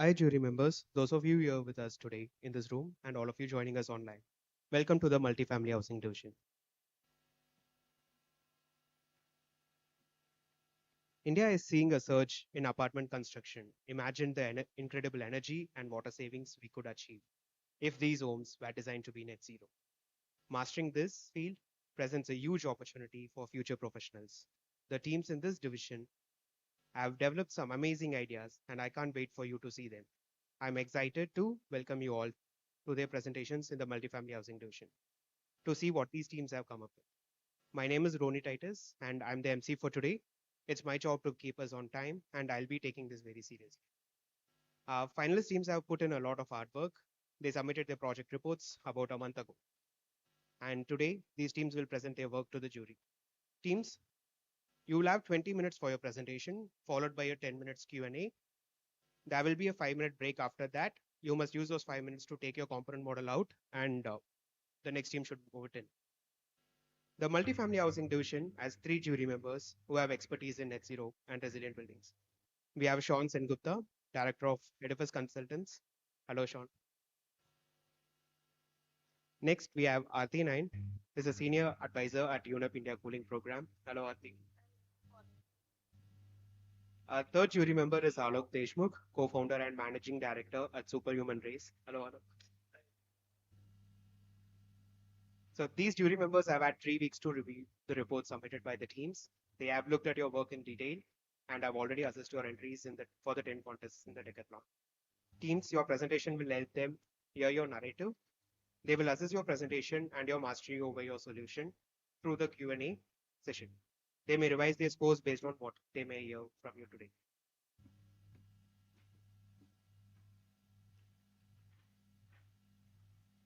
Hi, jury members, those of you here with us today in this room, and all of you joining us online. Welcome to the Multifamily Housing Division. India is seeing a surge in apartment construction. Imagine the incredible energy and water savings we could achieve if these homes were designed to be net zero. Mastering this field presents a huge opportunity for future professionals. The teams in this division have developed some amazing ideas, and I can't wait for you to see them. I'm excited to welcome you all to their presentations in the Multifamily Housing Division to see what these teams have come up with. My name is Roni Titus, and I'm the MC for today. It's my job to keep us on time, and I'll be taking this very seriously. Finalist teams have put in a lot of hard work. They submitted their project reports about a month ago, and today these teams will present their work to the jury. Teams, you will have 20 minutes for your presentation, followed by a 10 minutes Q&A. There will be a 5-minute break after that. You must use those 5 minutes to take your component model out, and the next team should move it in. The multifamily housing division has 3 jury members who have expertise in net zero and resilient buildings. We have Sean Sengupta, Director of Edifice Consultants. Hello, Sean. Next, we have Aarti Nain, who is a Senior Advisor at UNEP India Cooling Program. Hello, Aarti. Our third jury member is Alok Deshmukh, Co-founder and Managing Director at Superhuman Race. Hello, Alok. So these jury members have had 3 weeks to review the report submitted by the teams. They have looked at your work in detail and have already assessed your entries for the 10 contests in the decathlon. Teams, your presentation will help them hear your narrative. They will assess your presentation and your mastery over your solution through the Q&A session. They may revise their scores based on what they may hear from you today.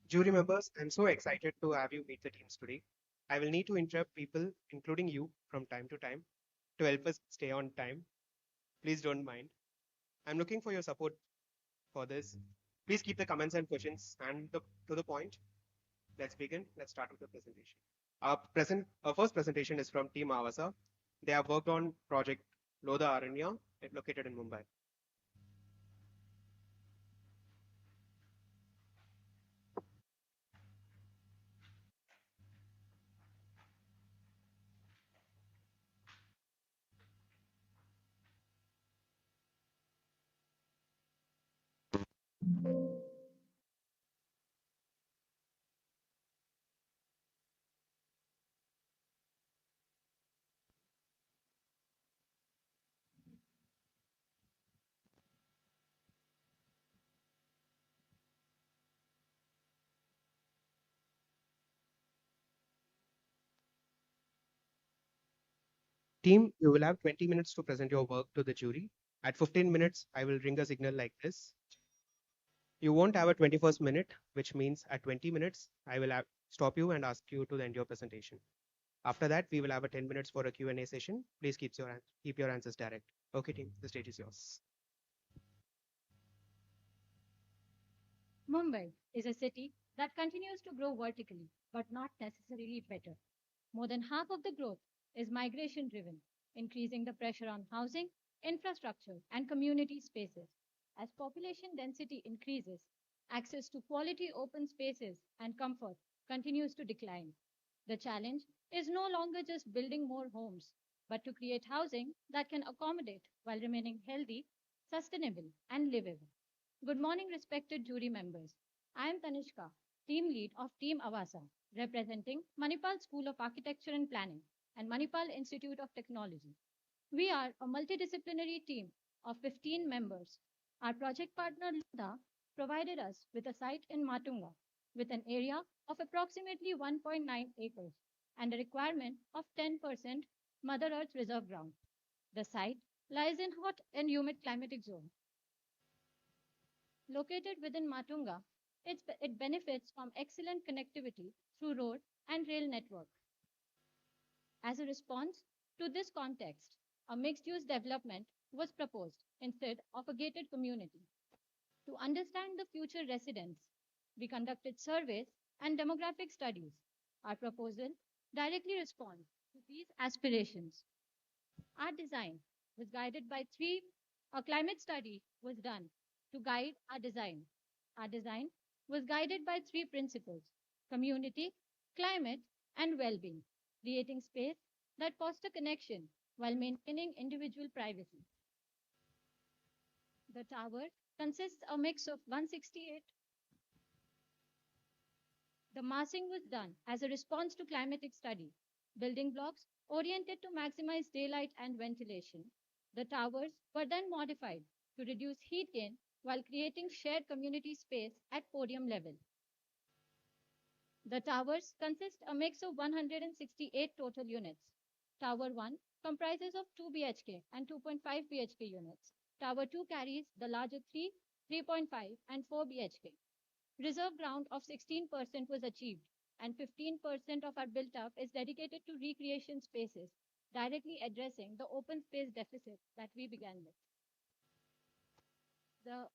Jury members, I'm so excited to have you meet the teams today. I will need to interrupt people, including you, from time to time to help us stay on time. Please don't mind. I'm looking for your support for this. Please keep the comments and questions to the point. Let's begin. Let's start with the presentation. Our first presentation is from Team Avasa. They have worked on project Lodha Aranya, located in Mumbai. Team, you will have 20 minutes to present your work to the jury. At 15 minutes, I will ring a signal like this. You won't have a 21st minute, which means at 20 minutes, I will stop you and ask you to end your presentation. After that, we will have a 10 minutes for a Q&A session. Please keep your answers direct. Okay, team, the stage is yours. Mumbai is a city that continues to grow vertically, but not necessarily better. More than half of the growth is migration driven, increasing the pressure on housing, infrastructure, and community spaces. As population density increases, access to quality open spaces and comfort continues to decline. The challenge is no longer just building more homes, but to create housing that can accommodate while remaining healthy, sustainable, and livable. Good morning, respected jury members. I am Tanishka, team lead of Team Avasa, representing Manipal School of Architecture and Planning and Manipal Institute of Technology. We are a multidisciplinary team of 15 members. Our project partner Ludha provided us with a site in Matunga with an area of approximately 1.9 acres and a requirement of 10% Mother Earth reserve ground. The site lies in hot and humid climatic zone. Located within Matunga, it benefits from excellent connectivity through road and rail network. As a response to this context, a mixed-use development was proposed instead of a gated community. To understand the future residents, we conducted surveys and demographic studies. Our proposal directly responds to these aspirations. Our design was guided by a climate study was done to guide our design. Our design was guided by three principles: community, climate, and well being, creating space that foster connection while maintaining individual privacy. The tower consists a mix of 168. The massing was done as a response to climatic study. Building blocks oriented to maximize daylight and ventilation. The towers were then modified to reduce heat gain while creating shared community space at podium level. The towers consist a mix of 168 total units. Tower 1 comprises of 2 BHK and 2.5 BHK units. Tower 2 carries the larger 3, 3.5 and 4 BHK. Reserve ground of 16% was achieved, and 15% of our built up is dedicated to recreation spaces, directly addressing the open space deficit that we began with. The,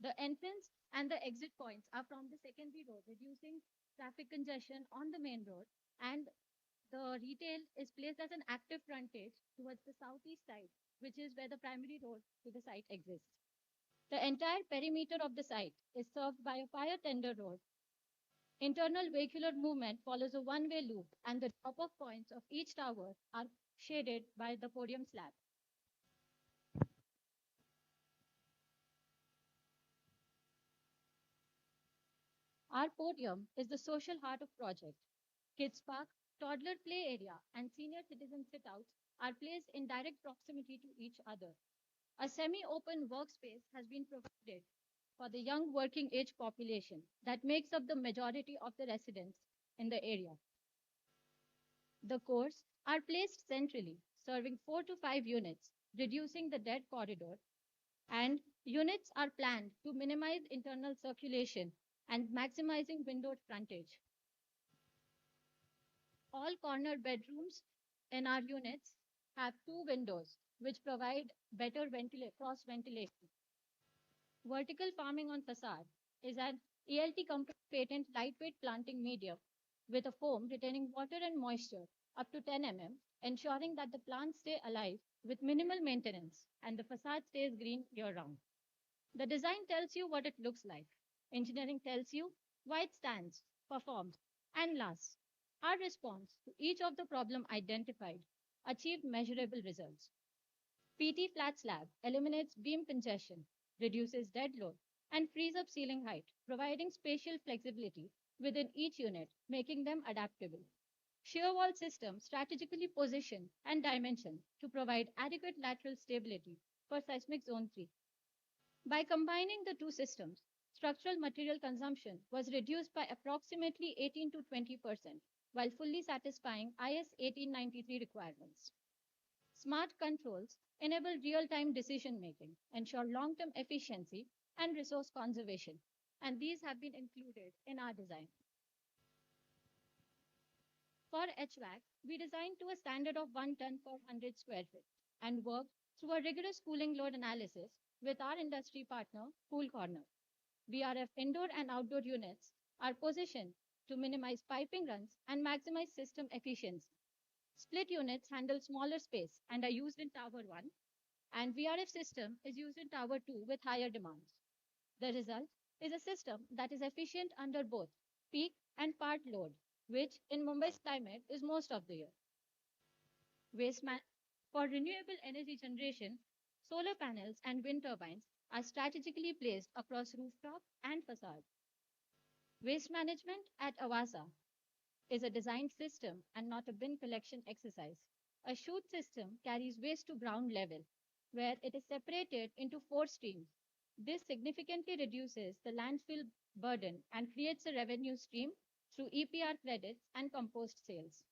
the entrance and the exit points are from the secondary road, reducing traffic congestion on the main road, and the retail is placed as an active frontage towards the southeast side, which is where the primary road to the site exists. The entire perimeter of the site is served by a fire tender road. Internal vehicular movement follows a one-way loop, and the drop-off points of each tower are shaded by the podium slab. Our podium is the social heart of project. Kids Park, toddler play area, and senior citizen sit-outs are placed in direct proximity to each other. A semi-open workspace has been provided for the young working age population that makes up the majority of the residents in the area. The cores are placed centrally, serving 4 to 5 units, reducing the dead corridor, and units are planned to minimize internal circulation and maximizing windowed frontage. All corner bedrooms in our units have two windows, which provide better cross ventilation. Vertical farming on facade is an ELT company patent lightweight planting medium with a foam retaining water and moisture up to 10 mm, ensuring that the plants stay alive with minimal maintenance and the facade stays green year round. The design tells you what it looks like. Engineering tells you why it stands, performs, and lasts. Our response to each of the problem identified achieved measurable results. PT flat slab eliminates beam congestion, reduces dead load, and frees up ceiling height, providing spatial flexibility within each unit, making them adaptable. Shear wall system strategically positioned and dimensioned to provide adequate lateral stability for seismic zone 3. By combining the two systems, structural material consumption was reduced by approximately 18 to 20%, while fully satisfying IS 1893 requirements. Smart controls enable real time decision making, ensure long term efficiency and resource conservation, and these have been included in our design. For HVAC, we designed to a standard of 1 ton per 100 square feet and worked through a rigorous cooling load analysis with our industry partner, Cool Corner. VRF indoor and outdoor units are positioned to minimize piping runs and maximize system efficiency. Split units handle smaller space and are used in Tower 1, and VRF system is used in Tower 2 with higher demands. The result is a system that is efficient under both peak and part load, which in Mumbai's climate is most of the year. Waste man- for renewable energy generation, solar panels and wind turbines are strategically placed across rooftop and facade. Waste management at Avasa is a designed system and not a bin collection exercise. A chute system carries waste to ground level, where it is separated into four streams. This significantly reduces the landfill burden and creates a revenue stream through EPR credits and compost sales.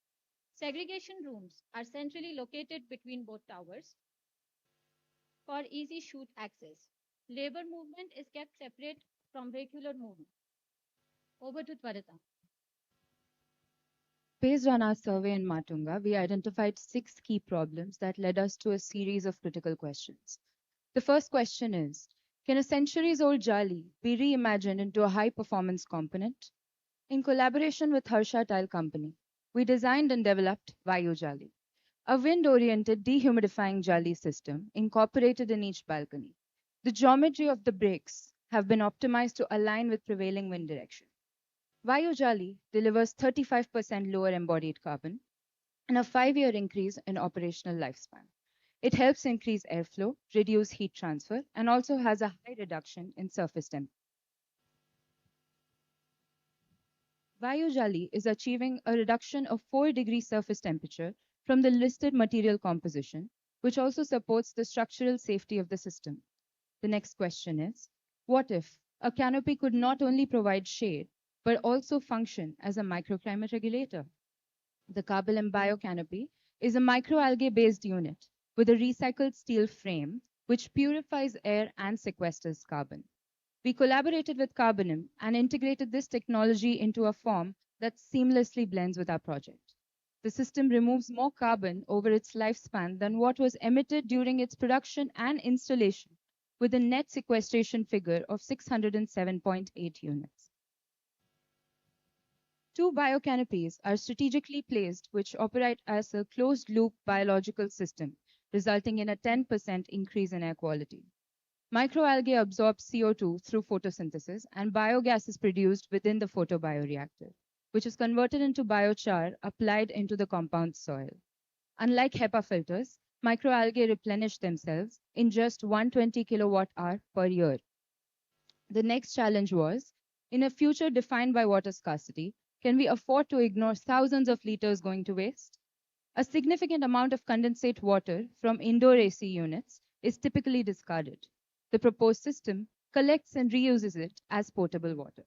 Segregation rooms are centrally located between both towers for easy chute access. Labor movement is kept separate from vehicular movement. Over to Twarita. Based on our survey in Matunga, we identified six key problems that led us to a series of critical questions. The first question is, can a centuries old Jali be reimagined into a high performance component? In collaboration with Harsha Tile Company, we designed and developed Vayu Jali, a wind oriented dehumidifying Jali system incorporated in each balcony. The geometry of the brakes have been optimized to align with prevailing wind direction. Vayu Jali delivers 35% lower embodied carbon and a 5-year increase in operational lifespan. It helps increase airflow, reduce heat transfer, and also has a high reduction in surface temperature. Vayu Jali is achieving a reduction of 4 degrees surface temperature from the listed material composition, which also supports the structural safety of the system. The next question is, what if a canopy could not only provide shade, but also function as a microclimate regulator? The Carbalim Biocanopy is a microalgae based unit with a recycled steel frame which purifies air and sequesters carbon. We collaborated with Carbanim and integrated this technology into a form that seamlessly blends with our project. The system removes more carbon over its lifespan than what was emitted during its production and installation, with a net sequestration figure of 607.8 units. Two biocanopies are strategically placed which operate as a closed loop biological system, resulting in a 10% increase in air quality. Microalgae absorb CO2 through photosynthesis and biogas is produced within the photobioreactor, which is converted into biochar applied into the compound soil. Unlike HEPA filters, microalgae replenish themselves in just 120 kilowatt hour per year. The next challenge was, in a future defined by water scarcity, can we afford to ignore thousands of liters going to waste? A significant amount of condensate water from indoor AC units is typically discarded. The proposed system collects and reuses it as potable water.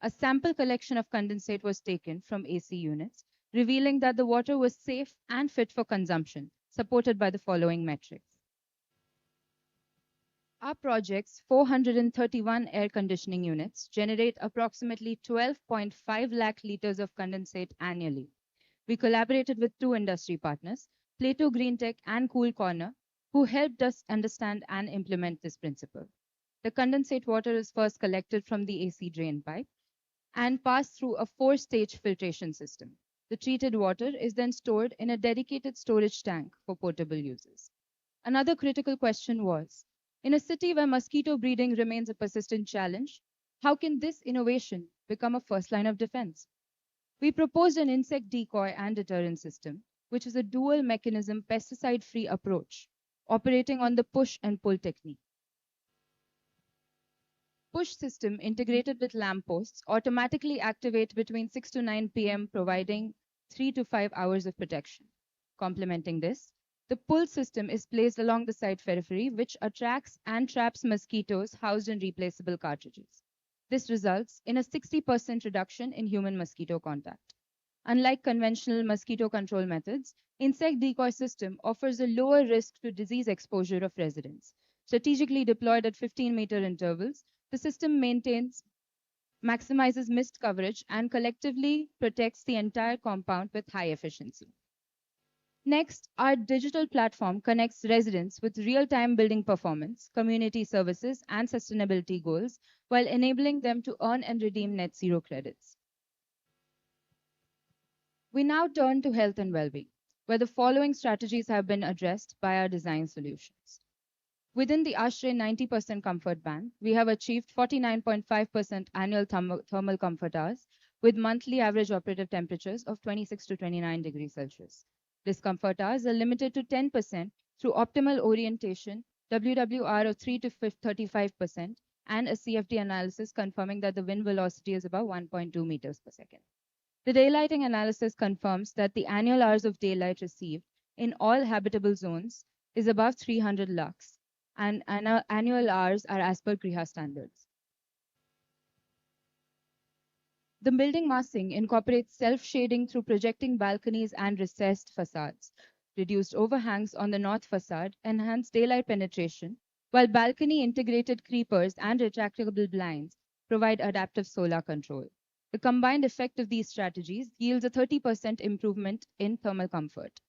A sample collection of condensate was taken from AC units, revealing that the water was safe and fit for consumption, supported by the following metrics. Our project's 431 air conditioning units generate approximately 12.5 lakh liters of condensate annually. We collaborated with two industry partners, Plato Greentech and Cool Corner, who helped us understand and implement this principle. The condensate water is first collected from the AC drain pipe and passed through a 4-stage filtration system. The treated water is then stored in a dedicated storage tank for portable uses. Another critical question was, in a city where mosquito breeding remains a persistent challenge, how can this innovation become a first line of defense? We proposed an insect decoy and deterrent system, which is a dual mechanism pesticide free approach, operating on the push and pull technique. Push system integrated with lampposts automatically activate between 6 to 9 p.m., providing 3 to 5 hours of protection. Complementing this, the pull system is placed along the site periphery, which attracts and traps mosquitoes housed in replaceable cartridges. This results in a 60% reduction in human mosquito contact. Unlike conventional mosquito control methods, insect decoy system offers a lower risk to disease exposure of residents. Strategically deployed at 15-meter intervals, the system maximizes mist coverage, and collectively protects the entire compound with high efficiency. Next, our digital platform connects residents with real time building performance, community services, and sustainability goals while enabling them to earn and redeem net zero credits. We now turn to health and well being, where the following strategies have been addressed by our design solutions. Within the ASHRAE 90% comfort band, we have achieved 49.5% annual thermal comfort hours with monthly average operative temperatures of 26 to 29 degrees Celsius. This comfort hours are limited to 10% through optimal orientation, WWR of 3 to 35%, and a CFD analysis confirming that the wind velocity is about 1.2 meters per second. The daylighting analysis confirms that the annual hours of daylight received in all habitable zones is above 300 lux, and annual hours are as per Griha standards. The building massing incorporates self-shading through projecting balconies and recessed facades. Reduced overhangs on the north facade enhance daylight penetration, while balcony integrated creepers and retractable blinds provide adaptive solar control. The combined effect of these strategies yields a 30% improvement in thermal comfort.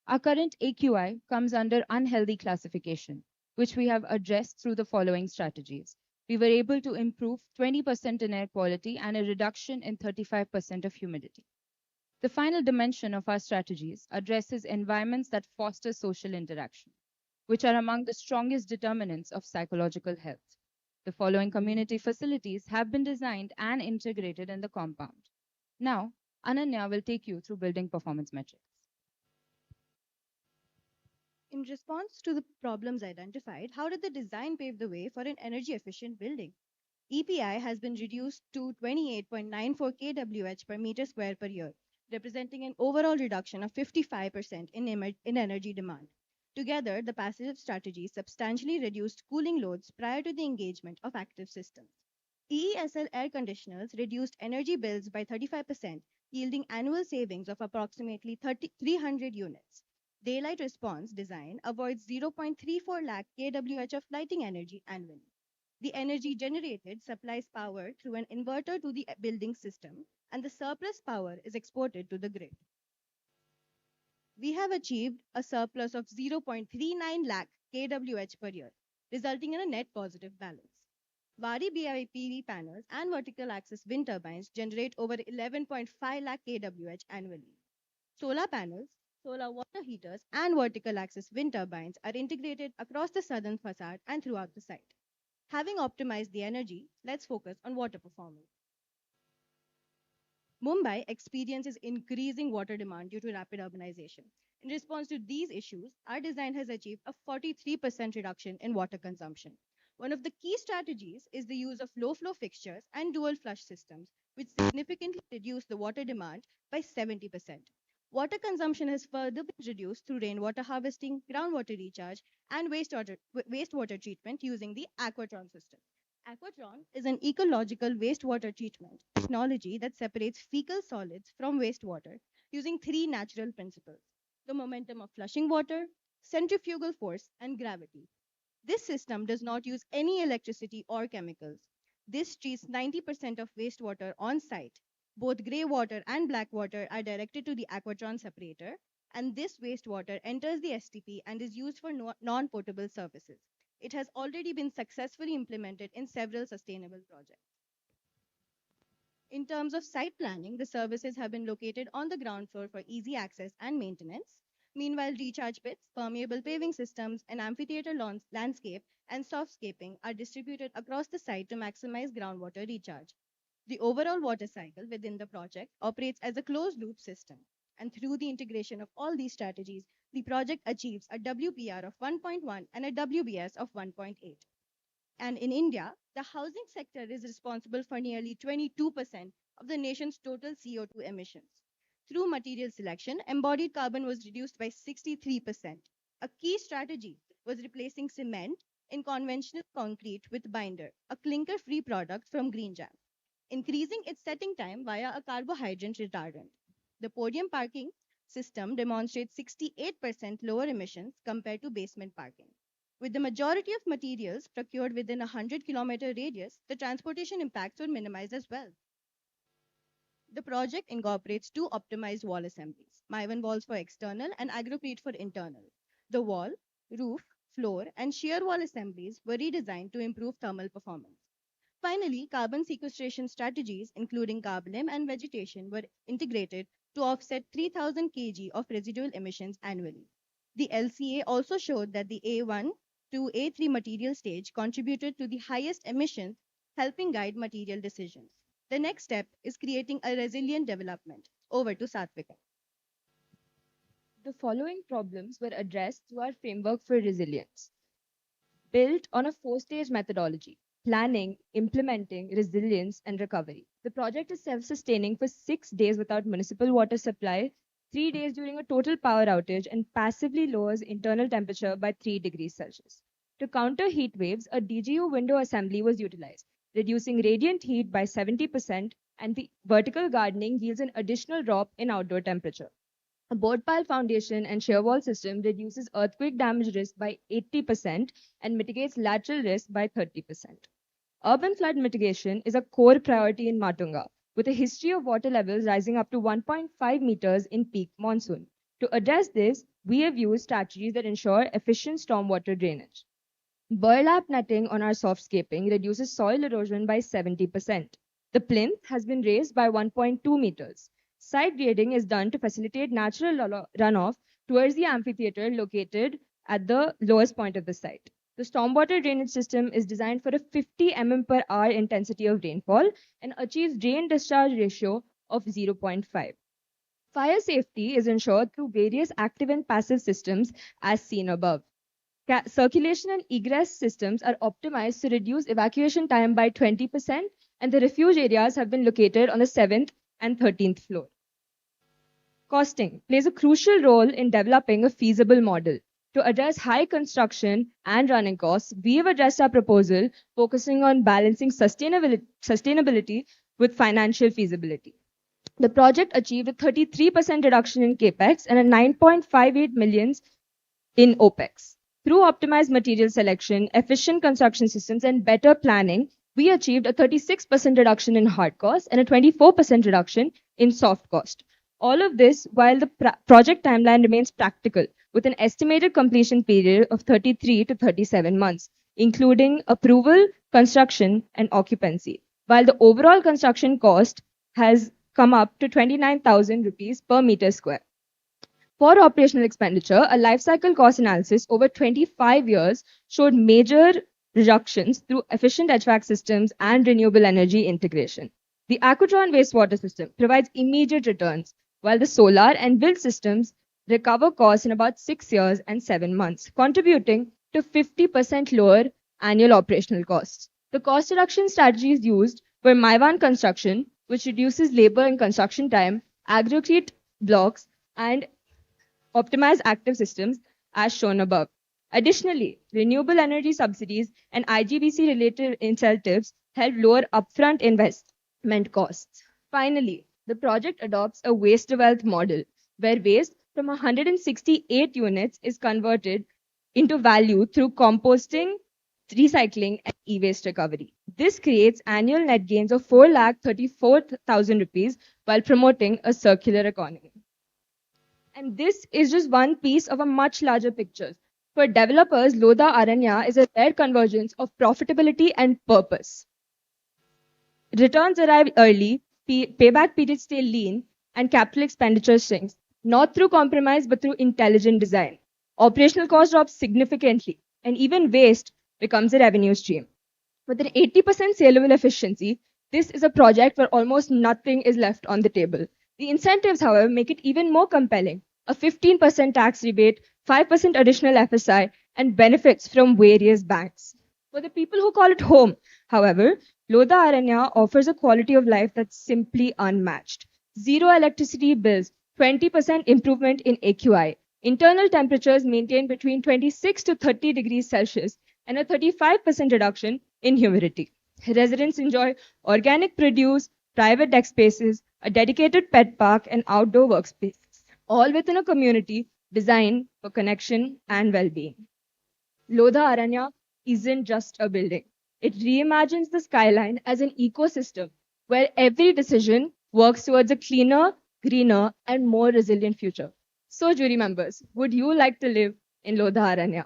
Our current AQI comes under unhealthy classification, which we have addressed through the following strategies. We were able to improve 20% in air quality and a reduction in 35% of humidity. The final dimension of our strategies addresses environments that foster social interaction, which are among the strongest determinants of psychological health. The following community facilities have been designed and integrated in the compound. Now, Ananya will take you through building performance metrics. In response to the problems identified, how did the design pave the way for an energy efficient building? EPI has been reduced to 28.94 kWh per meter square per year, representing an overall reduction of 55% in energy demand. Together, the passive strategies substantially reduced cooling loads prior to the engagement of active systems. EESL air conditioners reduced energy bills by 35%, yielding annual savings of approximately 300 units. Daylight response design avoids 0.34 lakh kWh of lighting energy annually. The energy generated supplies power through an inverter to the building system, and the surplus power is exported to the grid. We have achieved a surplus of 0.39 lakh kWh per year, resulting in a net positive balance. Vari BIPV panels and vertical axis wind turbines generate over 11.5 lakh kWh annually. Solar panels, solar water heaters, and vertical axis wind turbines are integrated across the southern facade and throughout the site. Having optimized the energy, let's focus on water performance. Mumbai experiences increasing water demand due to rapid urbanization. In response to these issues, our design has achieved a 43% reduction in water consumption. One of the key strategies is the use of low flow fixtures and dual flush systems, which significantly reduce the water demand by 70%. Water consumption has further been reduced through rainwater harvesting, groundwater recharge, and wastewater treatment using the Aquatron system. Aquatron is an ecological wastewater treatment technology that separates fecal solids from wastewater using three natural principles: the momentum of flushing water, centrifugal force, and gravity. This system does not use any electricity or chemicals. This treats 90% of wastewater on site. Both grey water and black water are directed to the Aquatron separator, and this wastewater enters the STP and is used for non potable services. It has already been successfully implemented in several sustainable projects. In terms of site planning, the services have been located on the ground floor for easy access and maintenance. Meanwhile, recharge pits, permeable paving systems, an amphitheater landscape, and softscaping are distributed across the site to maximize groundwater recharge. The overall water cycle within the project operates as a closed loop system. And through the integration of all these strategies, the project achieves a WPR of 1.1 and a WBS of 1.8. And in India, the housing sector is responsible for nearly 22% of the nation's total CO2 emissions. Through material selection, embodied carbon was reduced by 63%. A key strategy was replacing cement in conventional concrete with binder, a clinker free product from green jam, increasing its setting time via a carbohydrate retardant. The podium parking system demonstrates 68% lower emissions compared to basement parking. With the majority of materials procured within a 100-kilometer radius, the transportation impacts were minimized as well. The project incorporates two optimized wall assemblies, Maivan walls for external and Agrocrete for internal. The wall, roof, floor, and shear wall assemblies were redesigned to improve thermal performance. Finally, carbon sequestration strategies, including carbonym and vegetation, were integrated to offset 3,000 kg of residual emissions annually. The LCA also showed that the A1 to A3 material stage contributed to the highest emissions, helping guide material decisions. The next step is creating a resilient development. Over to Satvika. The following problems were addressed through our framework for resilience. Built on a four-stage methodology: planning, implementing, resilience, and recovery. The project is self-sustaining for 6 days without municipal water supply, 3 days during a total power outage, and passively lowers internal temperature by 3 degrees Celsius. To counter heat waves, a DGU window assembly was utilized, reducing radiant heat by 70%, and the vertical gardening yields an additional drop in outdoor temperature. A board pile foundation and shear wall system reduces earthquake damage risk by 80% and mitigates lateral risk by 30%. Urban flood mitigation is a core priority in Matunga, with a history of water levels rising up to 1.5 meters in peak monsoon. To address this, we have used strategies that ensure efficient stormwater drainage. Burlap netting on our softscaping reduces soil erosion by 70%. The plinth has been raised by 1.2 meters. Side grading is done to facilitate natural runoff towards the amphitheater located at the lowest point of the site. The stormwater drainage system is designed for a 50 mm per hour intensity of rainfall and achieves drain discharge ratio of 0.5. Fire safety is ensured through various active and passive systems as seen above. Circulation and egress systems are optimized to reduce evacuation time by 20%, and the refuge areas have been located on the 7th and 13th floor. Costing plays a crucial role in developing a feasible model. To address high construction and running costs, we have addressed our proposal focusing on balancing sustainability with financial feasibility. The project achieved a 33% reduction in capex and a 9.58 millions in opex. Through optimized material selection, efficient construction systems, and better planning, we achieved a 36% reduction in hard costs and a 24% reduction in soft cost. All of this while the project timeline remains practical, with an estimated completion period of 33 to 37 months, including approval, construction, and occupancy, while the overall construction cost has come up to 29,000 rupees per meter square. For operational expenditure, a life cycle cost analysis over 25 years showed major reductions through efficient HVAC systems and renewable energy integration. The Aquatron wastewater system provides immediate returns, while the solar and wind systems recover costs in about 6 years and 7 months, contributing to 50% lower annual operational costs. The cost reduction strategies used were Maivan construction, which reduces labor and construction time, Agrocrete blocks, and optimized active systems as shown above. Additionally, renewable energy subsidies and IGBC-related incentives help lower upfront investment costs. Finally, the project adopts a waste to wealth model, where waste from 168 units is converted into value through composting, recycling, and e-waste recovery. This creates annual net gains of 4,34,000 rupees while promoting a circular economy. And this is just one piece of a much larger picture. For developers, Lodha Aranya is a rare convergence of profitability and purpose. Returns arrive early, payback periods stay lean, and capital expenditure shrinks, not through compromise but through intelligent design. Operational cost drops significantly, and even waste becomes a revenue stream. With an 80% saleable efficiency, this is a project where almost nothing is left on the table. The incentives, however, make it even more compelling. A 15% tax rebate, 5% additional FSI, and benefits from various banks. For the people who call it home, however, Lodha Aranya offers a quality of life that's simply unmatched. Zero electricity bills, 20% improvement in AQI, internal temperatures maintained between 26 to 30 degrees Celsius, and a 35% reduction in humidity. Residents enjoy organic produce, private deck spaces, a dedicated pet park, and outdoor workspaces, all within a community designed for connection and well-being. Lodha Aranya isn't just a building. It reimagines the skyline as an ecosystem where every decision works towards a cleaner, greener, and more resilient future. So, jury members, would you like to live in Lodha Aranya?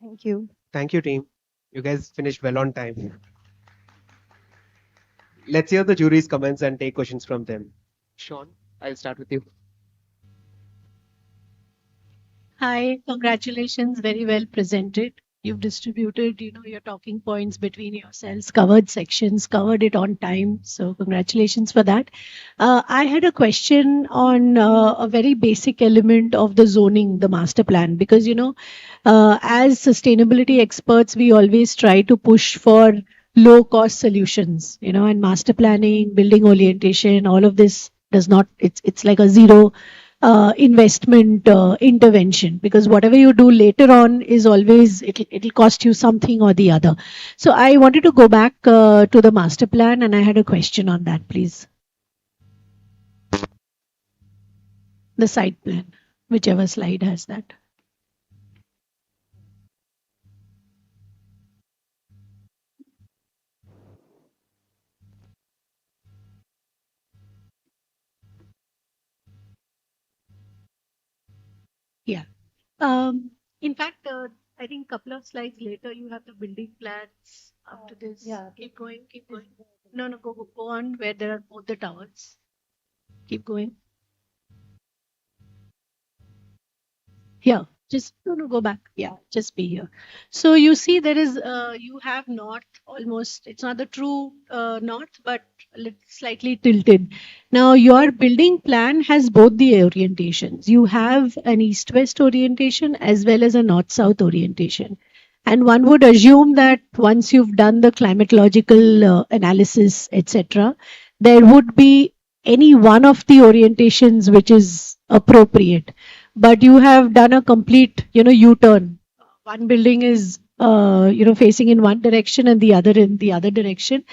Thank you. Thank you, team. You guys finished well on time. Let's hear the jury's comments and take questions from them. Sean, I'll start with you. Hi, congratulations. Very well presented. You've distributed, your talking points between yourselves, covered sections, covered it on time. So congratulations for that. I had a question on a very basic element of the zoning, the master plan, because, as sustainability experts, we always try to push for low cost solutions, and master planning, building orientation, all of this does not, it's like a zero investment intervention, because whatever you do later on is always it'll cost you something or the other. So I wanted to go back to the master plan, and I had a question on that, please. The site plan, whichever slide has that. Yeah. In fact, I think a couple of slides later, you have the building plans up to this. Yeah. Keep going, keep going. No, go on where there are both the towers. Keep going. Here, just no, go back. Yeah, just be here. So you see, there is you have north almost. It's not the true north, but slightly tilted. Now your building plan has both the orientations. You have an east-west orientation as well as a north-south orientation. And one would assume that once you've done the climatological analysis, etc., there would be any one of the orientations which is appropriate. But you have done a complete, U-turn. One building is, facing in one direction and the other in the other direction.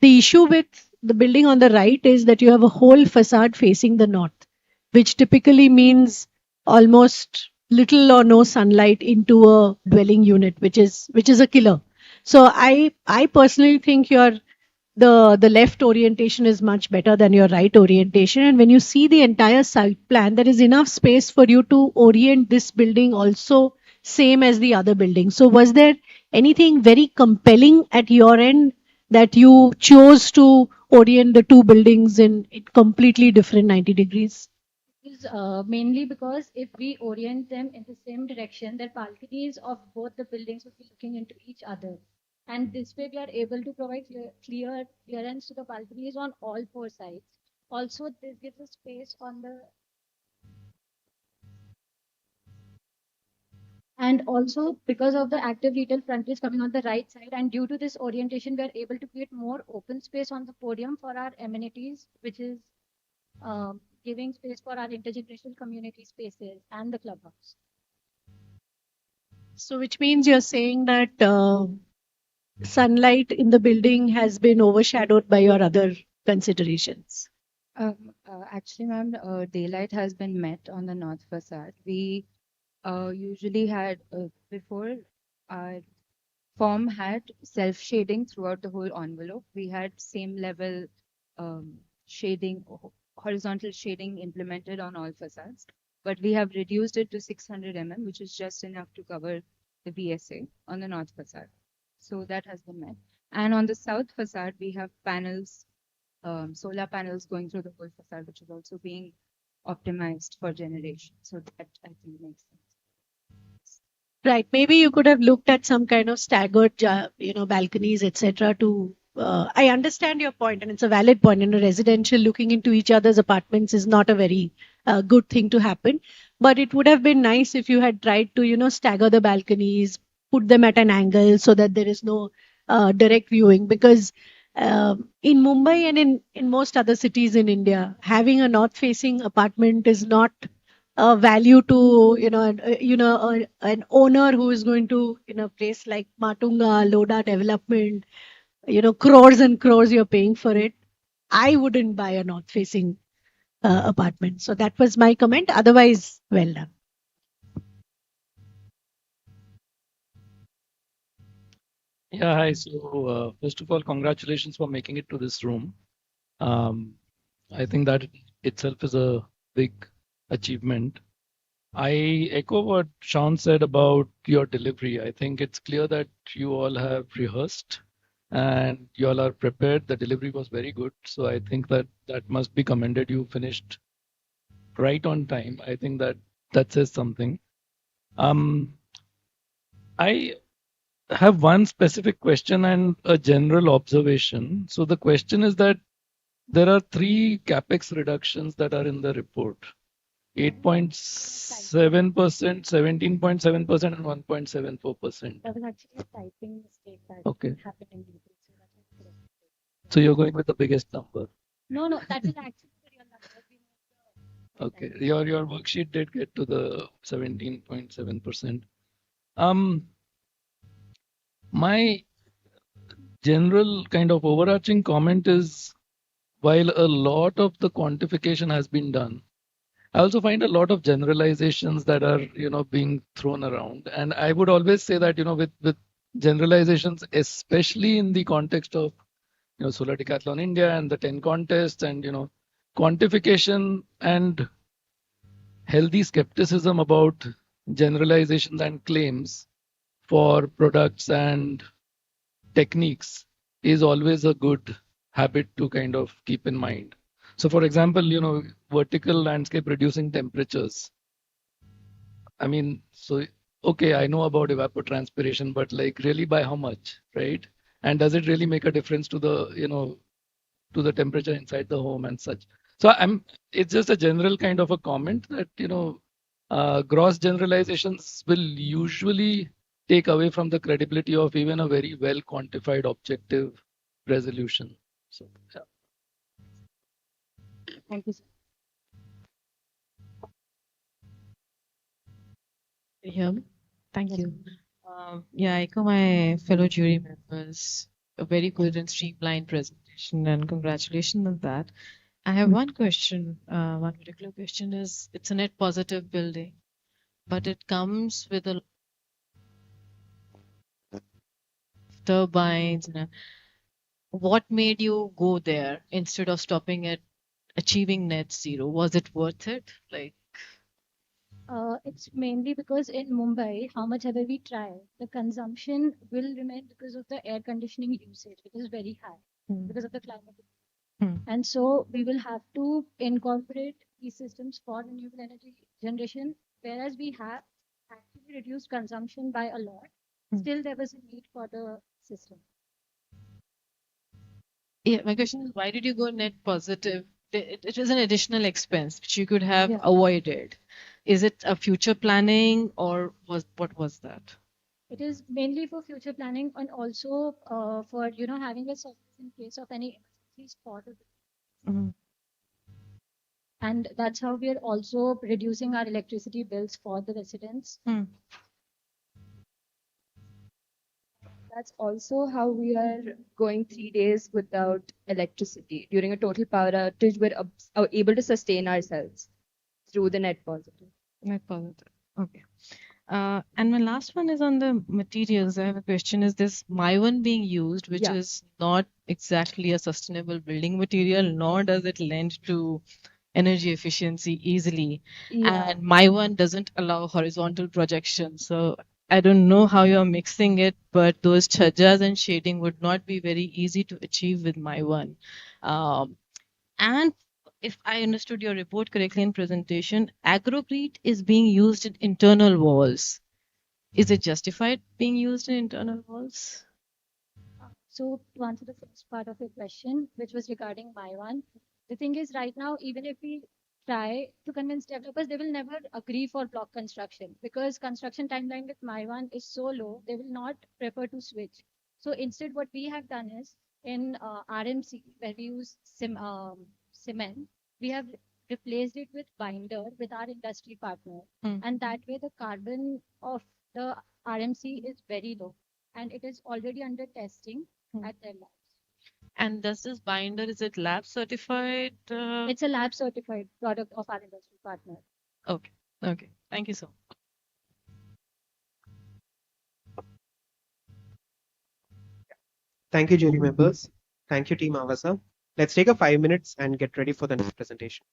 The issue with the building on the right is that you have a whole facade facing the north, which typically means almost little or no sunlight into a dwelling unit, which is a killer. So I personally think the left orientation is much better than your right orientation. And when you see the entire site plan, there is enough space for you to orient this building also same as the other building. So was there anything very compelling at your end that you chose to orient the two buildings in completely different 90 degrees? Is mainly because if we orient them in the same direction, their balconies of both the buildings will be looking into each other. And this way, we are able to provide clearance to the balconies on all four sides. Also, this gives a space on the and also because of the active retail frontage coming on the right side, and due to this orientation, we are able to create more open space on the podium for our amenities, which is giving space for our intergenerational community spaces and the clubhouse. So which means you're saying that sunlight in the building has been overshadowed by your other considerations. Actually, ma'am, daylight has been met on the north facade. We usually had before our form had self shading throughout the whole envelope. We had same level shading, horizontal shading implemented on all facades, but we have reduced it to 600 mm, which is just enough to cover the VSA on the north facade. So that has been met. And on the south facade, we have panels, solar panels going through the whole facade, which is also being optimized for generation. So that I think makes sense. Right. Maybe you could have looked at some kind of staggered, balconies, etc. To I understand your point, and it's a valid point. In a residential, looking into each other's apartments is not a very good thing to happen. But it would have been nice if you had tried to, stagger the balconies, put them at an angle so that there is no direct viewing. Because in Mumbai and in most other cities in India, having a north-facing apartment is not value to an owner who is going to in a place like Matunga, Loda development, crores and crores you're paying for it. I wouldn't buy a north facing apartment. So that was my comment. Otherwise, well done. Yeah, hi. So, first of all, congratulations for making it to this room. Um, I think that itself is a big achievement. I echo what Sean said about your delivery. I think it's clear that you all have rehearsed and you all are prepared. The delivery was very good. So I think that that must be commended. You finished right on time. I think that that says something. I have one specific question and a general observation. So the question is that there are three capex reductions that are in the report. 8.7%, 17.7%, and 1.74%. That was actually a typing mistake that Okay. happened in Google. So that's why I put it. So you're going with the biggest number. No, that was actually the real number. We moved the Okay. typing. Your worksheet did get to the 17.7%. My general kind of overarching comment is while a lot of the quantification has been done, I also find a lot of generalizations that are, being thrown around. And I would always say that, with generalizations, especially in the context of, Solar Decathlon India and the 10 contests and, quantification and healthy skepticism about generalizations and claims for products and techniques is always a good habit to kind of keep in mind. So, for example, vertical landscape reducing temperatures. I mean, so okay, I know about evapotranspiration, but like really by how much, right? And does it really make a difference to the, to the temperature inside the home and such? So it's just a general kind of a comment that, gross generalizations will usually take away from the credibility of even a very well quantified objective resolution. So, yeah. Thank you, sir. Can you hear me? Thank you. Yeah, I echo my fellow jury members. A very good and streamlined presentation, and congratulations on that. I have one question. One particular question is, it's a net positive building, but it comes with a turbines. What made you go there instead of stopping at achieving net zero? Was it worth it? Like, It's mainly because in Mumbai, how much ever we try, the consumption will remain because of the air conditioning usage, which is very high because of the climate. And so we will have to incorporate these systems for renewable energy generation, whereas we have actually reduced consumption by a lot. Still, there was a need for the system. yeah, my question is, why did you go net positive? It was an additional expense which you could have Yeah. avoided. Is it a future planning or what was that? It is mainly for future planning and also for having a service in case of any emergencies for the. And that's how we are also reducing our electricity bills for the residents. That's also how we are going 3 days without electricity. During a total power outage, we're able to sustain ourselves through the net positive. Net positive. Okay. And my last one is on the materials. I have a question. Is this my one being used, which Yeah. is not exactly a sustainable building material, nor does it lend to energy efficiency easily. Yeah. And my one doesn't allow horizontal projection. So I don't know how you're mixing it, but those chhajas and shading would not be very easy to achieve with my one. And if I understood your report correctly in presentation, agrocrete is being used in internal walls. Is it justified being used in internal walls? So to answer the first part of your question, which was regarding my one, the thing is right now, even if we try to convince developers, they will never agree for block construction because construction timeline with my one is so low, they will not prefer to switch. So instead, what we have done is in RMC, where we use cement, we have replaced it with binder with our industry partner. And that way the carbon of the RMC is very low and it is already under testing at their labs. And does this binder, is it lab certified? It's a lab certified product of our industry partner. Okay. Okay. Thank you so much. Thank you, jury members. Thank you, Team Avasa. Let's take a 5 minutes and get ready for the next presentation.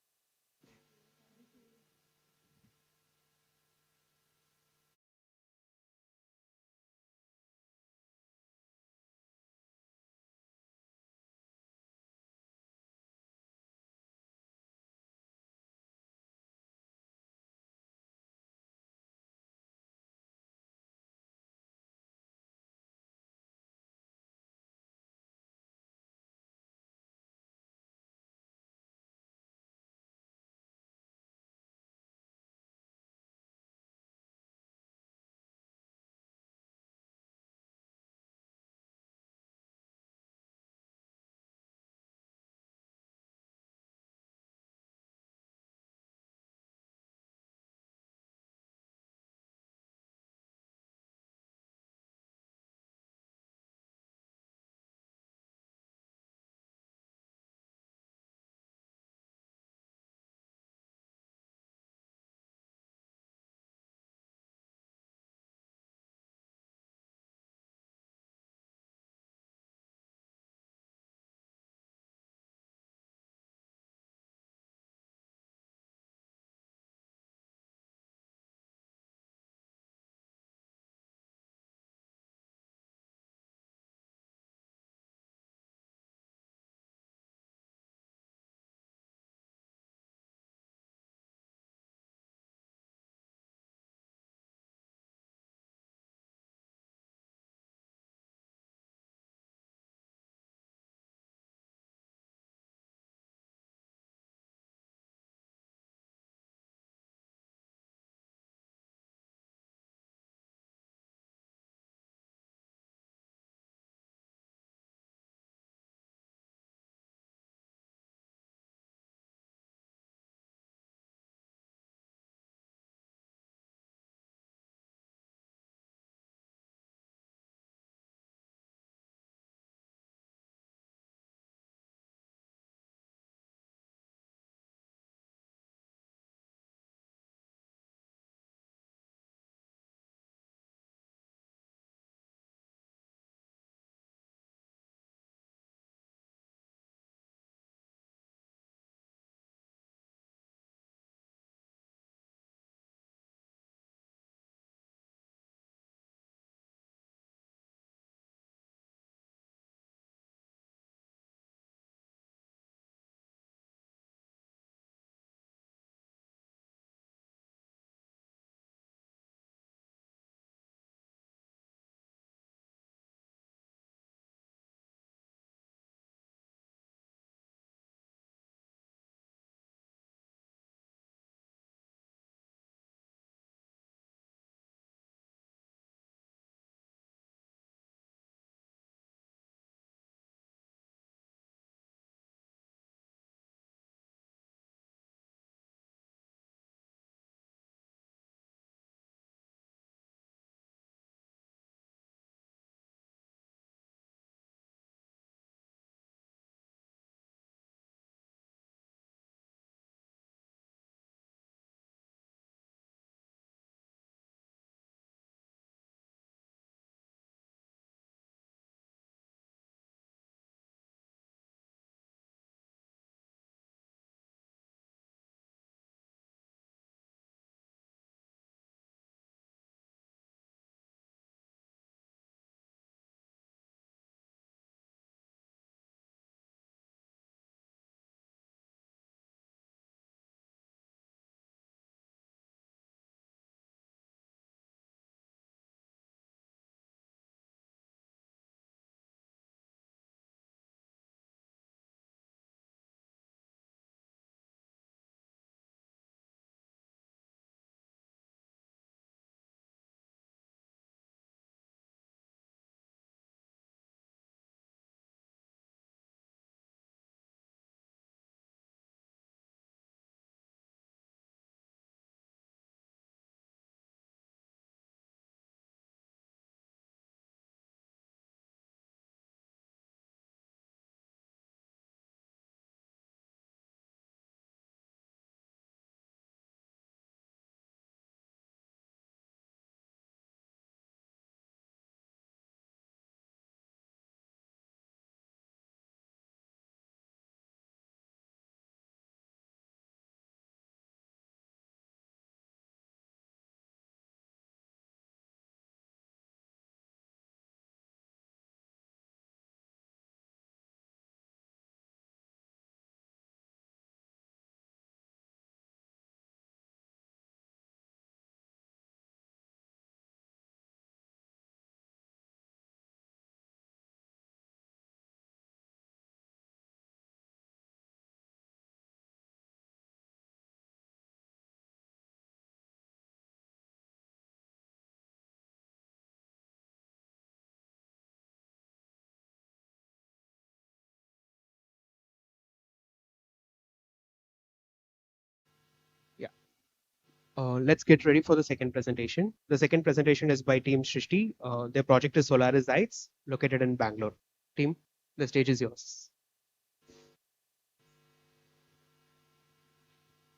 Let's get ready for the second presentation. The second presentation is by Team Srishti. Their project is Solaris Heights, located in Bangalore. Team, the stage is yours.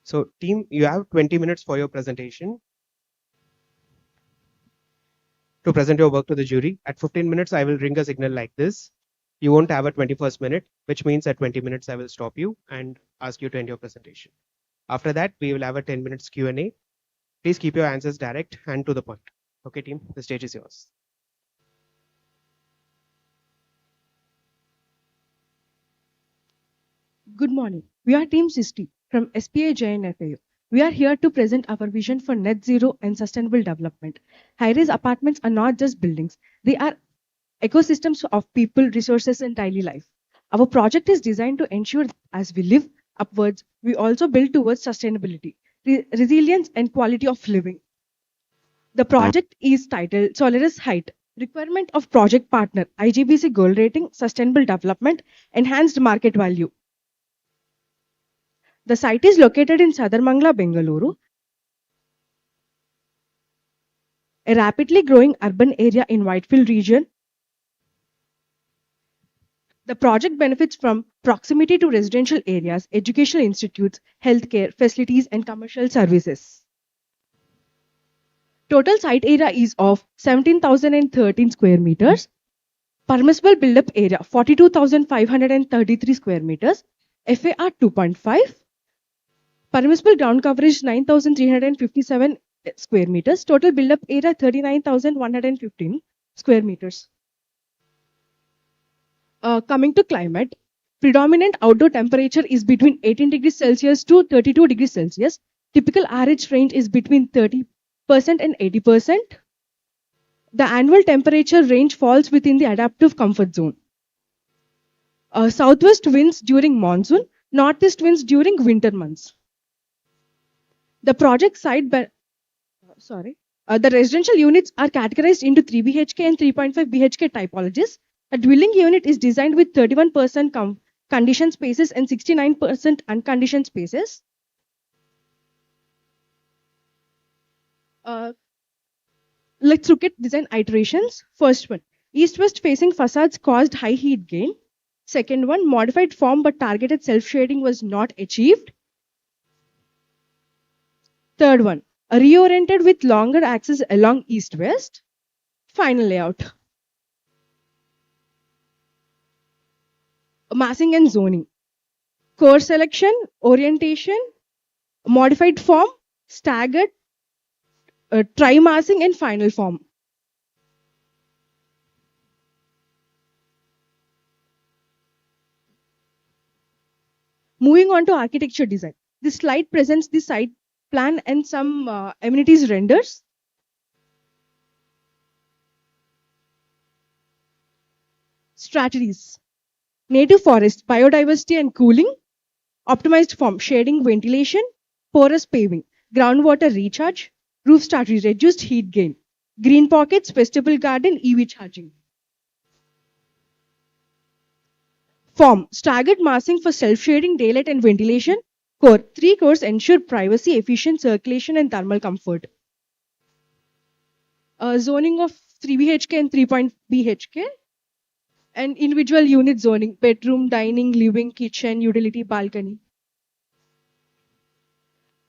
So, team, you have 20 minutes for your presentation to present your work to the jury. At 15 minutes, I will ring a signal like this. You won't have a 21st minute, which means at 20 minutes, I will stop you and ask you to end your presentation. After that, we will have a 10 minutes Q&A. Please keep your answers direct and to the point. Okay, team, the stage is yours. Good morning. We are Team Srishti from SPA JNFAU. We are here to present our vision for net zero and sustainable development. High-rise apartments are not just buildings. They are ecosystems of people, resources, and daily life. Our project is designed to ensure as we live upwards, we also build towards sustainability, resilience, and quality of living. The project is titled Solaris Height. Requirement of project partner, IGBC goal rating, sustainable development, enhanced market value. The site is located in Sadarmangla, Bengaluru, a rapidly growing urban area in Whitefield region. The project benefits from proximity to residential areas, educational institutes, healthcare facilities, and commercial services. Total site area is of 17,013 square meters. Permissible build-up area 42,533 square meters. FAR 2.5. Permissible ground coverage 9,357 square meters. Total build-up area 39,115 square meters. Coming to climate, predominant outdoor temperature is between 18 degrees Celsius to 32 degrees Celsius. Typical average range is between 30% and 80%. The annual temperature range falls within the adaptive comfort zone. Southwest winds during monsoon, northeast winds during winter months. The project site, the residential units are categorized into 3 BHK and 3.5 BHK typologies. A dwelling unit is designed with 31% conditioned spaces and 69% unconditioned spaces. Let's look at design iterations. First one, east-west facing facades caused high heat gain. Second one, modified form but targeted self-shading was not achieved. Third one, reoriented with longer axis along east-west. Final layout. Massing and zoning. Core selection, orientation, modified form, staggered, tri-massing, and final form. Moving on to architecture design. This slide presents the site plan and some amenities renders. Strategies. Native forest, biodiversity and cooling. Optimized form, shading, ventilation. Porous paving, groundwater recharge. Roof strategy, reduced heat gain. Green pockets, vegetable garden, EV charging. Form, staggered massing for self-shading, daylight and ventilation. Core, 3 cores ensure privacy, efficient circulation and thermal comfort. Zoning of 3 BHK and 3.0 BHK. And individual unit zoning, bedroom, dining, living, kitchen, utility, balcony.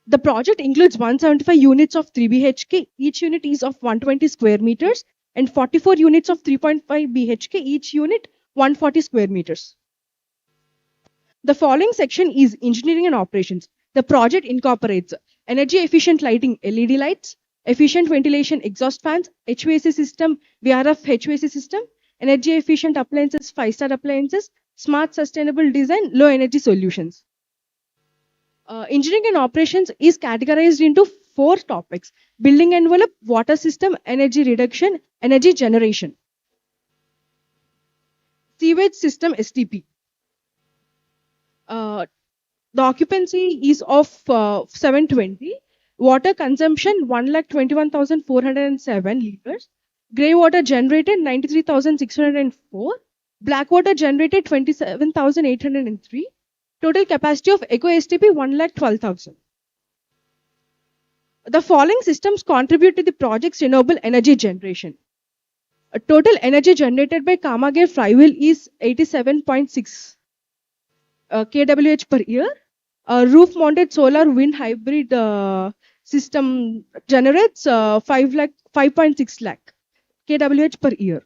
The project includes 175 units of 3 BHK. Each unit is of 120 square meters and 44 units of 3.5 BHK. Each unit 140 square meters. The following section is engineering and operations. The project incorporates energy efficient lighting, LED lights, efficient ventilation, exhaust fans, HVAC system, VRF HVAC system, energy efficient appliances, 5-star appliances, smart sustainable design, low energy solutions. Engineering and operations is categorized into 4 topics: building envelope, water system, energy reduction, energy generation. Sewage system STP. The occupancy is of 720. Water consumption 1,21,407 liters. Grey water generated 93,604. Black water generated 27,803. Total capacity of Eco STP 1,12,000. The following systems contribute to the project's renewable energy generation. Total energy generated by Kamagir flywheel is 87.6 kWh per year. Roof-mounted solar wind hybrid system generates 5.6 lakh kWh per year.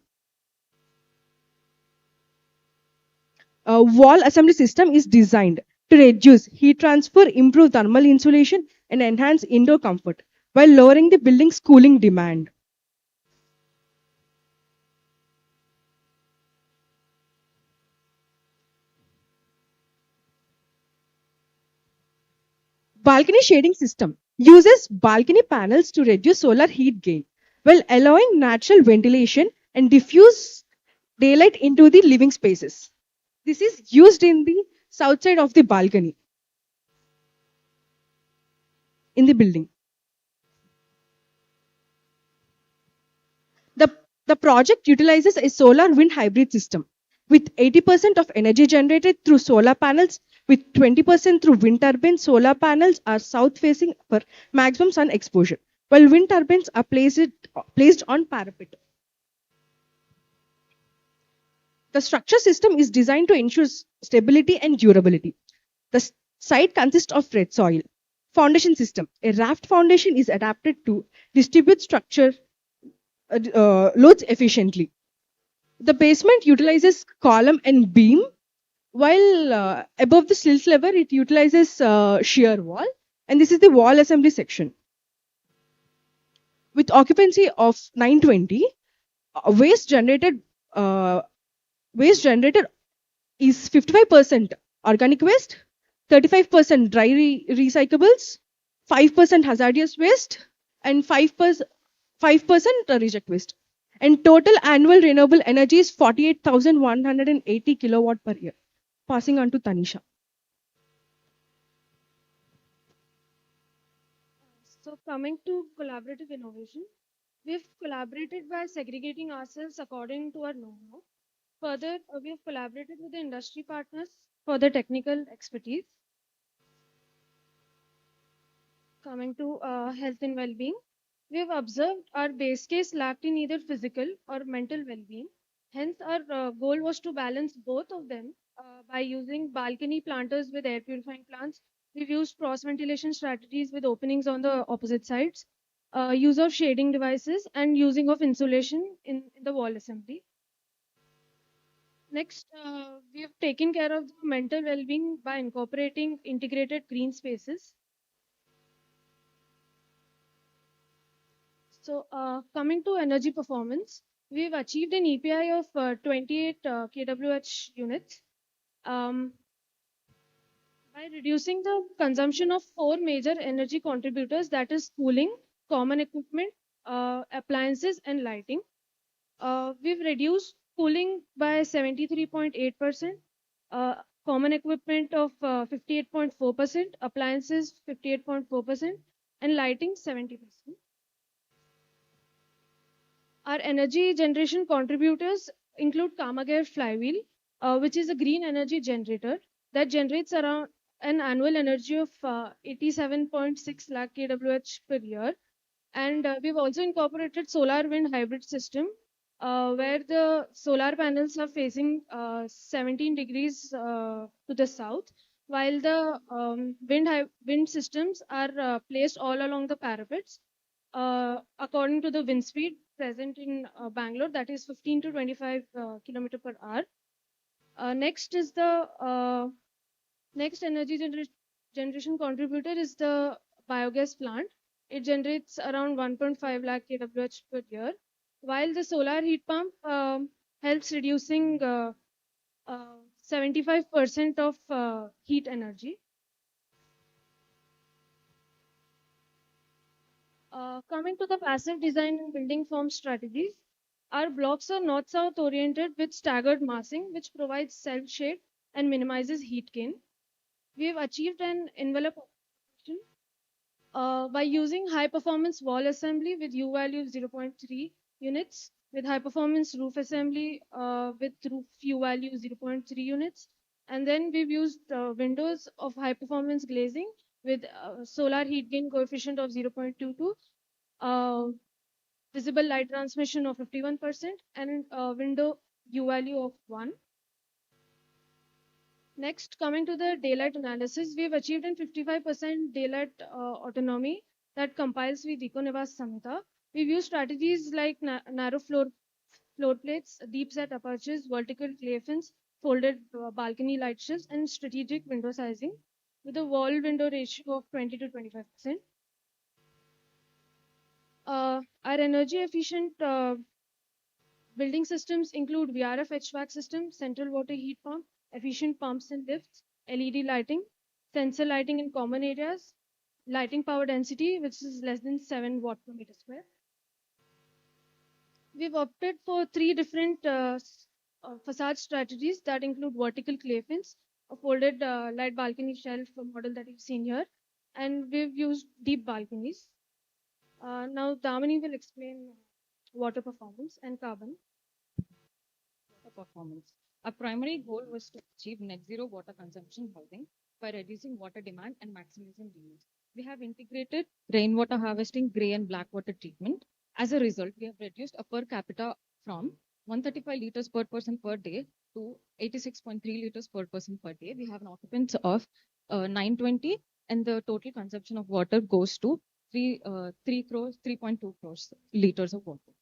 Wall assembly system is designed to reduce heat transfer, improve thermal insulation, and enhance indoor comfort while lowering the building's cooling demand. Balcony shading system uses balcony panels to reduce solar heat gain while allowing natural ventilation and diffuse daylight into the living spaces. This is used in the south side of the balcony in the building. The, the project utilizes a solar wind hybrid system with 80% of energy generated through solar panels, with 20% through wind turbines. Solar panels are south facing for maximum sun exposure, while wind turbines are placed on parapet. The structure system is designed to ensure stability and durability. The site consists of red soil. Foundation system. A raft foundation is adapted to distribute structure loads efficiently. The basement utilizes column and beam, while above the silt level, it utilizes shear wall. And this is the wall assembly section. With occupancy of 920, waste generated is 55% organic waste, 35% dry recyclables, 5% hazardous waste, and 5% reject waste. And total annual renewable energy is 48,180 kilowatt per year. Passing on to Tanisha. So coming to collaborative innovation, we've collaborated by segregating ourselves according to our know-how. Further, we have collaborated with the industry partners for the technical expertise. Coming to health and well-being, we have observed our base case lacked in either physical or mental well-being. Hence, our goal was to balance both of them by using balcony planters with air purifying plants. We've used cross ventilation strategies with openings on the opposite sides, use of shading devices, and using of insulation in the wall assembly. Next, we have taken care of the mental well-being by incorporating integrated green spaces. So, coming to energy performance, we've achieved an EPI of 28 kWh units by reducing the consumption of four major energy contributors, that is cooling, common equipment, appliances, and lighting. We've reduced cooling by 73.8%, common equipment of 58.4%, appliances 58.4%, and lighting 70%. Our energy generation contributors include Kamagir flywheel, which is a green energy generator that generates around an annual energy of 87.6 lakh kWh per year. And we've also incorporated solar wind hybrid system, where the solar panels are facing 17 degrees to the south, while the wind systems are placed all along the parapets according to the wind speed present in Bangalore, that is 15 to 25 kilometer per hour. Next is the next energy generation contributor is the biogas plant. It generates around 1.5 lakh kWh per year, while the solar heat pump helps reducing 75% of heat energy. Coming to the passive design and building form strategies, our blocks are north-south oriented with staggered massing, which provides self-shade and minimizes heat gain. We have achieved an envelope operation by using high-performance wall assembly with U value of 0.3 units, with high-performance roof assembly with roof U value 0.3 units, and then we've used windows of high-performance glazing with solar heat gain coefficient of 0.22, uh, visible light transmission of 51%, and window U value of 1. Next, coming to the daylight analysis, we've achieved in 55% daylight autonomy that compiles with Econevas Samhita. We've used strategies like narrow floor plates, deep set apertures, vertical clay fins, folded balcony light shifts, and strategic window sizing with a wall window ratio of 20 to 25%. Our energy efficient building systems include VRF HVAC system, central water heat pump, efficient pumps and lifts, LED lighting, sensor lighting in common areas, lighting power density, which is less than 7 watt per meter square. We've opted for 3 different facade strategies that include vertical clay fins, a folded light balcony shelf model that you've seen here, and we've used deep balconies. Now, Damini will explain water performance and carbon. Water performance. Our primary goal was to achieve net zero water consumption housing by reducing water demand and maximizing reuse. We have integrated rainwater harvesting, grey and black water treatment. As a result, we have reduced a per capita from 135 liters per person per day to 86.3 liters per person per day. We have an occupants of 920, and the total consumption of water goes to 3.2 crores liters of water.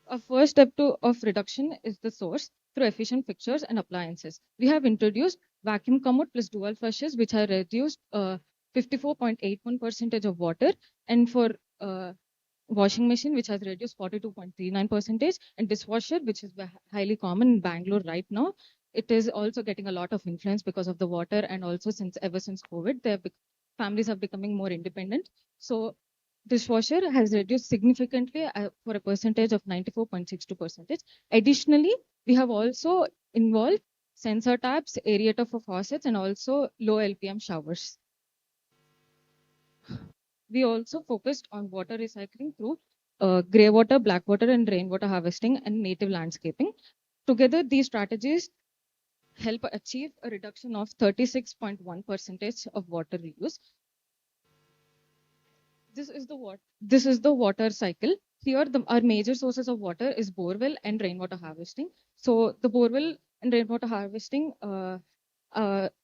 A first step of reduction is the source through efficient fixtures and appliances. We have introduced vacuum commode plus dual flushes, which have reduced 54.81% of water, and for washing machine, which has reduced 42.39%, and dishwasher, which is highly common in Bangalore right now. It is also getting a lot of influence because of the water, and also ever since COVID, families are becoming more independent. So dishwasher has reduced significantly for a percentage of 94.62%. Additionally, we have also involved sensor taps, aerator for faucets, and also low LPM showers. We also focused on water recycling through grey water, black water, and rainwater harvesting and native landscaping. Together, these strategies help achieve a reduction of 36.1% of water reuse. This is the water cycle. Here, our major sources of water is borewell and rainwater harvesting. So the borewell and rainwater harvesting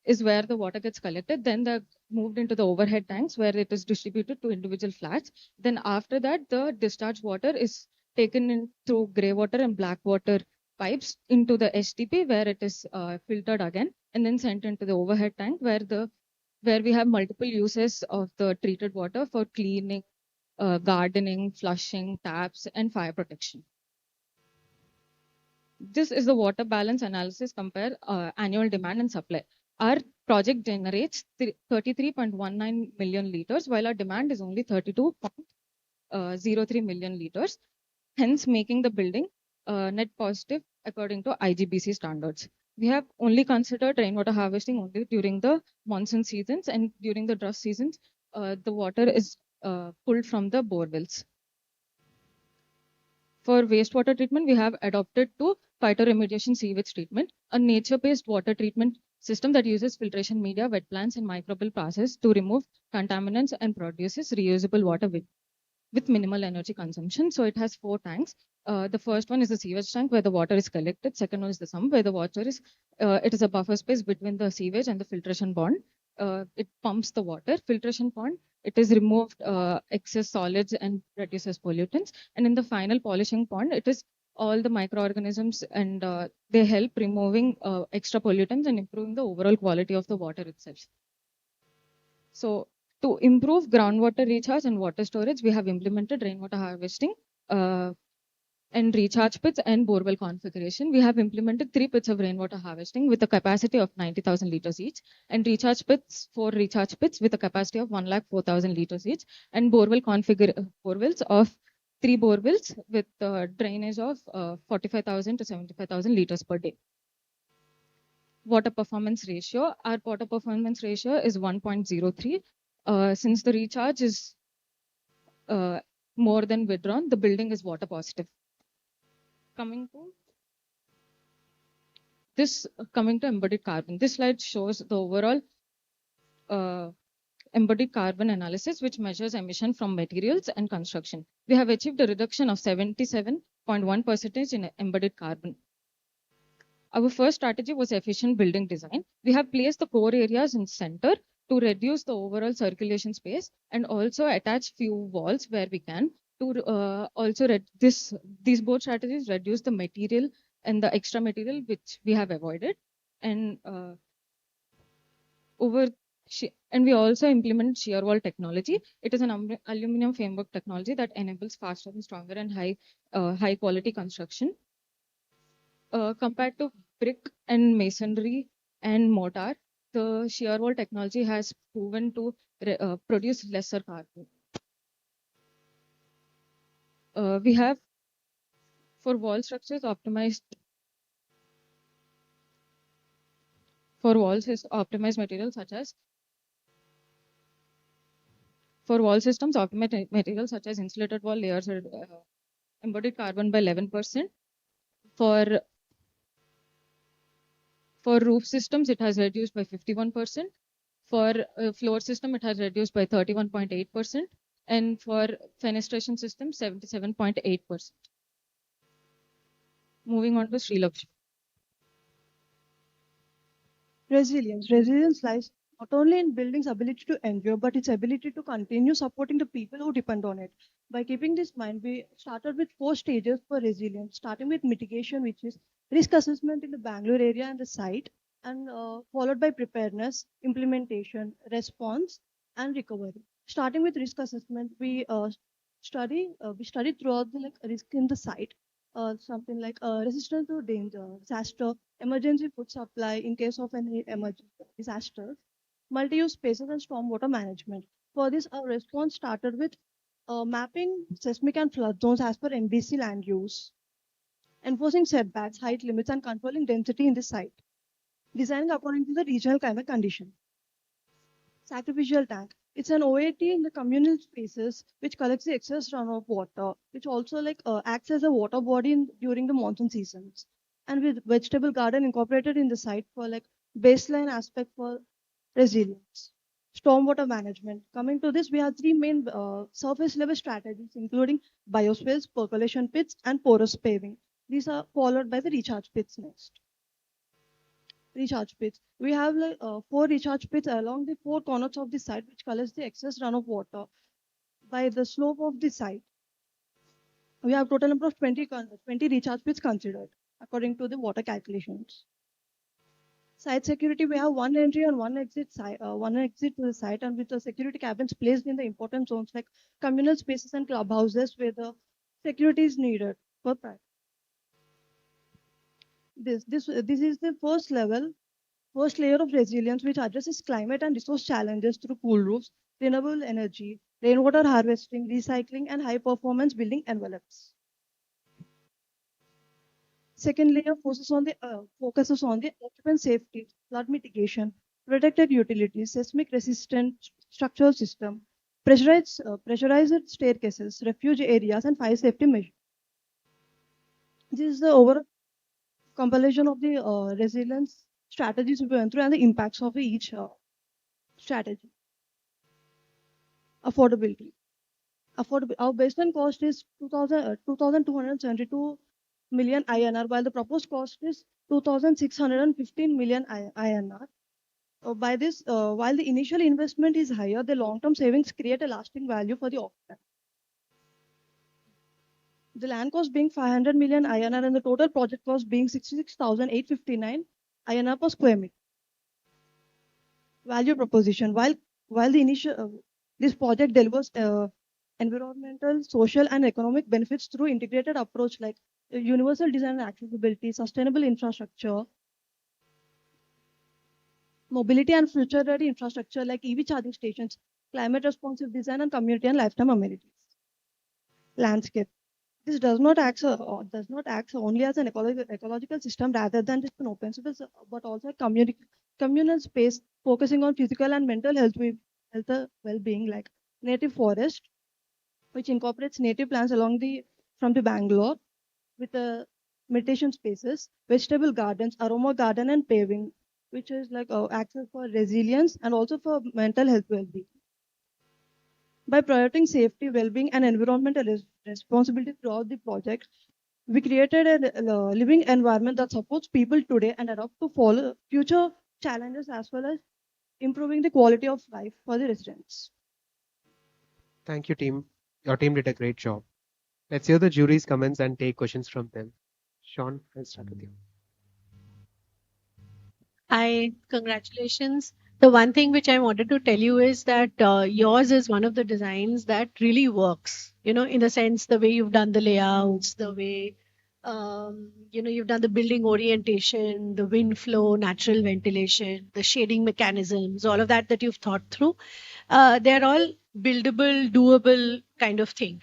is where the water gets collected. Then they're moved into the overhead tanks where it is distributed to individual flats. Then after that, the discharge water is taken in through grey water and black water pipes into the STP where it is filtered again and then sent into the overhead tank where we have multiple uses of the treated water for cleaning, gardening, flushing, taps, and fire protection. This is the water balance analysis compare annual demand and supply. Our project generates 33.19 million liters, while our demand is only 32.03 million liters, hence making the building net positive according to IGBC standards. We have only considered rainwater harvesting only during the monsoon seasons, and during the drought seasons, the water is pulled from the bore wells. For wastewater treatment, we have adopted to phytoremediation sewage treatment, a nature-based water treatment system that uses filtration media, wet plants, and microbial process to remove contaminants and produces reusable water with minimal energy consumption. So it has 4 tanks. The first one is the sewage tank where the water is collected. Second one is the sump where the water is, it is a buffer space between the sewage and the filtration pond. It pumps the water. Filtration pond, it is removed excess solids and reduces pollutants. And in the final polishing pond, it is all the microorganisms and they help removing extra pollutants and improving the overall quality of the water itself. So to improve groundwater recharge and water storage, we have implemented rainwater harvesting and recharge pits and borewell configuration. We have implemented 3 pits of rainwater harvesting with a capacity of 90,000 liters each, and recharge pits, 4 recharge pits with a capacity of 104,000 liters each, and borewells of 3 borewells with drainage of 45,000 to 75,000 liters per day. Water performance ratio. Our water performance ratio is 1.03. Since the recharge is more than withdrawn, the building is water positive. Coming to embodied carbon. This slide shows the overall embodied carbon analysis, which measures emission from materials and construction. We have achieved a reduction of 77.1% in embodied carbon. Our first strategy was efficient building design. We have placed the core areas in center to reduce the overall circulation space and also attach few walls where we can to also these both strategies reduce the material and the extra material which we have avoided, and and we also implement shear wall technology. It is an aluminum framework technology that enables faster and stronger and high quality construction. Compared to brick and masonry and mortar, the shear wall technology has proven to produce lesser carbon. We have for wall structures optimized for walls is optimized materials such as for wall systems optimized materials such as insulated wall layers are embodied carbon by 11%. For roof systems, it has reduced by 51%. For floor system, it has reduced by 31.8%. And for fenestration system, 77.8%. Moving on to Sri Lakshmi. Resilience. Resilience lies not only in building's ability to endure, but its ability to continue supporting the people who depend on it. By keeping this in mind, we started with 4 stages for resilience, starting with mitigation, which is risk assessment in the Bangalore area and the site, and followed by preparedness, implementation, response, and recovery. Starting with risk assessment, we study throughout the risk in the site, something like resistance to danger, disaster, emergency food supply in case of any emergency disaster, multi-use spaces, and stormwater management. For this, our response started with mapping seismic and flood zones as per NBC land use, enforcing setbacks, height limits, and controlling density in the site, designing according to the regional climate condition. Sacrificial tank. It's an OAT in the communal spaces which collects the excess runoff water, which also acts as a water body during the monsoon seasons. And with vegetable garden incorporated in the site for baseline aspect for resilience. Stormwater management. Coming to this, we have 3 main surface level strategies, including biospheres, percolation pits, and porous paving. These are followed by the recharge pits next. Recharge pits. We have 4 recharge pits along the 4 corners of the site, which collects the excess runoff water by the slope of the site. We have total number of 20 recharge pits considered according to the water calculations. Site security, we have 1 entry and 1 exit to the site, and with the security cabins placed in the important zones like communal spaces and clubhouses where the security is needed for private. This is the first layer of resilience, which addresses climate and resource challenges through cool roofs, renewable energy, rainwater harvesting, recycling, and high performance building envelopes. Second layer focuses on the occupant safety, flood mitigation, protected utilities, seismic resistant structural system, pressurized staircases, refuge areas, and fire safety measures. This is the overall compilation of the resilience strategies we went through and the impacts of each strategy. Affordability. Our baseline cost is 2,272 million INR, while the proposed cost is 2,615 million INR. By this, while the initial investment is higher, the long-term savings create a lasting value for the occupant. The land cost being 500 million INR and the total project cost being 66,859 INR per square meter. Value proposition. While the initial this project delivers environmental, social, and economic benefits through integrated approach like universal design and accessibility, sustainable infrastructure, mobility and future-ready infrastructure like EV charging stations, climate responsive design, and community and lifetime amenities. Landscape. This does not act only as an ecological system rather than just an open space, but also a communal space focusing on physical and mental health well-being, like native forest, which incorporates native plants from the Bangalore with the meditation spaces, vegetable gardens, aroma garden, and paving, which is access for resilience and also for mental health well-being. By prioritizing safety, well-being, and environmental responsibility throughout the project, we created a living environment that supports people today and adapt to follow future challenges as well as improving the quality of life for the residents. Thank you, team. Your team did a great job. Let's hear the jury's comments and take questions from them. Sean, I'll start with you. Hi, congratulations. The one thing which I wanted to tell you is that yours is one of the designs that really works, in the sense the way you've done the layouts, the way, you've done the building orientation, the wind flow, natural ventilation, the shading mechanisms, all of that you've thought through. They're all buildable, doable kind of thing.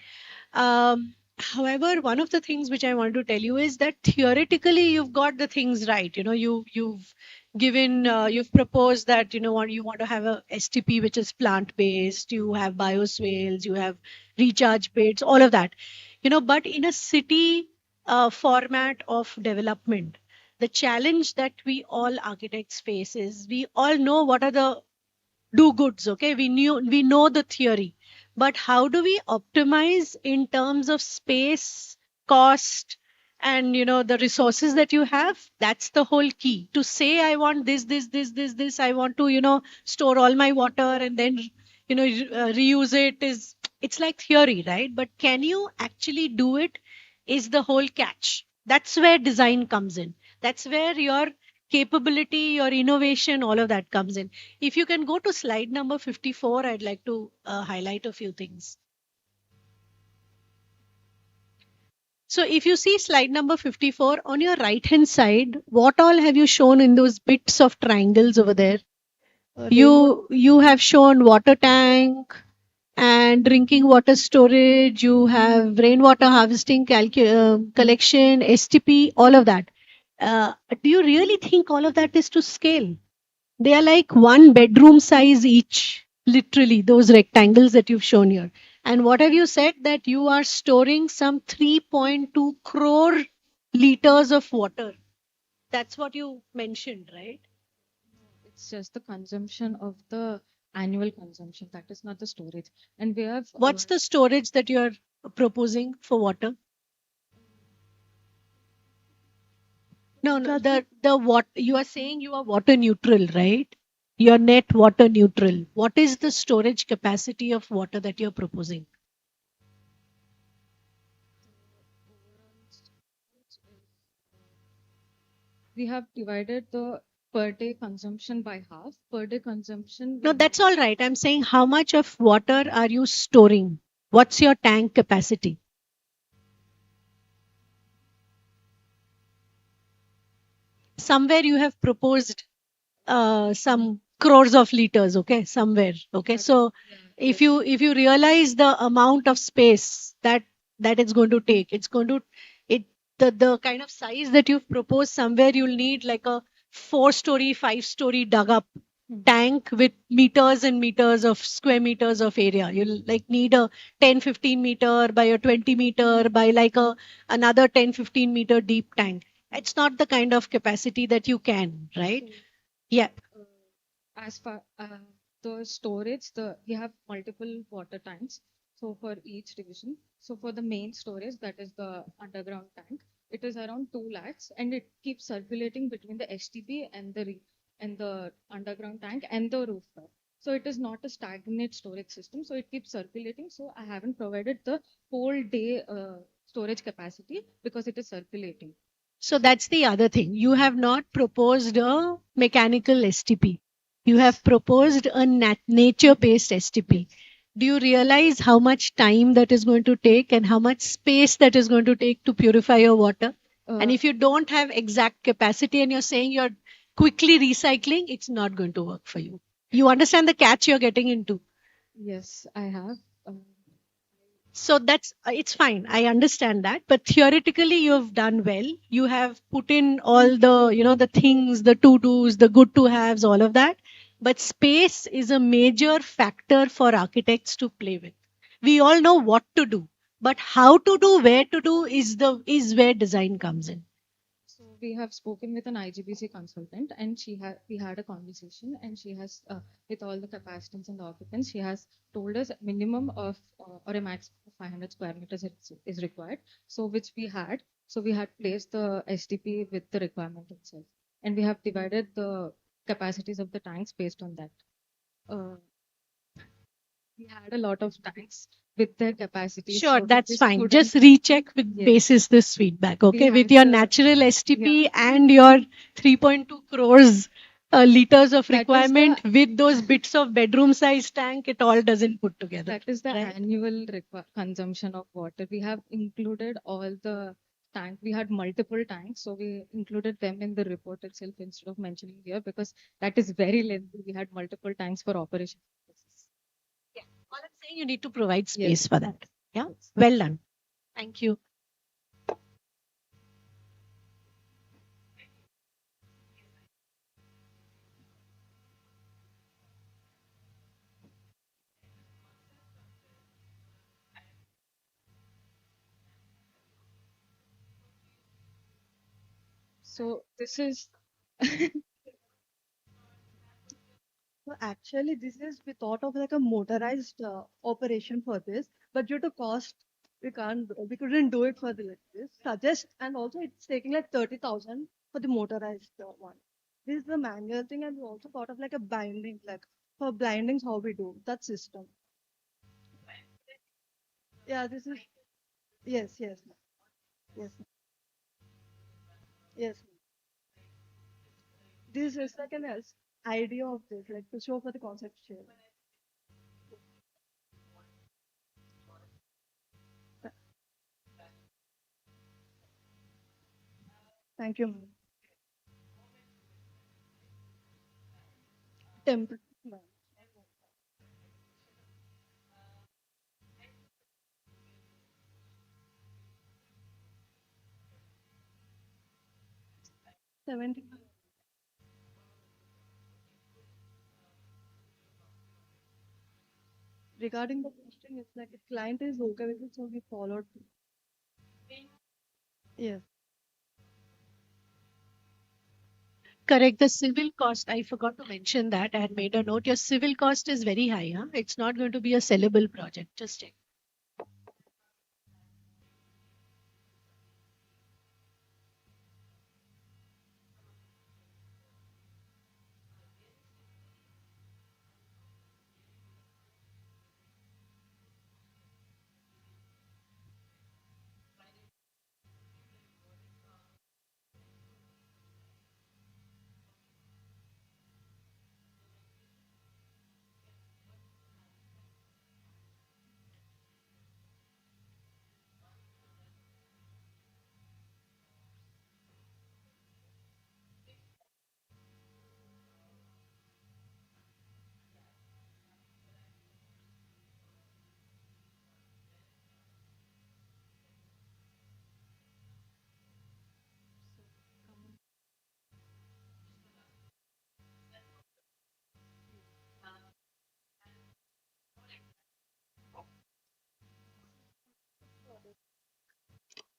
However, one of the things which I want to tell you is that theoretically you've got the things right. You've given, you've proposed that you want to have a STP which is plant based. You have bioswales, you have recharge pits, all of that. But in a city format of development, the challenge that we all architects face is we all know what are the do goods. Okay, we know the theory, but how do we optimize in terms of space, cost, and the resources that you have? That's the whole key. To say I want this, I want to store all my water and then reuse it, is it's like theory, right? But can you actually do it is the whole catch. That's where design comes in. That's where your capability, your innovation, all of that comes in. If you can go to slide number 54, I'd like to highlight a few things. So if you see slide number 54, on your right hand side, what all have you shown in those bits of triangles over there? You have shown water tank and drinking water storage, you have rainwater harvesting collection, STP, all of that. Do you really think all of that is to scale? They are like one bedroom size each, literally, those rectangles that you've shown here. And what have you said? That you are storing some 3.2 crore liters of water. That's what you mentioned, right? It's just the consumption of the annual consumption. That is not the storage. And we have. What's the storage that you're proposing for water? No, the what you are saying, you are water neutral, right? You're net water neutral. What is the storage capacity of water that you're proposing? We have divided the per day consumption by half. Per day consumption. No, that's all right. I'm saying how much of water are you storing? What's your tank capacity? Somewhere you have proposed some crores of liters, okay, somewhere, okay. So if you realize the amount of space that it's going to take, it's going to it the kind of size that you've proposed, somewhere you'll need like a 4-story, 5-story dug up tank with meters and meters of square meters of area. You'll like need a 10-15 meter by a 20 meter by like a another 10-15 meter deep tank. It's not the kind of capacity that you can, right? Yeah. As far the storage, we have multiple water tanks. So for each division, so for the main storage, that is the underground tank, it is around 2 lakhs, and it keeps circulating between the STP and the underground tank and the rooftop. So it is not a stagnant storage system. So it keeps circulating. So I haven't provided the whole day storage capacity because it is circulating. So that's the other thing. You have not proposed a mechanical STP. You have proposed a nature-based STP. Do you realize how much time that is going to take and how much space that is going to take to purify your water? And if you don't have exact capacity and you're saying you're quickly recycling, it's not going to work for you. You understand the catch you're getting into? Yes, I have. So that's it's fine. I understand that, but theoretically you've done well. You have put in all the the things, the to-dos, the good to haves, all of that. But space is a major factor for architects to play with. We all know what to do, but how to do, where to do is where design comes in. So we have spoken with an IGBC consultant, and we had a conversation, and she has with all the capacitance and the occupants, she has told us a minimum of or a max of 500 square meters is required. So which we had. So we had placed the STP with the requirement itself, and we have divided the capacities of the tanks based on that. Uh, we had a lot of tanks with their capacities. Sure, so that's this fine. couldn't- Just recheck with Yes. basis this feedback, okay? We With had your the- natural STP and your 3.2 crores liters of That is the- requirement with those bits of bedroom size tank, it all doesn't put together. That is the right? annual consumption of water. We have included all the tank. We had multiple tanks, so we included them in the report itself instead of mentioning here because that is very lengthy. We had multiple tanks for operation purposes. Yeah. All I'm saying, you need to provide space Yes. for that. Yeah. Yes. Well done. Thank you. So this is So actually, this is we thought of like a motorized operation for this, but due to cost, we couldn't do it for the like this. Suggest and also it's taking like 30,000 for the motorized one. This is the manual thing, and we also thought of like a binding, like for blindings how we do that system. Yeah, this is yes, yes, yes, yes. This is like an else idea of this, like to show for the concept share. Th- Thank you, ma'am. Temp- ma'am. 70. Regarding the question, it's like if client is okay with it, so we followed. Yes. Correct. The civil cost, I forgot to mention that. I had made a note. Your civil cost is very high. Huh? It's not going to be a sellable project. Just check.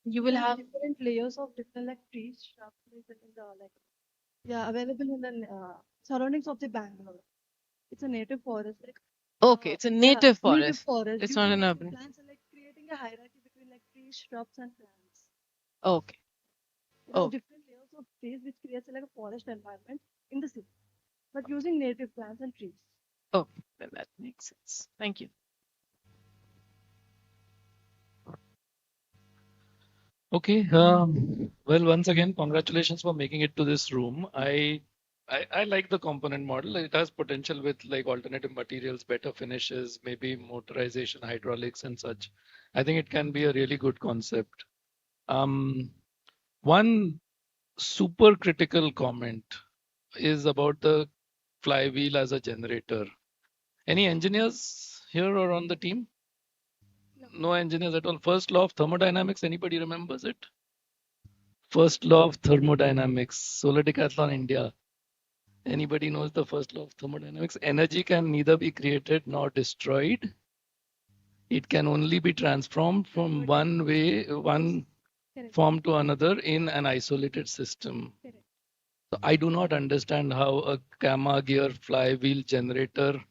You will There are have different layers of different like trees, shrubs, in the like yeah available in the surroundings of the Bangalore. It's a native forest, like Okay, it's a yeah, native native forest. forest. It's Due to not an which the urban. plants are like creating a hierarchy between like trees, shrubs, and plants. Okay. It has Oh, different layers of trees, which creates like a forest environment in the city, but using native plants and trees. okay. Then that makes sense. Thank you. Okay. Well, once again, congratulations for making it to this room. I like the component model. It has potential with like alternative materials, better finishes, maybe motorization, hydraulics, and such. I think it can be a really good concept. One super critical comment is about the flywheel as a generator. Any engineers here or on the team? No engineers at all. First law of thermodynamics, anybody remembers it? First law of thermodynamics, Solar Decathlon India. Anybody knows the first law of thermodynamics? Energy can neither be created nor destroyed. It can only be transformed from one way, one form to another in an isolated system. So I do not understand how a gamma gear flywheel generator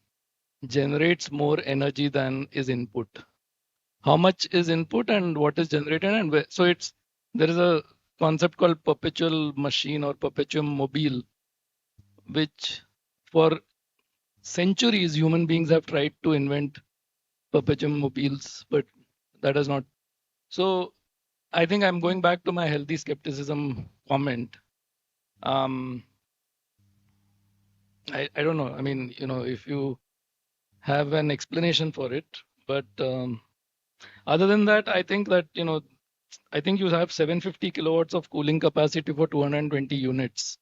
generates more energy than is input. How much is input and what is generated, and where, so it's there is a concept called perpetual machine or perpetuum mobile, which for centuries human beings have tried to invent perpetuum mobiles, but that is not. So I think I'm going back to my healthy skepticism comment. I don't know. I mean, if you have an explanation for it, but other than that, I think that, I think you have 750 kilowatts of cooling capacity for 220 units,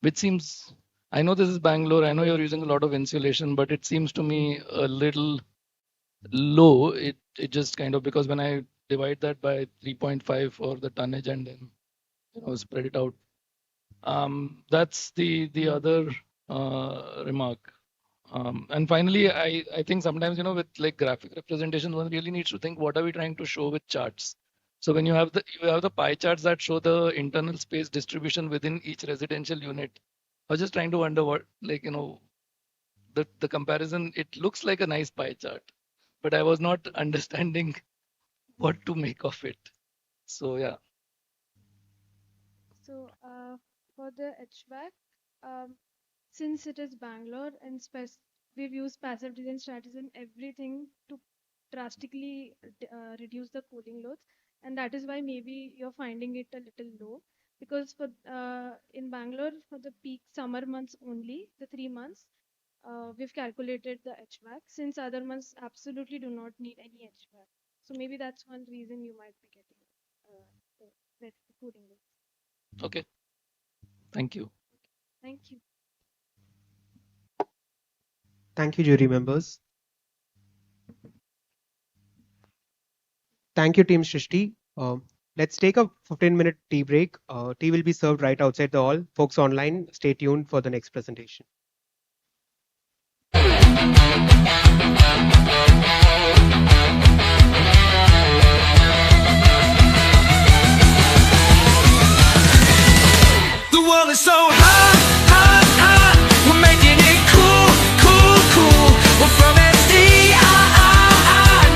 which seems, I know this is Bangalore, I know you're using a lot of insulation, but it seems to me a little low. It just kind of, because when I divide that by 3.5 for the tonnage and then spread it out, that's the other remark. And finally, I think sometimes, with like graphic representation, one really needs to think, what are we trying to show with charts? So when you have the pie charts that show the internal space distribution within each residential unit, I was just trying to wonder what, like, the comparison, it looks like a nice pie chart, but I was not understanding what to make of it. So yeah. So for the HVAC, since it is Bangalore and we've used passive design strategies and everything to drastically reduce the cooling loads, and that is why maybe you're finding it a little low. Because for in Bangalore, for the peak summer months only, the 3 months, we've calculated the HVAC. Since other months absolutely do not need any HVAC, so maybe that's one reason you might be getting the cooling loads. Okay. Thank you. Thank you. Thank you, jury members. Thank you, Team Srishti. Let's take a 15-minute tea break. Tea will be served right outside the hall. Folks online, stay tuned for the next presentation. The world is so hot, hot, hot. We're making it cool, cool, cool. We're from SDI,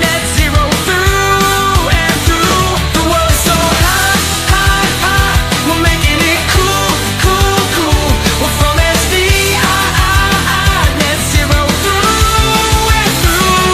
net zero through and through. The world is so hot, hot, hot. We're making it cool, cool, cool. We're from SDI, net zero through and through.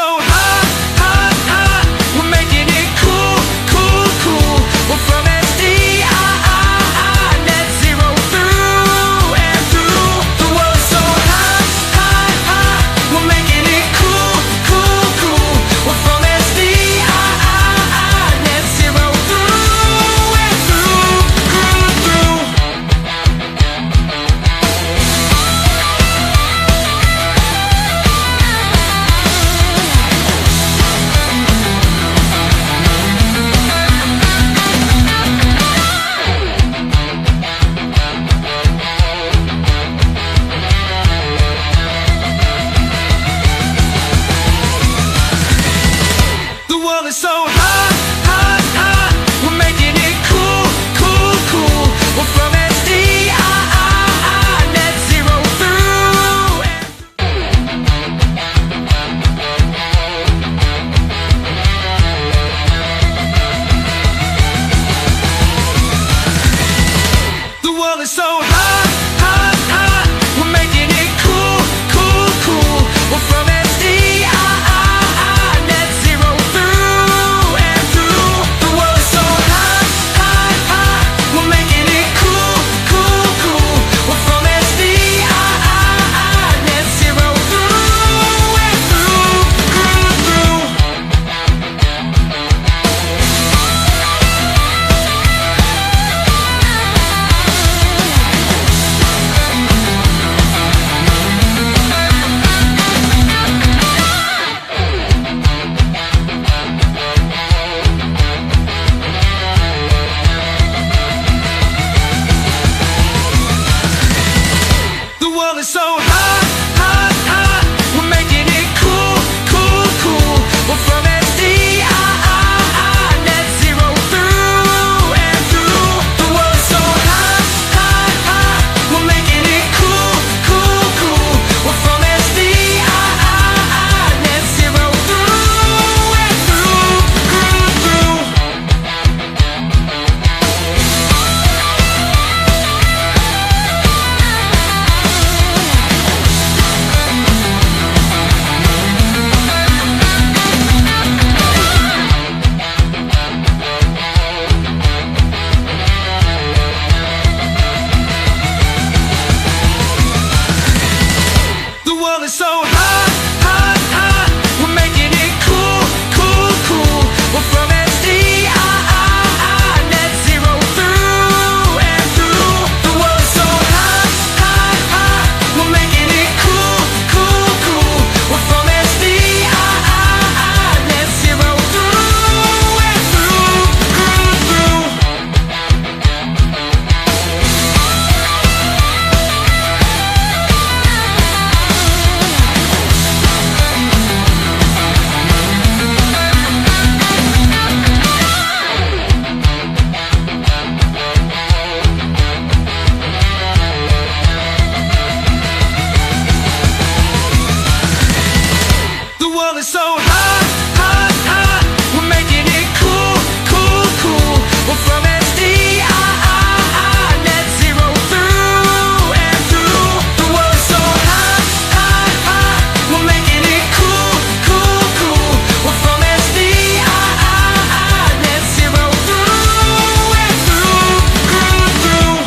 so hot, hot, hot. We're making it cool, cool, cool. We're from SDI, net zero through and through. The world's so hot, hot, hot. We're making it cool, cool, cool. We're from SDI, net zero through and through, through. The world is so hot, hot, hot. We're making it cool, cool, cool. We're from SDI, net zero through and the world is so hot, hot, hot. We're making it cool, cool, cool. We're from SDI, net zero through and through. The world is so hot, hot, hot. We're making it cool, cool, cool. We're from SDI, net zero through and through, through. The world is so hot, hot, hot. We're making it cool, cool, cool. We're from SDI, net zero through and through. The world is so hot, hot, hot. We're making it cool, cool, cool. We're from SDI, net zero through and through, through. The world is so hot, hot, hot. We're making it cool, cool, cool. We're from SDI, net zero through and through. The world is so hot, hot, hot. We're making it cool, cool, cool. We're from SDI, net zero through and through, through. The world is so hot, hot, hot. We're making it cool, cool, cool. We're from SDI, net zero through and through. The world is so hot, hot, hot. We're making it cool, cool, cool. We're from SDI, net zero through and through, through.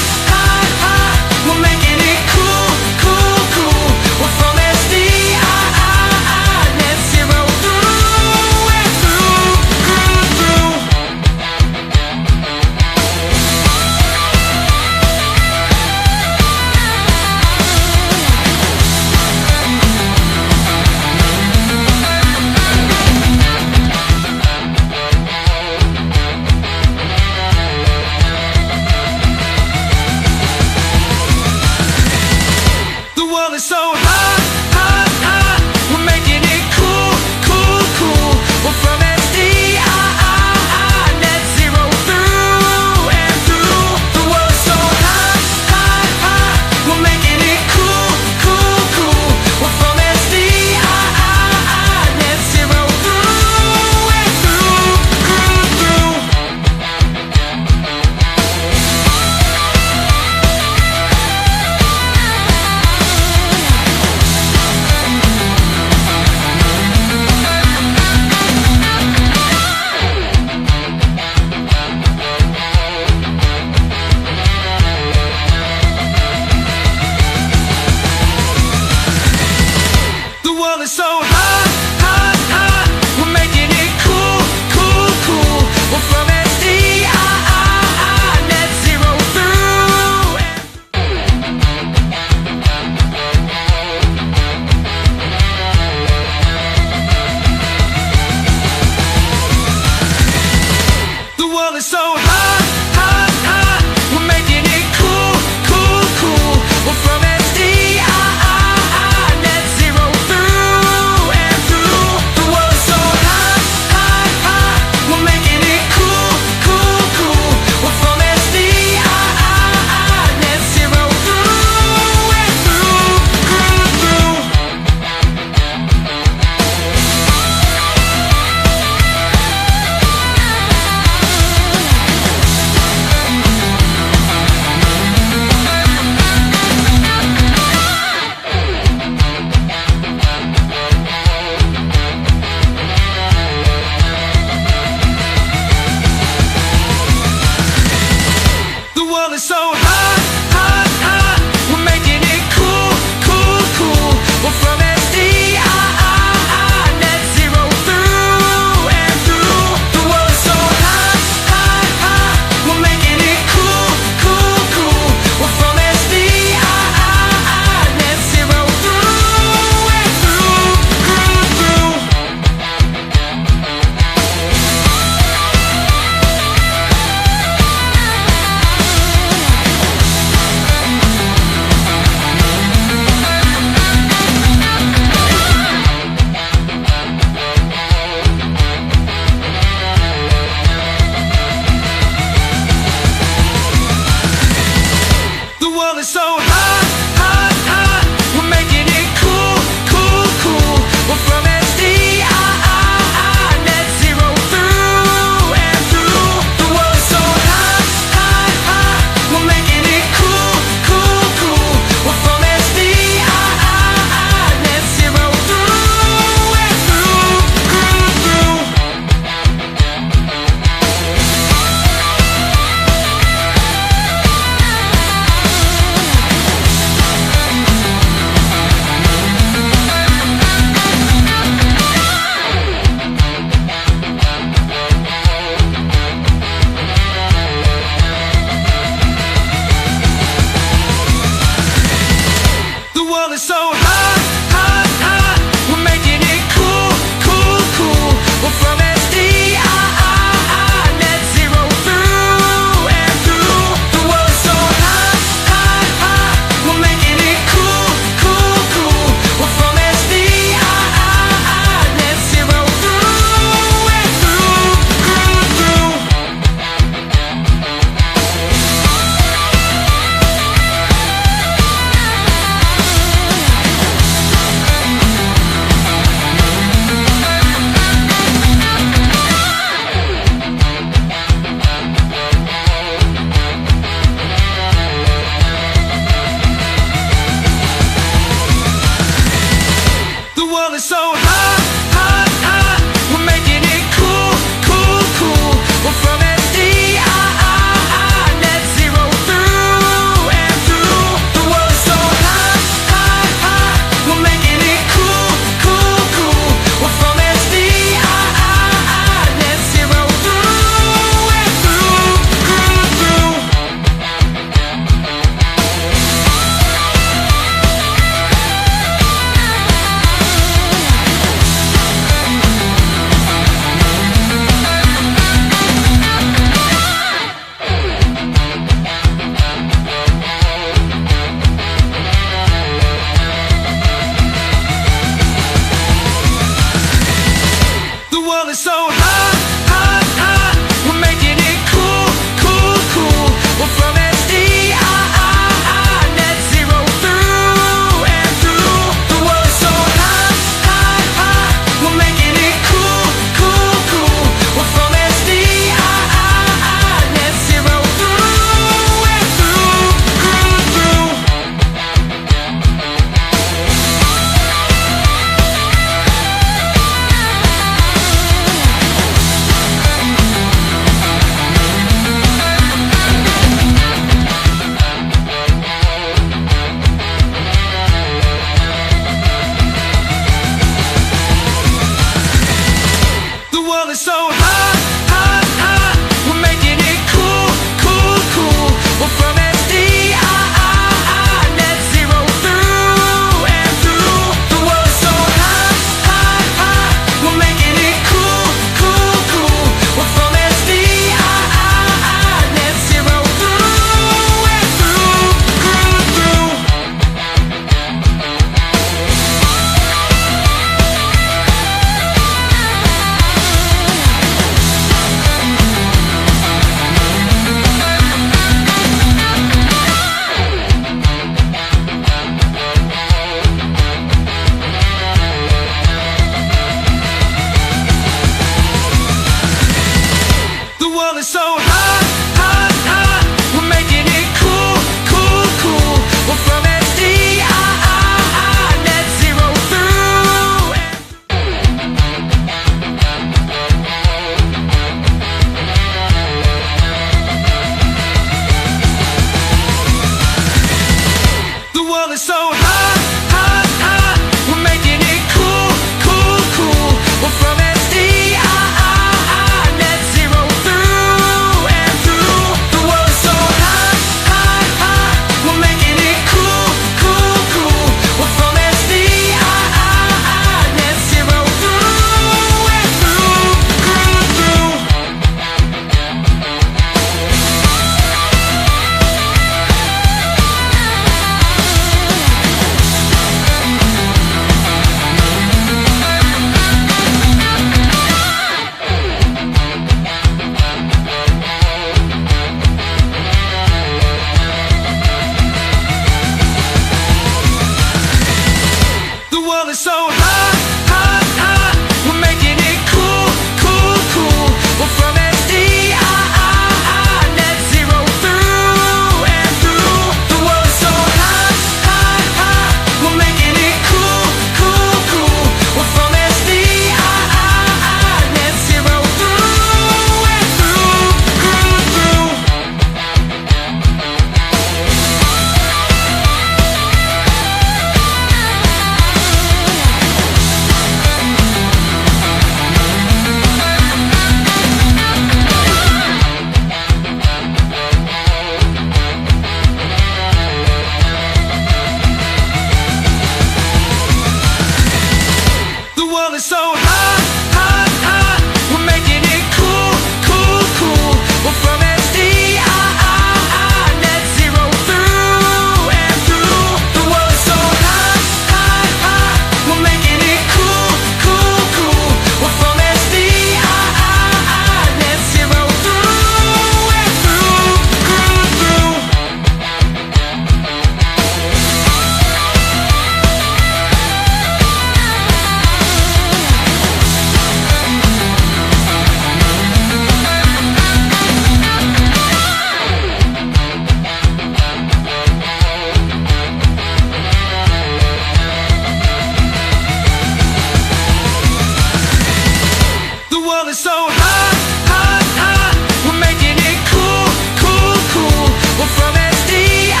world is so hot, hot, hot. We're making it cool, cool, cool. We're from SDI,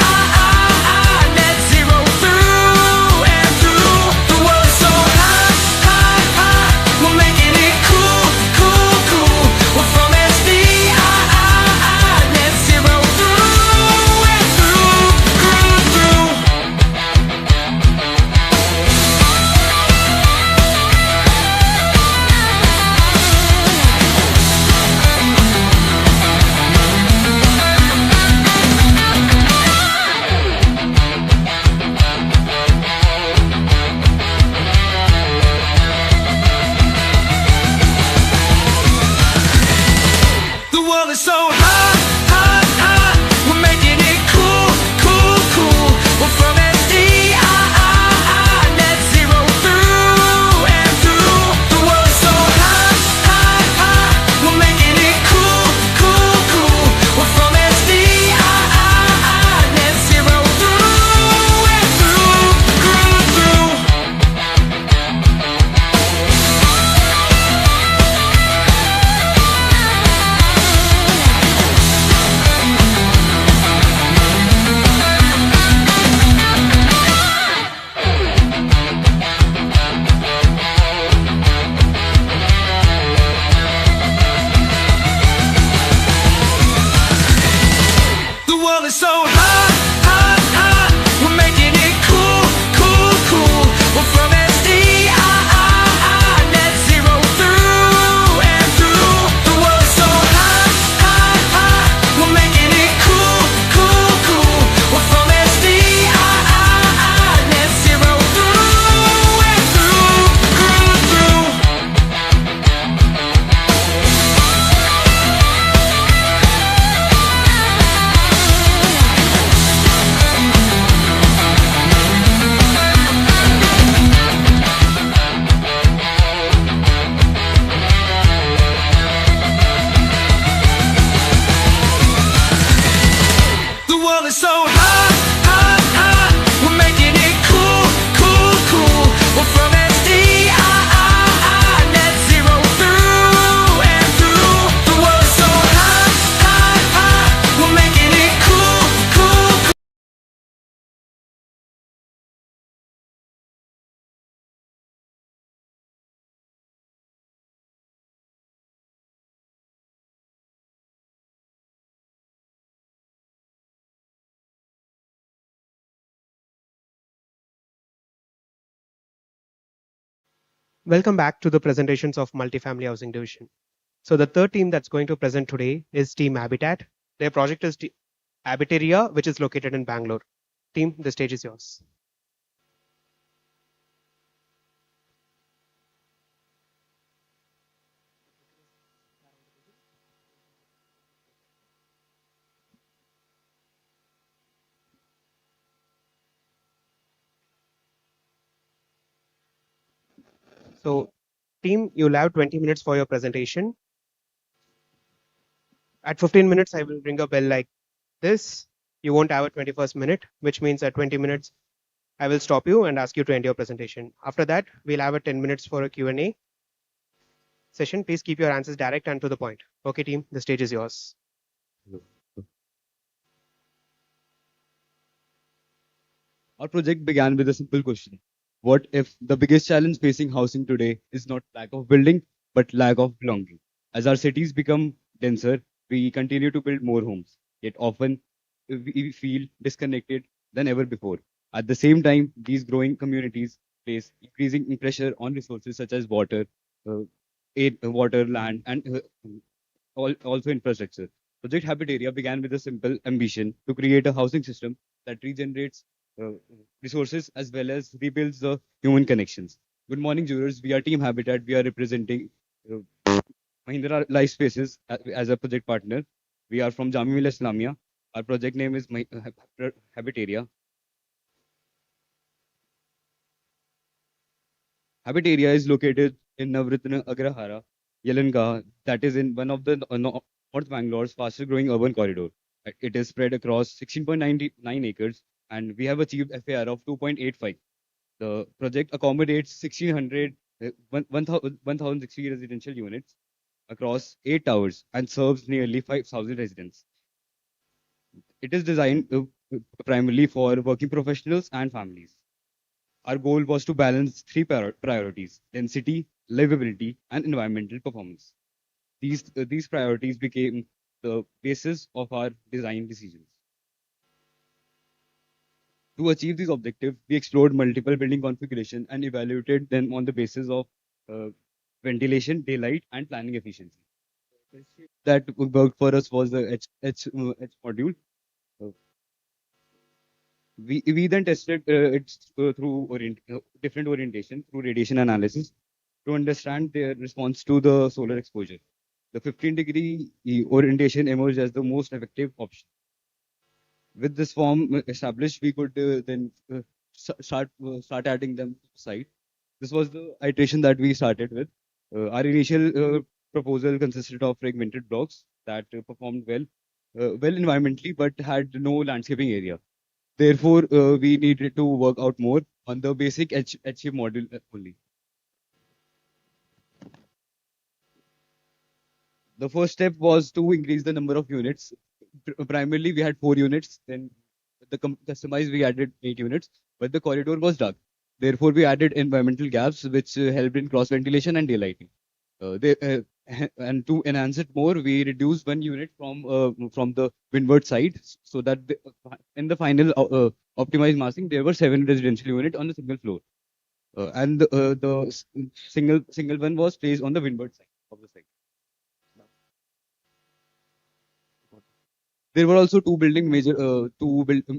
net zero through and through. The world is so hot, hot, hot. We're making it cool, cool, cool. We're from SDI, net zero through and through, through. The world is so hot, hot, hot. We're making it cool, cool, cool. We're from SDI, net zero through and through. The world is so hot, hot, hot. We're making it cool, cool, cool. We're from SDI, net zero through and through, through. The world is so hot, hot, hot. We're making it cool, cool, cool. We're from SDI, net zero through and through. The world is so hot, hot, hot. We're making it cool, cool, cool. We're from SDI, net zero through and through, through. The world is so hot, hot, hot. We're making it cool, cool, cool. We're from SDI, net zero through and through. The world is so hot, hot, hot. We're making it cool, cool, cool. Welcome back to the presentations of Multifamily Housing Division. So the third team that's going to present today is Team Habitat. Their project is Habitaria, which is located in Bangalore. Team, the stage is yours. So team, you'll have 20 minutes for your presentation. At 15 minutes, I will ring a bell like this. You won't have a 21st minute, which means at 20 minutes, I will stop you and ask you to end your presentation. After that, we'll have a 10 minutes for a Q&A session. Please keep your answers direct and to the point. Okay, team, the stage is yours. Our project began with a simple question. What if the biggest challenge facing housing today is not lack of building, but lack of belonging? As our cities become denser, we continue to build more homes, yet often we feel disconnected than ever before. At the same time, these growing communities place increasing pressure on resources such as water, uh, water, land, and also infrastructure. Project Habitaria began with a simple ambition to create a housing system that regenerates uh, resources as well as rebuilds the human connections. Good morning, viewers. We are Team Habitat. We are representing Mahindra Life Spaces as a project partner. We are from Jamia Millia Islamia. Our project name is Habitaria. Habitaria is located in Navratna Agrahara, Yelanga, that is in one of the North Bangalore's fastest growing urban corridor. It is spread across 16.99 acres and we have achieved FAR of 2.85. The project accommodates 1,600, 1,060 residential units. across 8 towers and serves nearly 5,000 residents. It is designed primarily for working professionals and families. Our goal was to balance three priorities: density, livability, and environmental performance. These priorities became the basis of our design decisions. To achieve these objectives, we explored multiple building configurations and evaluated them on the basis of uh, ventilation, daylight, and planning efficiency. That worked for us was the H module. Uh, we then tested it through different orientation through radiation analysis to understand their response to the solar exposure. The 15-degree orientation emerged as the most effective option. With this form established, we could then start adding them to the site. This was the iteration that we started with. Our initial proposal consisted of fragmented blocks that performed well environmentally, but had no landscaping area. Therefore, we needed to work out more on the basic HE module only. The first step was to increase the number of units. Primarily, we had 4 units. Then the customized, we added 8 units, but the corridor was dark. Therefore, we added environmental gaps, which helped in cross ventilation and daylighting. And to enhance it more, we reduced 1 unit from the windward side, so that in the final optimized massing, there were 7 residential units on a single floor, and the single one was placed on the windward side of the site. There were also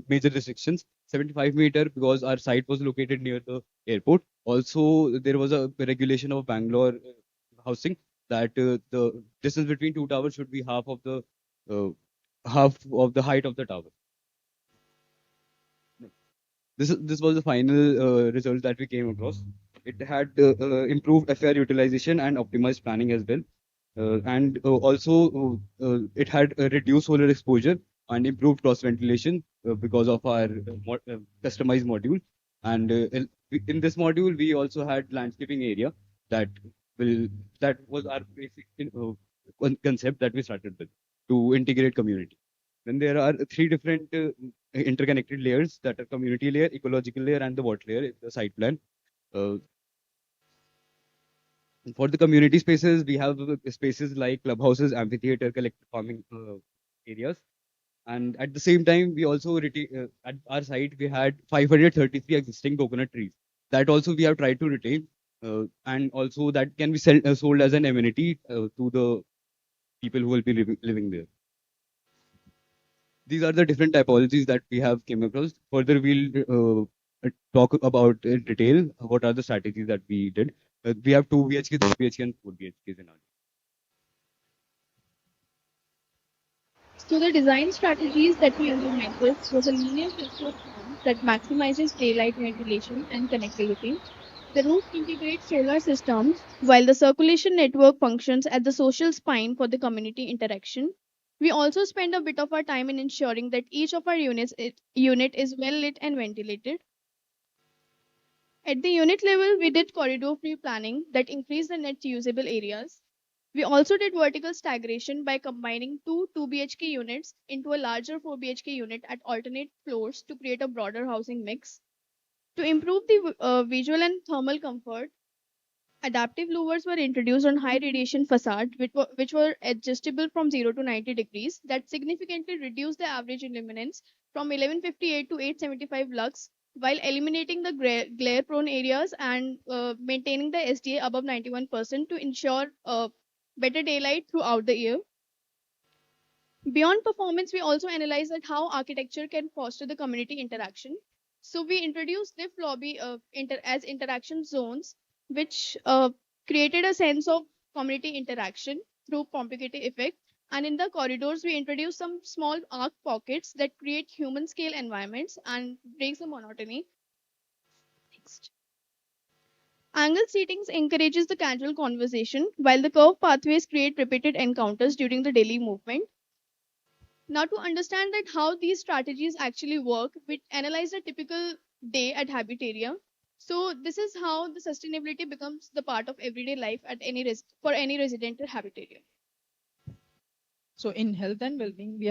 major restrictions. 75-meter because our site was located near the airport. Also, there was a regulation of Bangalore housing that the distance between two towers should be uh, half of the height of the tower. This was the final result that we came across. It had improved FR utilization and optimized planning as well. And also it had reduced solar exposure and improved cross ventilation because of our customized module. And in this module, we also had landscaping area that will that was our basic concept that we started with to integrate community. Then there are three different interconnected layers, that are community layer, ecological layer, and the water layer in the site plan. Uh, for the community spaces, we have spaces like clubhouses, amphitheater, collective farming areas. And at the same time, we also at our site we had 533 existing coconut trees. That also we have tried to retain, and also that can be sold as an amenity to the people who will be living there. These are the different typologies that we have came across. Further, we'll talk about in detail what are the strategies that we did. We have 2 BHK, 3 BHK, and 4 BHKs in our. So the design strategies that we implemented was a linear structure plan that maximizes daylight ventilation and connectivity. The roof integrates solar systems while the circulation network functions as the social spine for the community interaction. We also spend a bit of our time in ensuring that each of our unit is well lit and ventilated. At the unit level, we did corridor free planning that increased the net usable areas. We also did vertical stagnation by combining two 2 BHK units into a larger 4 BHK unit at alternate floors to create a broader housing mix. To improve the visual and thermal comfort, adaptive louvers were introduced on high radiation facade, which were adjustable from 0 to 90 degrees, that significantly reduced the average illuminance from 1158 to 875 lux, while eliminating the glare prone areas and maintaining the SDA above 91% to ensure better daylight throughout the year. Beyond performance, we also analyze that how architecture can foster the community interaction. So we introduced lift lobby as interaction zones, which created a sense of community interaction through complicated effect. And in the corridors, we introduced some small arc pockets that create human scale environments and breaks the monotony. Next. Angle seatings encourages the casual conversation, while the curved pathways create repeated encounters during the daily movement. Now, to understand that how these strategies actually work, we analyze a typical day at Habitaria. So this is how the sustainability becomes the part of everyday life at for any residential habitation. So in health and well-being, we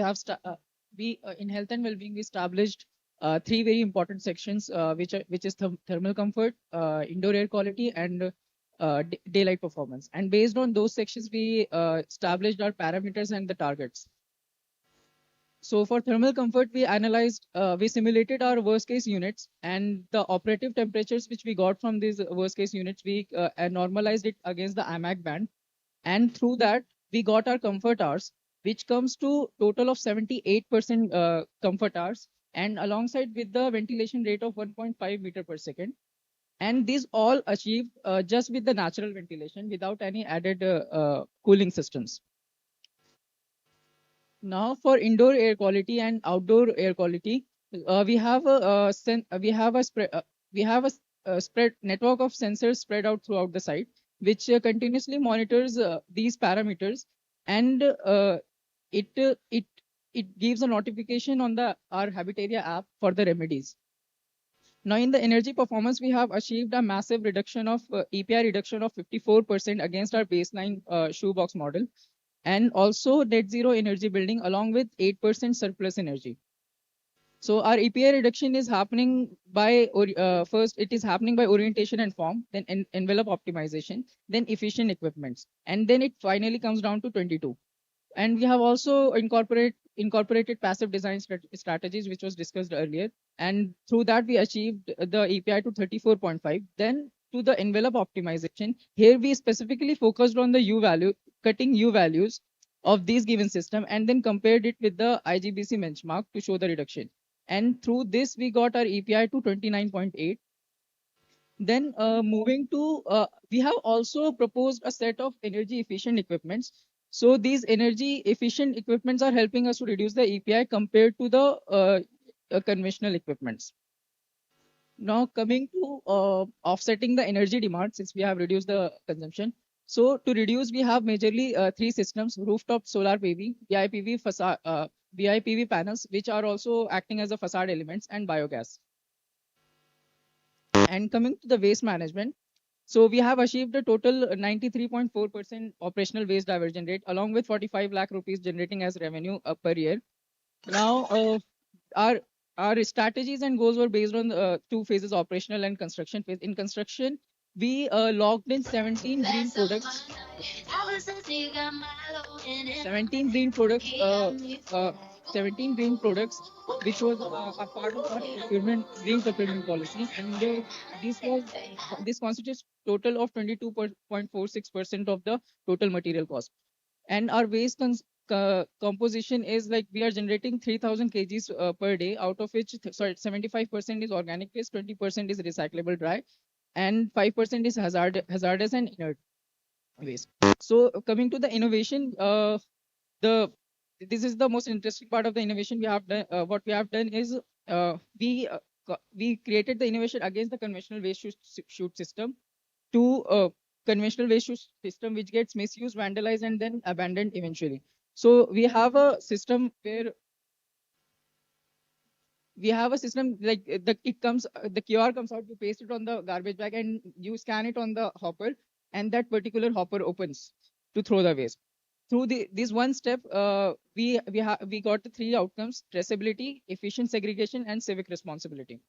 in health and well-being we established three very important sections, which is thermal comfort, indoor air quality, and daylight performance. And based on those sections, we established our parameters and the targets. So for thermal comfort, we simulated our worst case units and the operative temperatures which we got from these worst case units. We normalized it against the IMAC band, and through that we got our comfort hours, which comes to total of 78% comfort hours, and alongside with the ventilation rate of 1.5 meter per second. And these all achieved just with the natural ventilation without any added cooling systems. Now for indoor air quality and outdoor air quality, we have a spread network of sensors spread out throughout the site, which continuously monitors these parameters, and it uh, it it gives a notification on the our Habitaria app for the remedies. Now in the energy performance, we have achieved a massive reduction of EPI reduction of 54% against our baseline shoebox model, and also net zero energy building along with 8% surplus energy. So our EPI reduction is happening by first it is happening by orientation and form, then envelope optimization, then efficient equipments, and then it finally comes down to 22. And we have also incorporated passive design strategies, which was discussed earlier, and through that we achieved the EPI to 34.5. Then to the envelope optimization, here we specifically focused on the cutting U values of these given system, and then compared it with the IGBC benchmark to show the reduction. And through this we got our EPI to 29.8. Then moving to, we have also proposed a set of energy efficient equipments. So these energy efficient equipments are helping us to reduce the EPI compared to the conventional equipments. Now coming to offsetting the energy demand, since we have reduced the consumption. So to reduce, we have majorly three systems: rooftop solar PV, BIPV panels, which are also acting as a facade elements, and biogas. And coming to the waste management, so we have achieved a total 93.4% operational waste diversion rate, along with 45 lakh rupees generating as revenue per year. Now, our our strategies and goals were based on two phases: operational and construction phase. In construction, we logged in 17 green products. 17 green products. 17 green products, which was a part of our green procurement policy, and this constitutes total of 22.46% of the total material cost. And our waste composition is like we are generating 3,000 kgs per day, out of which 75% is organic waste, 20% is recyclable dry, and 5% is hazardous and inert waste. So coming to the innovation, the this is the most interesting part of the innovation we have done. What we have done is we created the innovation against the conventional waste chute system to conventional waste chute system, which gets misused, vandalized, and then abandoned eventually. So we have a system where we have a system like the QR comes out, you paste it on the garbage bag, and you scan it on the hopper, and that particular hopper opens to throw the waste. Through this one step, we got the three outcomes: traceability, efficient segregation, and civic responsibility.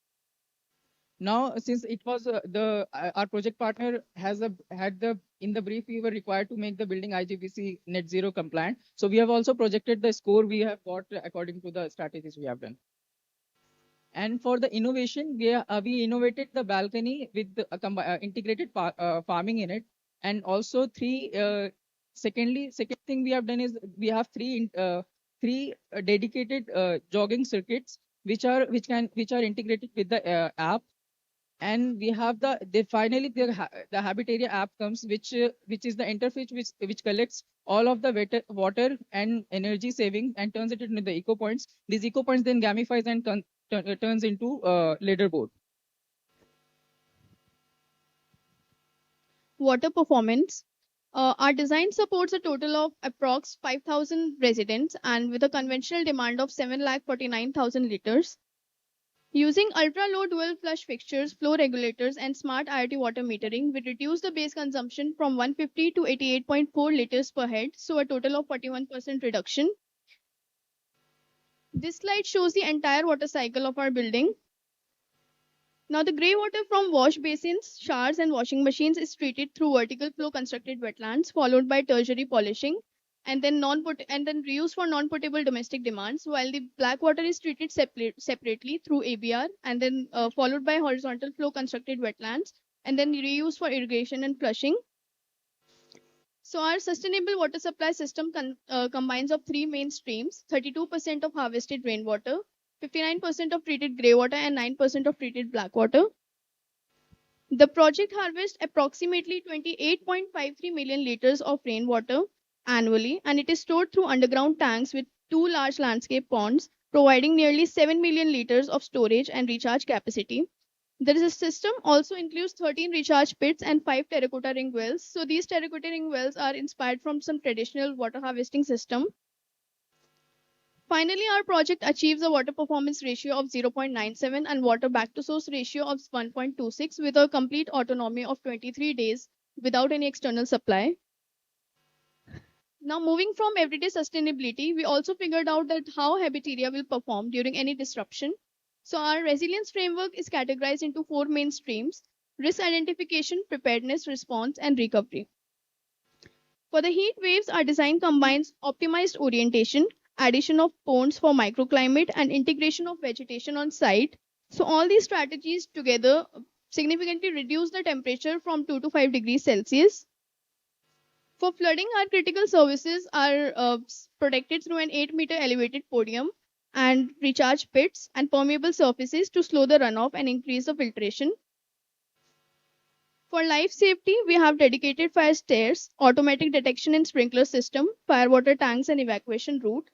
Now, since it was our project partner had the in the brief, we were required to make the building IGBC net zero compliant. So we have also projected the score we have got according to the strategies we have done. And for the innovation, we innovated the balcony with the integrated farming in it, and also second thing we have done is we have three dedicated jogging circuits which are integrated with the app. And we have finally the Habitaria app comes, which is the interface which collects all of the water and energy saving and turns it into the eco points. These eco points then gamifies and turns into leaderboard. Water performance. Our design supports a total of approx 5,000 residents and with a conventional demand of 7,49,000 liters. Using ultra-low dual flush fixtures, flow regulators, and smart IoT water metering, we reduce the base consumption from 150 to 88.4 liters per head, so a total of 41% reduction. This slide shows the entire water cycle of our building. Now, the grey water from wash basins, showers, and washing machines is treated through vertical flow constructed wetlands, followed by tertiary polishing, and then reused for non-potable domestic demands. While the black water is treated separately through ABR, and then followed by horizontal flow constructed wetlands, and then reused for irrigation and flushing. So our sustainable water supply system combines of three main streams: 32% of harvested rainwater, 59% of treated grey water, and 9% of treated black water. The project harvests approximately 28.53 million liters of rainwater annually, and it is stored through underground tanks with two large landscape ponds, providing nearly 7 million liters of storage and recharge capacity. The system also includes 13 recharge pits and 5 terracotta ring wells. So these terracotta ring wells are inspired from some traditional water harvesting system. Finally, our project achieves a water performance ratio of 0.97 and water back to source ratio of 1.26 with a complete autonomy of 23 days without any external supply. Now, moving from everyday sustainability, we also figured out that how Habitaria will perform during any disruption. So our resilience framework is categorized into 4 main streams: risk identification, preparedness, response, and recovery. For the heat waves, our design combines optimized orientation, addition of ponds for microclimate, and integration of vegetation on site. So all these strategies together significantly reduce the temperature from 2 to 5 degrees Celsius. For flooding, our critical services are protected through an 8-meter elevated podium and recharge pits and permeable surfaces to slow the runoff and increase the filtration. For life safety, we have dedicated fire stairs, automatic detection and sprinkler system, firewater tanks and evacuation route.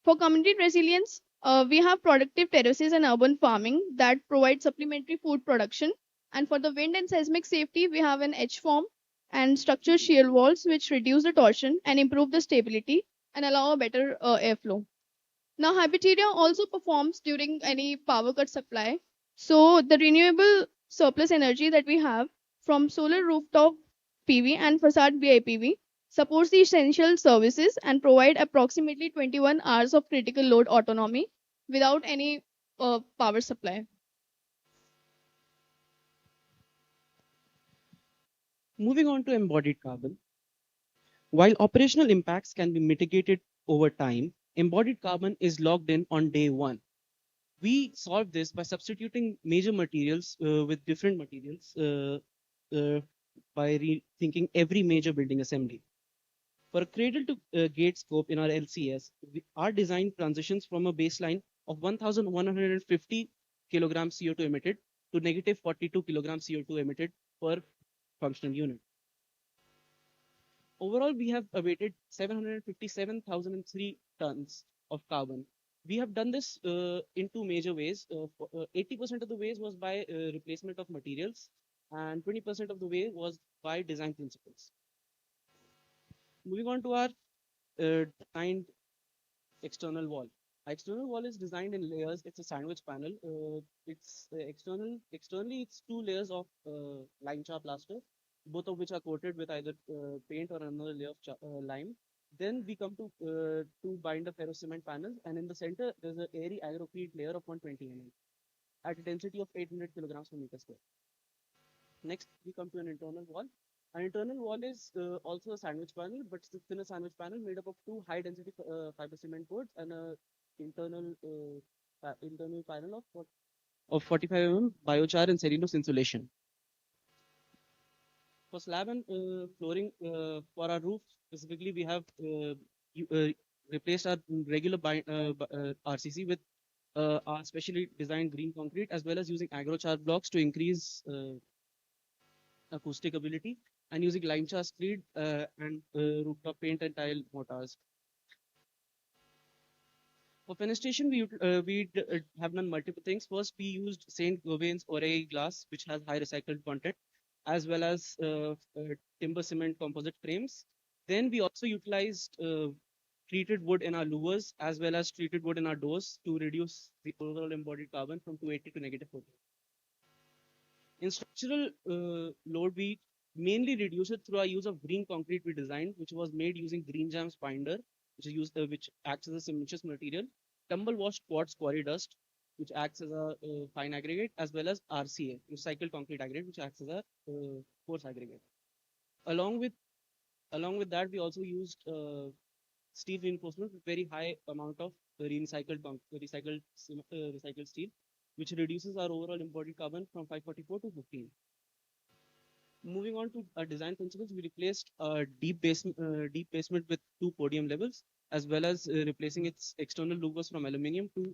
For community resilience, we have productive terraces and urban farming that provide supplementary food production. And for the wind and seismic safety, we have an edge form and structured shear walls which reduce the torsion and improve the stability and allow a better airflow. Now, Habitaria also performs during any power cut supply. So the renewable surplus energy that we have from solar rooftop PV and facade BIPV supports the essential services and provide approximately 21 hours of critical load autonomy without any power supply. Moving on to embodied carbon. While operational impacts can be mitigated over time, embodied carbon is logged in on day one. We solve this by substituting major materials with different materials by rethinking every major building assembly. For a cradle to gate scope in our LCS, our design transitions from a baseline of 1,150 kilograms CO2 emitted to negative 42 kilograms CO2 emitted per functional unit. Overall, we have abated 757,003 tons of carbon. We have done this in two major ways. 80% of the ways was by replacement of materials, and 20% of the way was by design principles. Moving on to our designed external wall. Our external wall is designed in layers. It's a sandwich panel. It's externally, it's two layers of lime char plaster, both of which are coated with either paint or another layer of lime. Then we come to bind a ferro cement panel, and in the center there's an airy agrocrete layer of 120 mm at a density of 800 kilograms per meter square. Next, we come to an internal wall. An internal wall is also a sandwich panel, but it's a thinner sandwich panel made up of two high-density fiber cement boards and a internal panel of 45 mm biochar and cellulose insulation. For slab and flooring for our roof specifically, we have replaced our regular RCC with our specially designed green concrete, as well as using agrochar blocks to increase acoustic ability, and using lime char screed and rooftop paint and tile mortars. For fenestration, we have done multiple things. First, we used Saint Gobain's Orei glass, which has high recycled content, as well as timber cement composite frames. Then we also utilized treated wood in our louvers as well as treated wood in our doors to reduce the overall embodied carbon from 280 to negative 40. In structural load, we mainly reduce it through our use of green concrete we designed, which was made using green jams binder, which acts as a cementitious material, tumble washed quartz quarry dust, which acts as a fine aggregate, as well as RCA, recycled concrete aggregate, which acts as a coarse aggregate. Along with that, we also used steel reinforcement with very high amount of recycled steel, which reduces our overall embodied carbon from 544 to 15. Moving on to our design principles, we replaced deep basement with 2 podium levels, as well as replacing its external louvers from aluminium to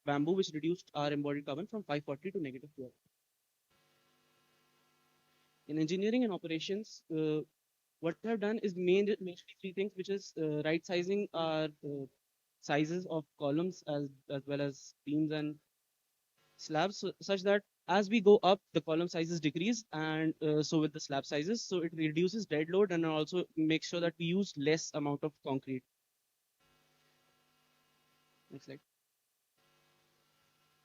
bamboo, which reduced our embodied carbon from 540 to negative 12. In engineering and operations, what we have done is mainly 3 things, which is right sizing our sizes of columns as well as beams and slabs, such that as we go up, the column sizes decrease, and so with the slab sizes, so it reduces dead load and also makes sure that we use less amount of concrete. Next slide.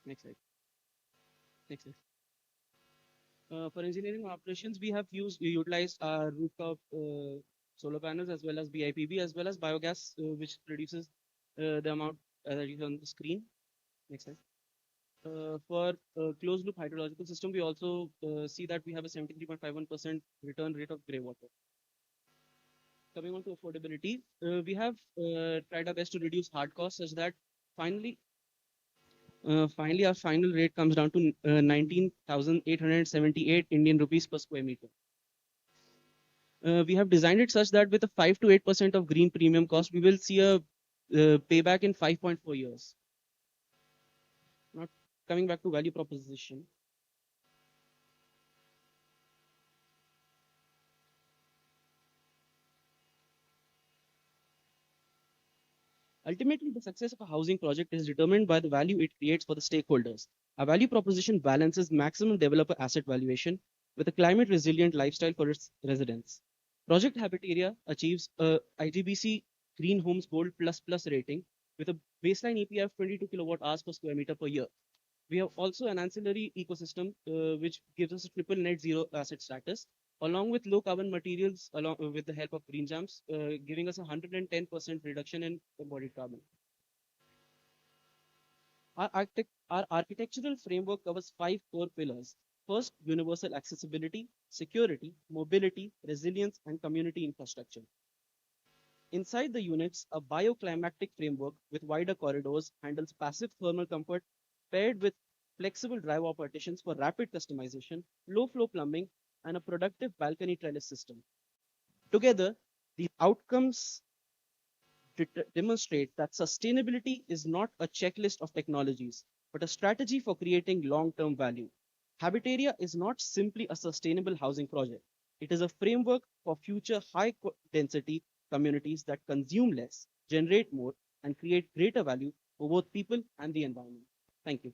Next slide. Next slide. For engineering operations, we have utilized our rooftop solar panels as well as BIPV as well as biogas, which reduces the amount that is on the screen. Next slide. For closed loop hydrological system, we also see that we have a 73.51% return rate of grey water. Coming on to affordability, we have tried our best to reduce hard costs such that finally our final rate comes down to 19,878 Indian rupees per square meter. We have designed it such that with a 5 to 8% of green premium cost, we will see a payback in 5.4 years. Now, coming back to value proposition. Ultimately, the success of a housing project is determined by the value it creates for the stakeholders. Our value proposition balances maximum developer asset valuation with a climate resilient lifestyle for its residents. Project Habitaria achieves a IGBC Green Homes Gold Plus Plus rating with a baseline API of 22 kilowatt hours per square meter per year. We have also an ancillary ecosystem which gives us a triple net zero asset status, along with low carbon materials, along with the help of green jams, giving us a 110% reduction in embodied carbon. Our architectural framework covers 5 core pillars. First, universal accessibility, security, mobility, resilience, and community infrastructure. Inside the units, a bioclimatic framework with wider corridors handles passive thermal comfort paired with flexible drywall partitions for rapid customization, low flow plumbing, and a productive balcony trellis system. Together, these outcomes demonstrate that sustainability is not a checklist of technologies, but a strategy for creating long-term value. Habitaria is not simply a sustainable housing project. It is a framework for future high-density communities that consume less, generate more, and create greater value for both people and the environment. Thank you.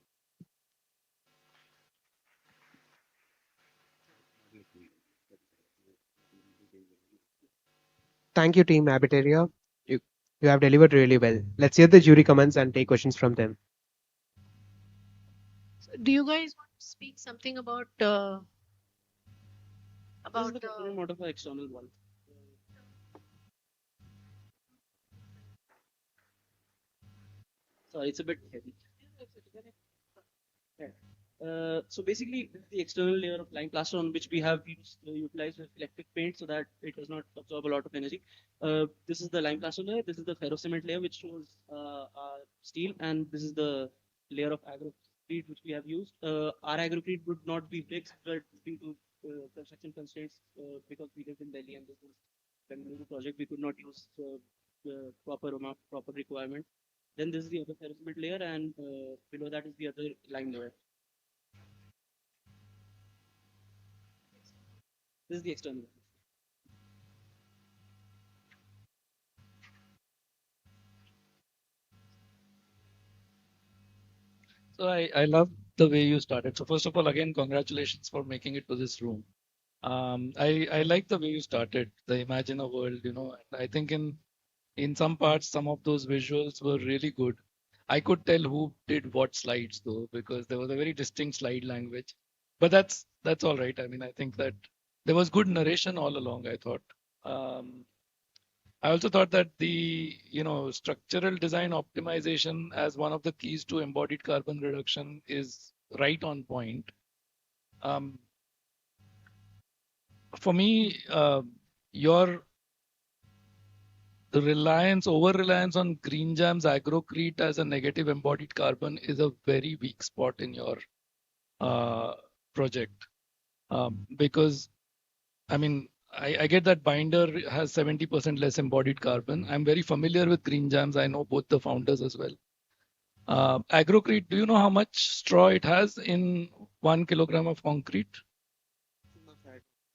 Thank you, Team Abitaria. You have delivered really well. Let's hear the jury comments and take questions from them. So do you guys want to speak something about This is the component mode of our external wall. Sorry, it's a bit heavy. So basically, this is the external layer of lime plaster on which we have utilized electric paint so that it does not absorb a lot of energy. This is the lime plaster layer. This is the ferrocement layer, which shows steel, and this is the layer of agrocrete which we have used. Our agrocrete would not be fixed, but due to construction constraints, because we live in Delhi and this is a new project, we could not use the proper requirement. Then this is the other ferrocement layer, and below that is the other lime layer. This is the external. So I love the way you started. So first of all, again, congratulations for making it to this room. I like the way you started, the imagine a world, and I think in In some parts, some of those visuals were really good. I could tell who did what slides though, because there was a very distinct slide language. But that's all right. I mean, I think that there was good narration all along, I thought. Um, I also thought that the structural design optimization as one of the keys to embodied carbon reduction is right on point. For me, your over reliance on green jams agrocrete as a negative embodied carbon is a very weak spot in your project. Because, I mean, I get that binder has 70% less embodied carbon. I'm very familiar with green jams. I know both the founders as well. Agrocrete, do you know how much straw it has in 1 kilogram of concrete?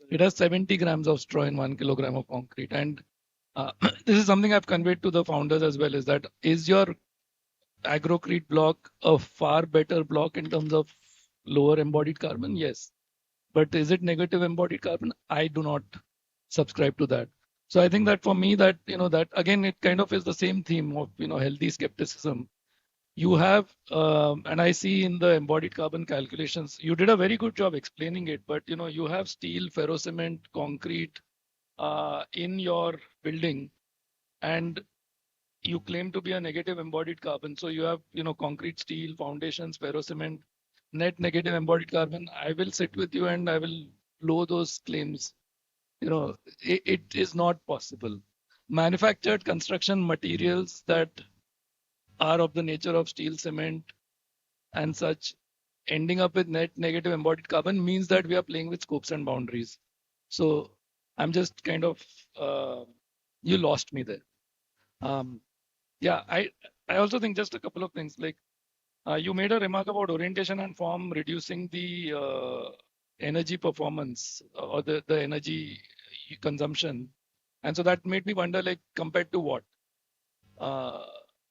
It has 70 grams of straw in 1 kilogram of concrete. And this is something I've conveyed to the founders as well, is your agrocrete block a far better block in terms of lower embodied carbon? Yes. But is it negative embodied carbon? I do not subscribe to that. So I think that for me that, that again, it kind of is the same theme of, healthy skepticism. You have, and I see in the embodied carbon calculations, you did a very good job explaining it, but you have steel, ferrocement, concrete in your building, and you claim to be a negative embodied carbon. So you have, concrete, steel, foundations, ferrocement, net negative embodied carbon. I will sit with you and I will blow those claims. It is not possible. Manufactured construction materials that are of the nature of steel, cement, and such, ending up with net negative embodied carbon means that we are playing with scopes and boundaries. So I'm just kind of, you lost me there. Yeah, I also think just a couple of things, like you made a remark about orientation and form reducing the energy performance or the energy consumption. And so that made me wonder, like, compared to what?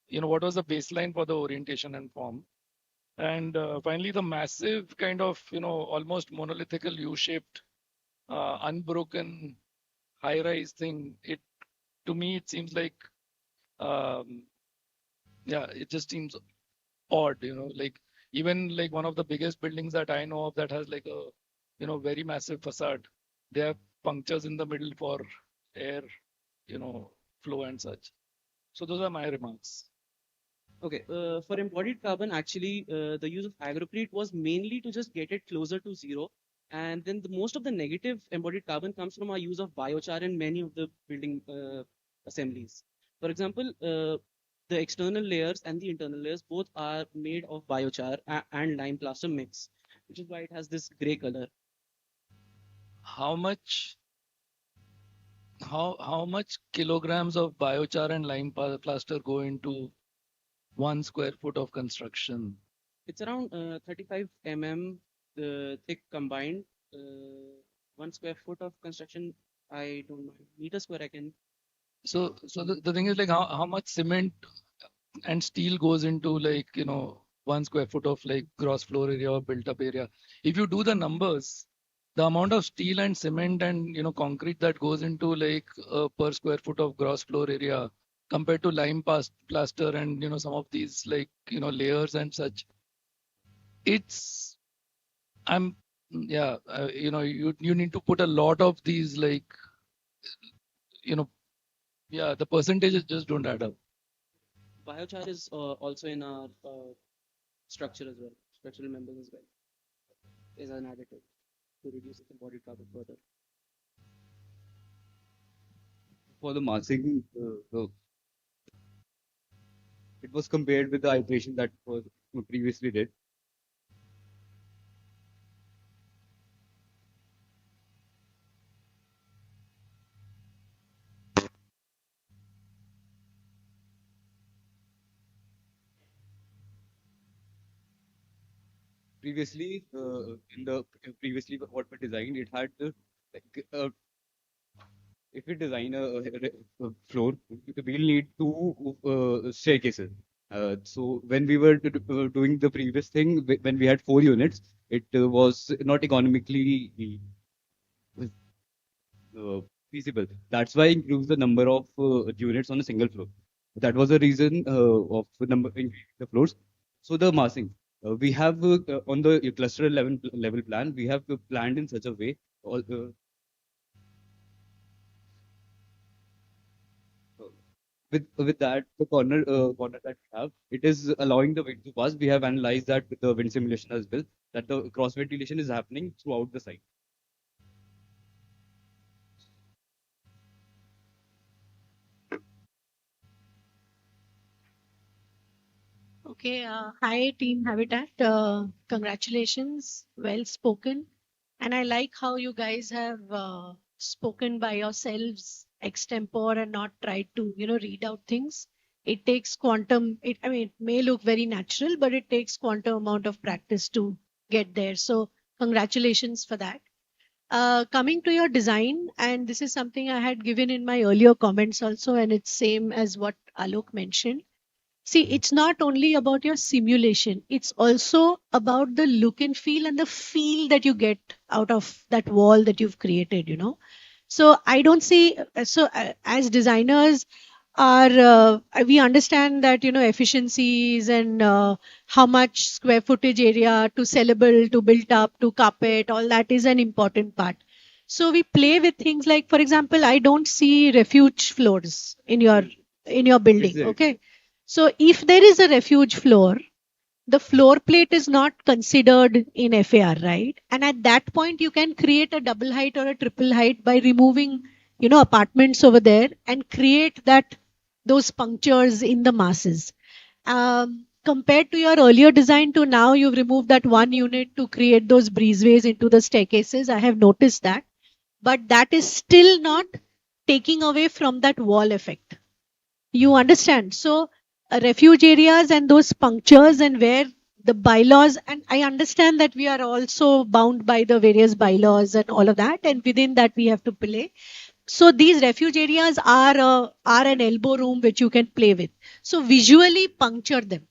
What was the baseline for the orientation and form? And finally, the massive kind of, almost monolithical U-shaped, unbroken high-rise thing. To me, it seems like, yeah, it just seems odd, like even like one of the biggest buildings that I know of that has like a, very massive facade. They have punctures in the middle for air, flow and such. So those are my remarks. Okay, for embodied carbon, actually, the use of agrocrete was mainly to just get it closer to zero. And then most of the negative embodied carbon comes from our use of biochar in many of the building assemblies. For example, the external layers and the internal layers both are made of biochar and lime plaster mix, which is why it has this gray color. How much kilograms of biochar and lime plaster go into 1 square foot of construction? It's around 35 thick combined. 1 square foot of construction, I don't know. Meter square, I can. So the thing is, like, how much cement and steel goes into, like, 1 square foot of like gross floor area or built up area? If you do the numbers, the amount of steel and cement and concrete that goes into like per square foot of gross floor area compared to lime plaster and some of these like layers and such, it's yeah, you need to put a lot of these, like, yeah, the percentages just don't add up. Biochar is also in our structure as well, structural members as well, is an additive to reduce its embodied carbon further. For the massing, it was compared with the iteration that was previously did. Previously, previously what we designed, it had like, if we design a floor, we'll need two staircases. So when we were doing the previous thing, when we had 4 units, it was not economically uh, feasible. That's why increase the number of units on a single floor. That was the reason of the number increasing the floors. So the massing, we have on the cluster level plan, we have planned in such a way. All, with that the corner that we have, it is allowing the wind to pass. We have analyzed that with the wind simulation as well, that the cross ventilation is happening throughout the site. Okay, hi Team Habitat. Congratulations, well spoken. And I like how you guys have spoken by yourselves extempore and not tried to, read out things. It takes quantum, I mean, it may look very natural, but it takes quantum amount of practice to get there. So congratulations for that. Coming to your design, and this is something I had given in my earlier comments also, and it's same as what Alok mentioned. See, it's not only about your simulation, it's also about the look and feel and the feel that you get out of that wall that you've created. So I don't see, as designers, we understand that, efficiencies and how much square footage area to sellable, to built up, to carpet, all that is an important part. So we play with things like, for example, I don't see refuge floors in your building. Exactly. Okay. So if there is a refuge floor, the floor plate is not considered in FAR, right? And at that point, you can create a double height or a triple height by removing, apartments over there and create those punctures in the masses. Compared to your earlier design to now, you've removed that one unit to create those breezeways into the staircases. I have noticed that, but that is still not taking away from that wall effect. You understand? So, refuge areas and those punctures and where the bylaws, and I understand that we are also bound by the various bylaws and all of that, and within that we have to play. So these refuge areas are an elbow room which you can play with. So visually puncture them,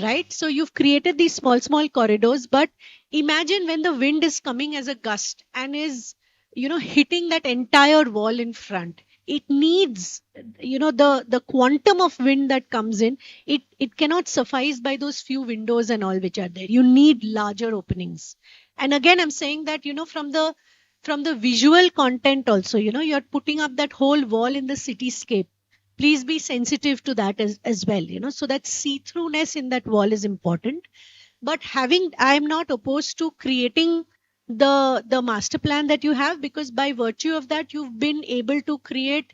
right? So you've created these small corridors, but imagine when the wind is coming as a gust and is, hitting that entire wall in front. It needs, the quantum of wind that comes in. It cannot suffice by those few windows and all which are there. You need larger openings. And again, I'm saying that, from the visual content also, you're putting up that whole wall in the cityscape. Please be sensitive to that as well, so that see-throughness in that wall is important. But I'm not opposed to creating the master plan that you have, because by virtue of that you've been able to create,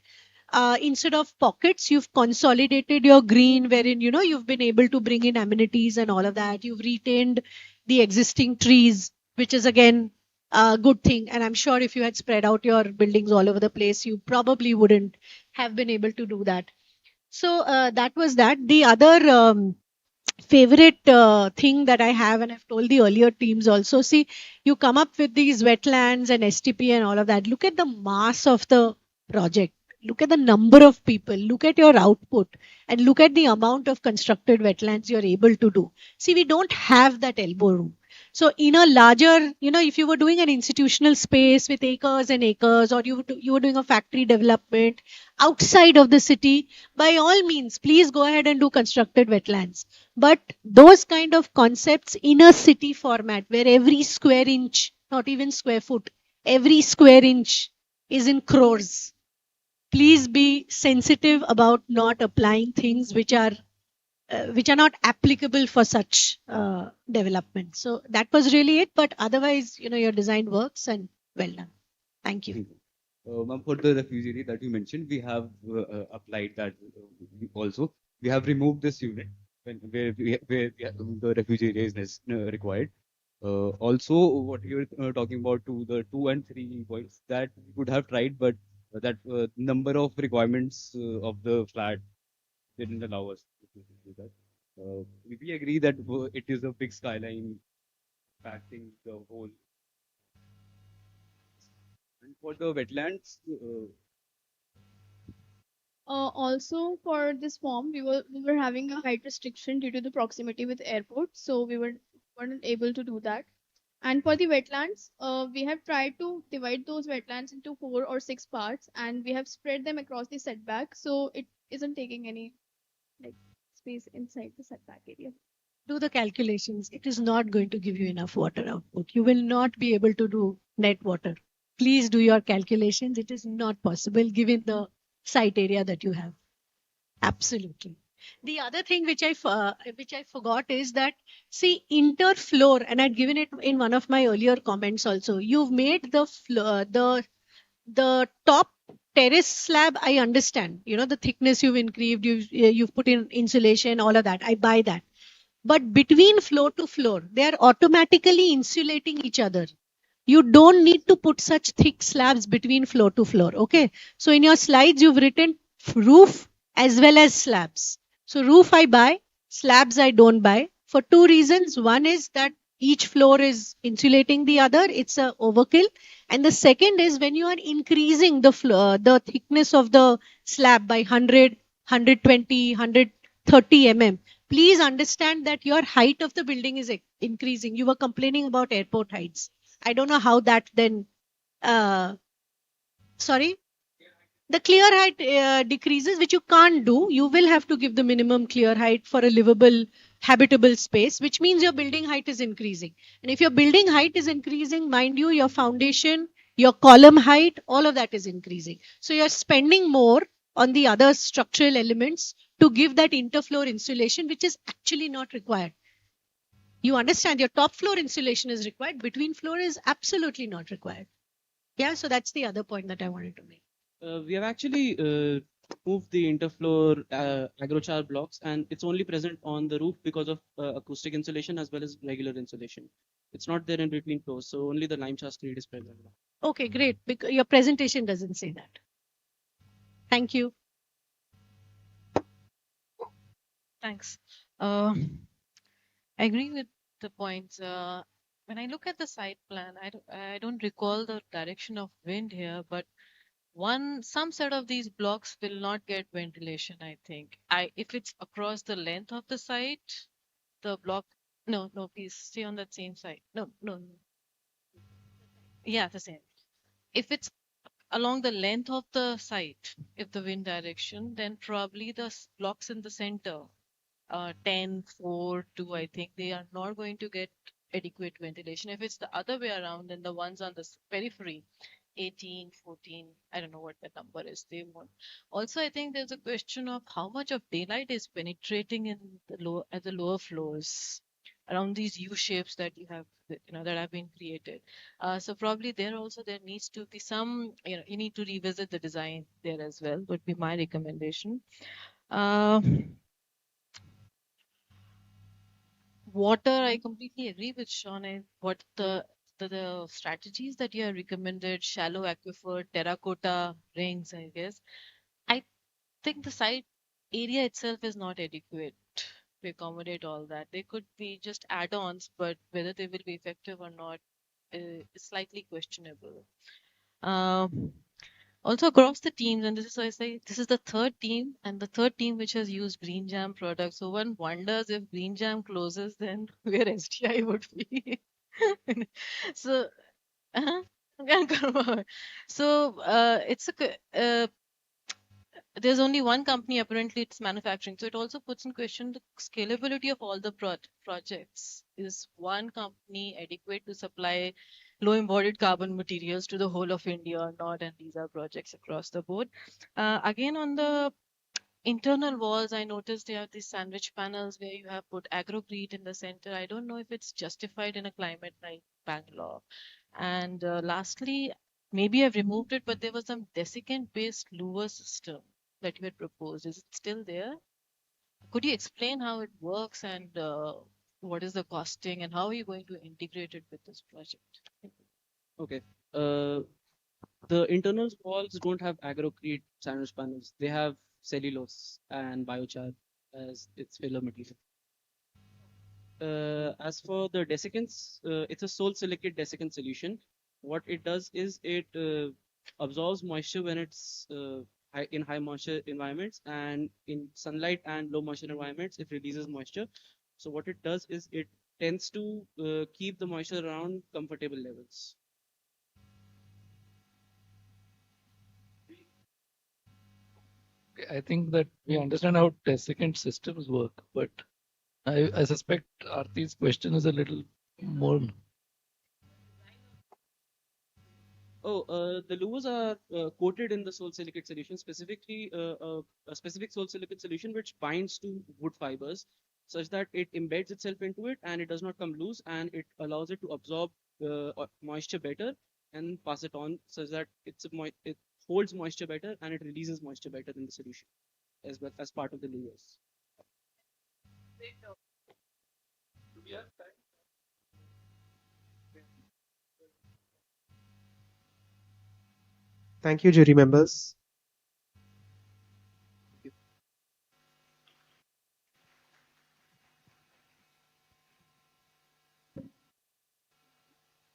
instead of pockets, you've consolidated your green, wherein you've been able to bring in amenities and all of that. You've retained the existing trees, which is again a good thing. And I'm sure if you had spread out your buildings all over the place, you probably wouldn't have been able to do that. So that was that. The other favorite thing that I have, and I've told the earlier teams also, see, you come up with these wetlands and STP and all of that. Look at the mass of the project. Look at the number of people. Look at your output and look at the amount of constructed wetlands you're able to do. See, we don't have that elbow room. So in a larger, if you were doing an institutional space with acres and acres, or you were doing a factory development outside of the city, by all means, please go ahead and do constructed wetlands. But those kind of concepts in a city format where every square inch, not even square foot, every square inch is in crores. Please be sensitive about not applying things which are not applicable for such development. So that was really it. But otherwise, your design works and well done. Thank you. Ma'am, for the refugee that you mentioned, we have applied that also. We have removed this unit where the refugee area is required. Also, what you're talking about to the 2 and 3 points that we could have tried, but that number of requirements of the flat didn't allow us to do that. We agree that it is a big skyline impacting the whole. And for the wetlands, Also, for this form, we were having a height restriction due to the proximity with airport, so we weren't able to do that. And for the wetlands, we have tried to divide those wetlands into 4 or 6 parts, and we have spread them across the setback, so it isn't taking any like space inside the setback area. Do the calculations. It is not going to give you enough water output. You will not be able to do net water. Please do your calculations. It is not possible given the site area that you have. Absolutely. The other thing which I forgot is that, see, interfloor, and I'd given it in one of my earlier comments also. You've made the floor, the top terrace slab. I understand. You know, the thickness you've increased. You've put in insulation, all of that. I buy that. But between floor to floor, they are automatically insulating each other. You don't need to put such thick slabs between floor to floor. Okay. So in your slides, you've written roof as well as slabs. So roof I buy, slabs I don't buy for two reasons. One is that each floor is insulating the other. It's a overkill. And the second is when you are increasing the thickness of the slab by 100, 120, 130 mm, please understand that your height of the building is increasing. You were complaining about airport heights. I don't know how that then, sorry, the clear height decreases, which you can't do. You will have to give the minimum clear height for a livable, habitable space, which means your building height is increasing. And if your building height is increasing, mind you, your foundation, your column height, all of that is increasing. So you're spending more on the other structural elements to give that interfloor insulation, which is actually not required. You understand your top floor insulation is required, between floor is absolutely not required. Yeah, so that's the other point that I wanted to make. We have actually moved the interfloor agrochar blocks, and it's only present on the roof because of acoustic insulation as well as regular insulation. It's not there in between floors, so only the lime char screed is present. Okay, great. Because your presentation doesn't say that. Thank you. Thanks. I agree with the points. When I look at the site plan, I don't recall the direction of wind here, but some set of these blocks will not get ventilation, I think. If it's across the length of the site, the block. No, no, please stay on that same side. No, no, no. Yeah, the same. If it's along the length of the site, if the wind direction, then probably the blocks in the center, 10, 4, 2, I think they are not going to get adequate ventilation. If it's the other way around, then the ones on the periphery, 18, 14, I don't know what the number is, they won't. Also, I think there's a question of how much of daylight is penetrating in at the lower floors around these U shapes that you have, that have been created. So probably there also there needs to be some, you need to revisit the design there as well, would be my recommendation. Water, I completely agree with Sean. What the strategies that you have recommended, shallow aquifer, terracotta rings, I guess. I think the site area itself is not adequate to accommodate all that. They could be just add-ons, but whether they will be effective or not is slightly questionable. Also across the teams, and this is why I say this is the third team, and the third team which has used Green Jam products. So one wonders if Green Jam closes, then where SDI would be. So, uh so it's there's only one company apparently it's manufacturing, so it also puts in question the scalability of all the projects. Is one company adequate to supply low embodied carbon materials to the whole of India or not? And these are projects across the board. Again, on the internal walls, I noticed they have these sandwich panels where you have put agrocrete in the center. I don't know if it's justified in a climate like Bangalore. And lastly, maybe I've removed it, but there was some desiccant-based louver system that you had proposed. Is it still there? Could you explain how it works and what is the costing and how are you going to integrate it with this project? Okay. The internal walls don't have agrocrete sandwich panels. They have cellulose and biochar as its filler material. As for the desiccants, it's a sole silicate desiccant solution. What it does is it absorbs moisture when it's in high moisture environments, and in sunlight and low moisture environments, it releases moisture. So what it does is it tends to keep the moisture around comfortable levels. I think that we understand how desiccant systems work, but I suspect Arti's question is a little more. Oh, the louvers are coated in the sole silicate solution, specifically a specific sole silicate solution which binds to wood fibers such that it embeds itself into it and it does not come loose, and it allows it to absorb moisture better and pass it on such that it holds moisture better and it releases moisture better in the solution as well as part of the louvers. Thank you, jury members.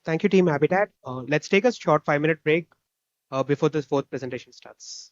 Thank you, Team Habitat. Let's take a short 5-minute break before the fourth presentation starts.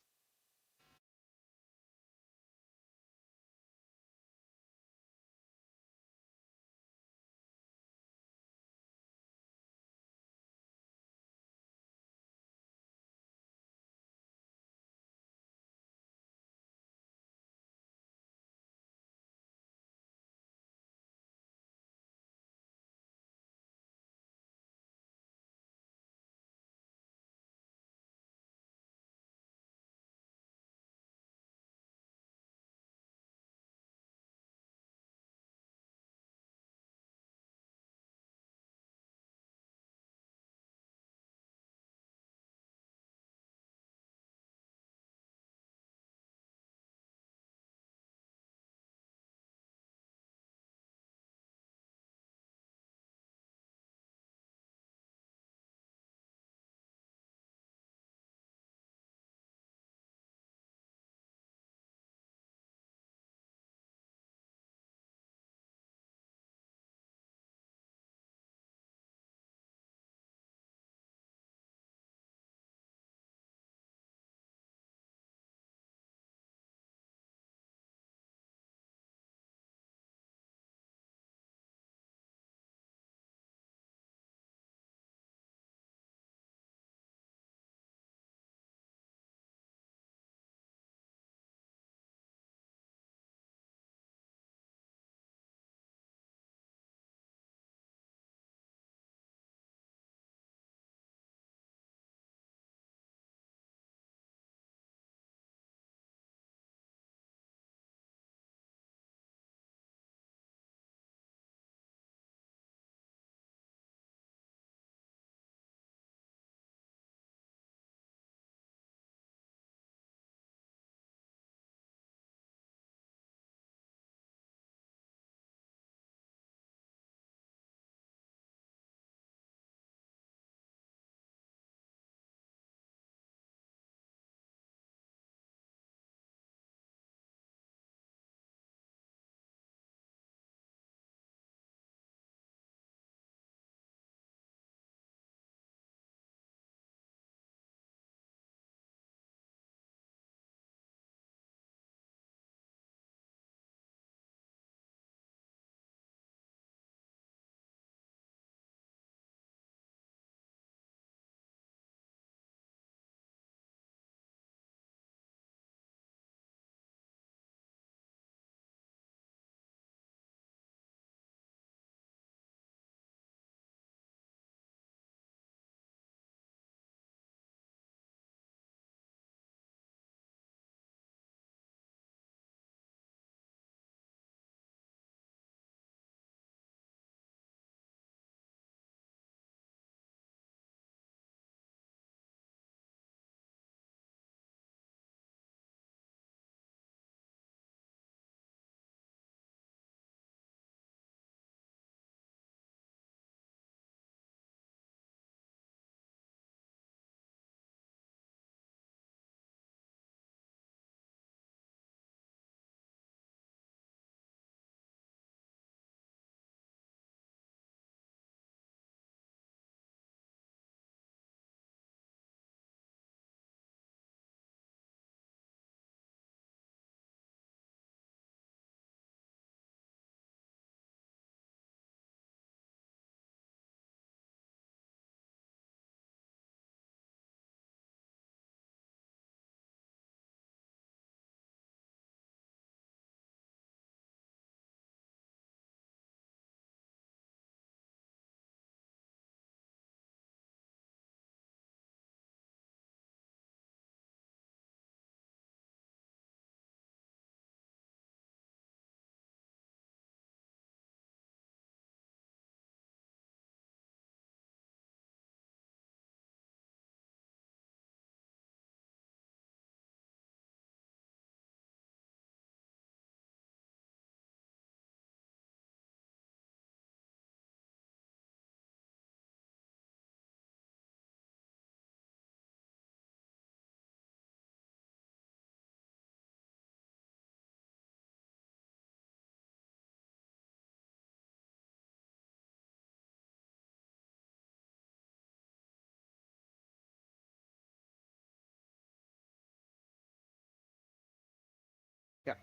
Yeah.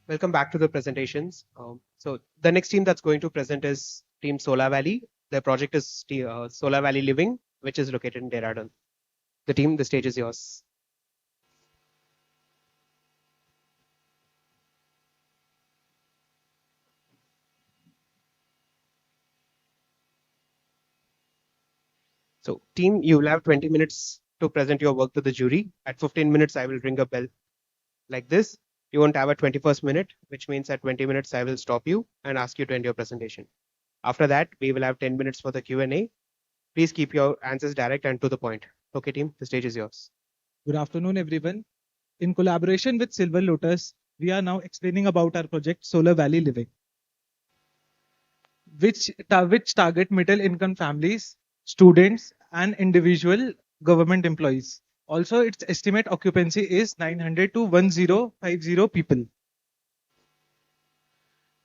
Welcome back to the presentations. So the next team that's going to present is Team Solar Valley. Their project is Solar Valley Living, which is located in Dehradun. The team, the stage is yours. So team, you will have 20 minutes to present your work to the jury. At 15 minutes, I will ring a bell like this. You won't have a 21st minute, which means at 20 minutes, I will stop you and ask you to end your presentation. After that, we will have 10 minutes for the Q&A. Please keep your answers direct and to the point. Okay, team, the stage is yours. Good afternoon, everyone. In collaboration with Silver Lotus, we are now explaining about our project Solar Valley Living, which target middle income families, students, and individual government employees. Also, its estimate occupancy is 900 to 1050 people.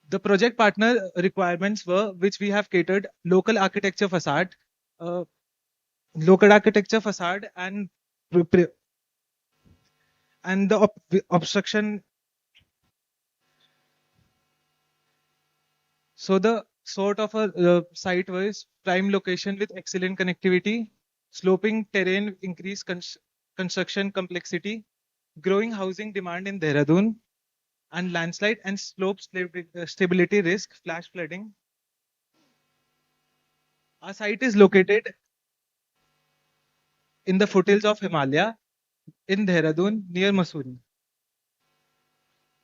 The project partner requirements were which we have catered local architecture facade, uh, and the obstruction. So the sort of a site was prime location with excellent connectivity, sloping terrain, increased construction complexity, growing housing demand in Dehradun, and landslide and slope stability risk, flash flooding. Our site is located in the foothills of Himalaya in Dehradun near Mussoorie,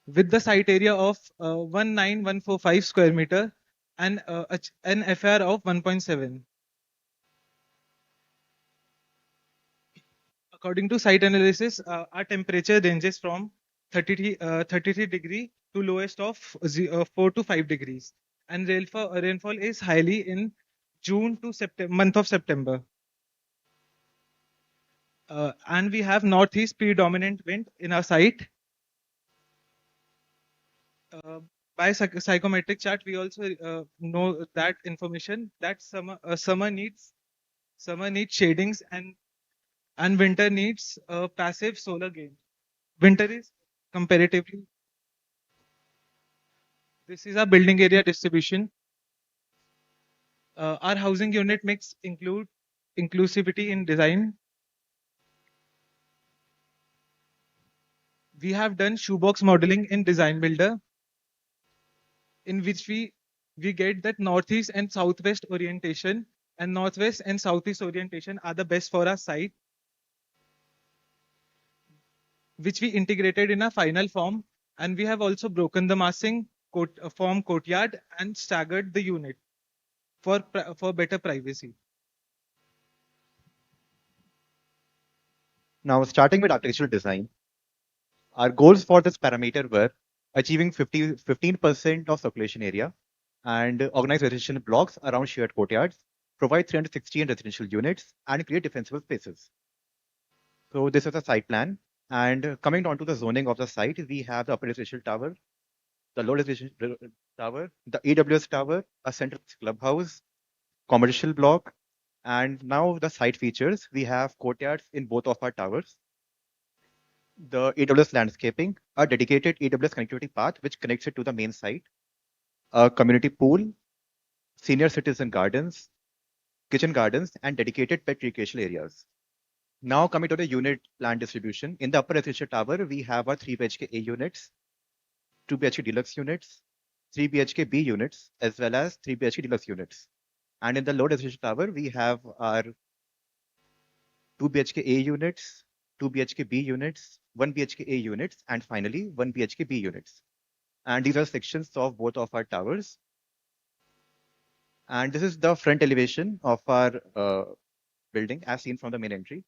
with the site area of 19145 square meter and an FR of 1.7. According to site analysis, our temperature ranges from 33 degree to lowest of 4 to 5 degrees, and rainfall is highly in June to September, month of September. And we have northeast predominant wind in our site. By psychometric chart, we also know that information that summer needs shadings and winter needs passive solar gain. Winter is comparatively. This is our building area distribution. Our housing unit mix include inclusivity in design. We have done shoebox modeling in Design Builder, in which we get that northeast and southwest orientation and northwest and southeast orientation are the best for our site, which we integrated in a final form, and we have also broken the massing form courtyard and staggered the unit for better privacy. Now, starting with architectural design, our goals for this parameter were achieving 15% of circulation area and organize residential blocks around shared courtyards, provide 360 residential units, and create defensible spaces. So this is a site plan. And coming on to the zoning of the site, we have the upper residential tower, the lower residential tower, the AWS tower, a central clubhouse, commercial block, and now the site features. We have courtyards in both of our towers, the AWS landscaping, a dedicated AWS connectivity path which connects it to the main site, a community pool, senior citizen gardens, kitchen gardens, and dedicated pet recreational areas. Now coming to the unit plan distribution, in the upper residential tower, we have our 3 BHK A units, 2 BHK deluxe units, 3 BHK B units, as well as 3 BHK deluxe units. And in the lower residential tower, we have our 2 BHK A units, 2 BHK B units, 1 BHK A units, and finally 1 BHK B units. And these are sections of both of our towers. And this is the front elevation of our building as seen from the main entry.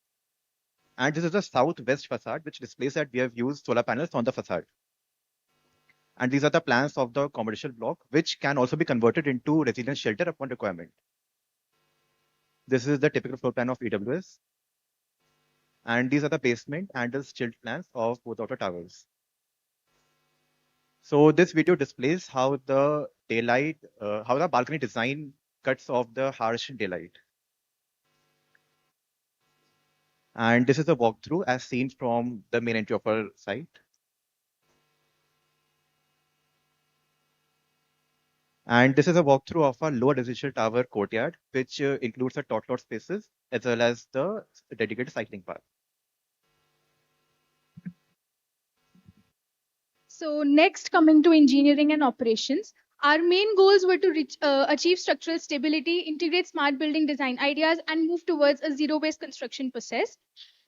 And this is the southwest facade, which displays that we have used solar panels on the facade. And these are the plans of the commercial block, which can also be converted into residence shelter upon requirement. This is the typical floor plan of AWS. And these are the basement and the chilled plans of both of the towers. So this video displays how the daylight, how the balcony design cuts off the harsh daylight. And this is a walkthrough as seen from the main entry of our site. And this is a walkthrough of our lower residential tower courtyard, which includes the tot lot spaces as well as the dedicated cycling path. So next, coming to engineering and operations, our main goals were to achieve structural stability, integrate smart building design ideas, and move towards a zero-waste construction process.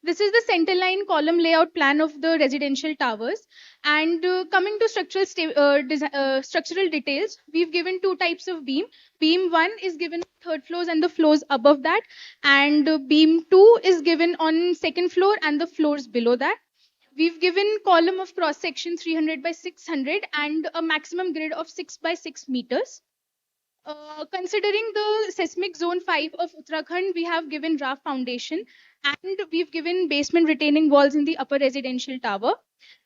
This is the centerline column layout plan of the residential towers. And coming to structural details, we've given two types of beam. Beam 1 is given on third floors and the floors above that, and beam 2 is given on second floor and the floors below that. We've given column of cross section 300 by 600 and a maximum grid of 6 by 6 meters. Considering the seismic zone 5 of Uttarakhand, we have given draft foundation and we've given basement retaining walls in the upper residential tower.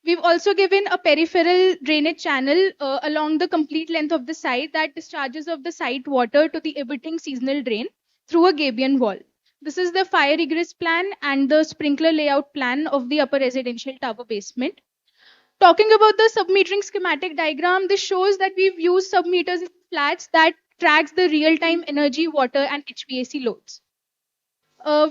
We've also given a peripheral drainage channel along the complete length of the site that discharges of the site water to the abutting seasonal drain through a gabion wall. This is the fire egress plan and the sprinkler layout plan of the upper residential tower basement. Talking about the submetering schematic diagram, this shows that we've used submeters in flats that tracks the real-time energy, water, and HVAC loads.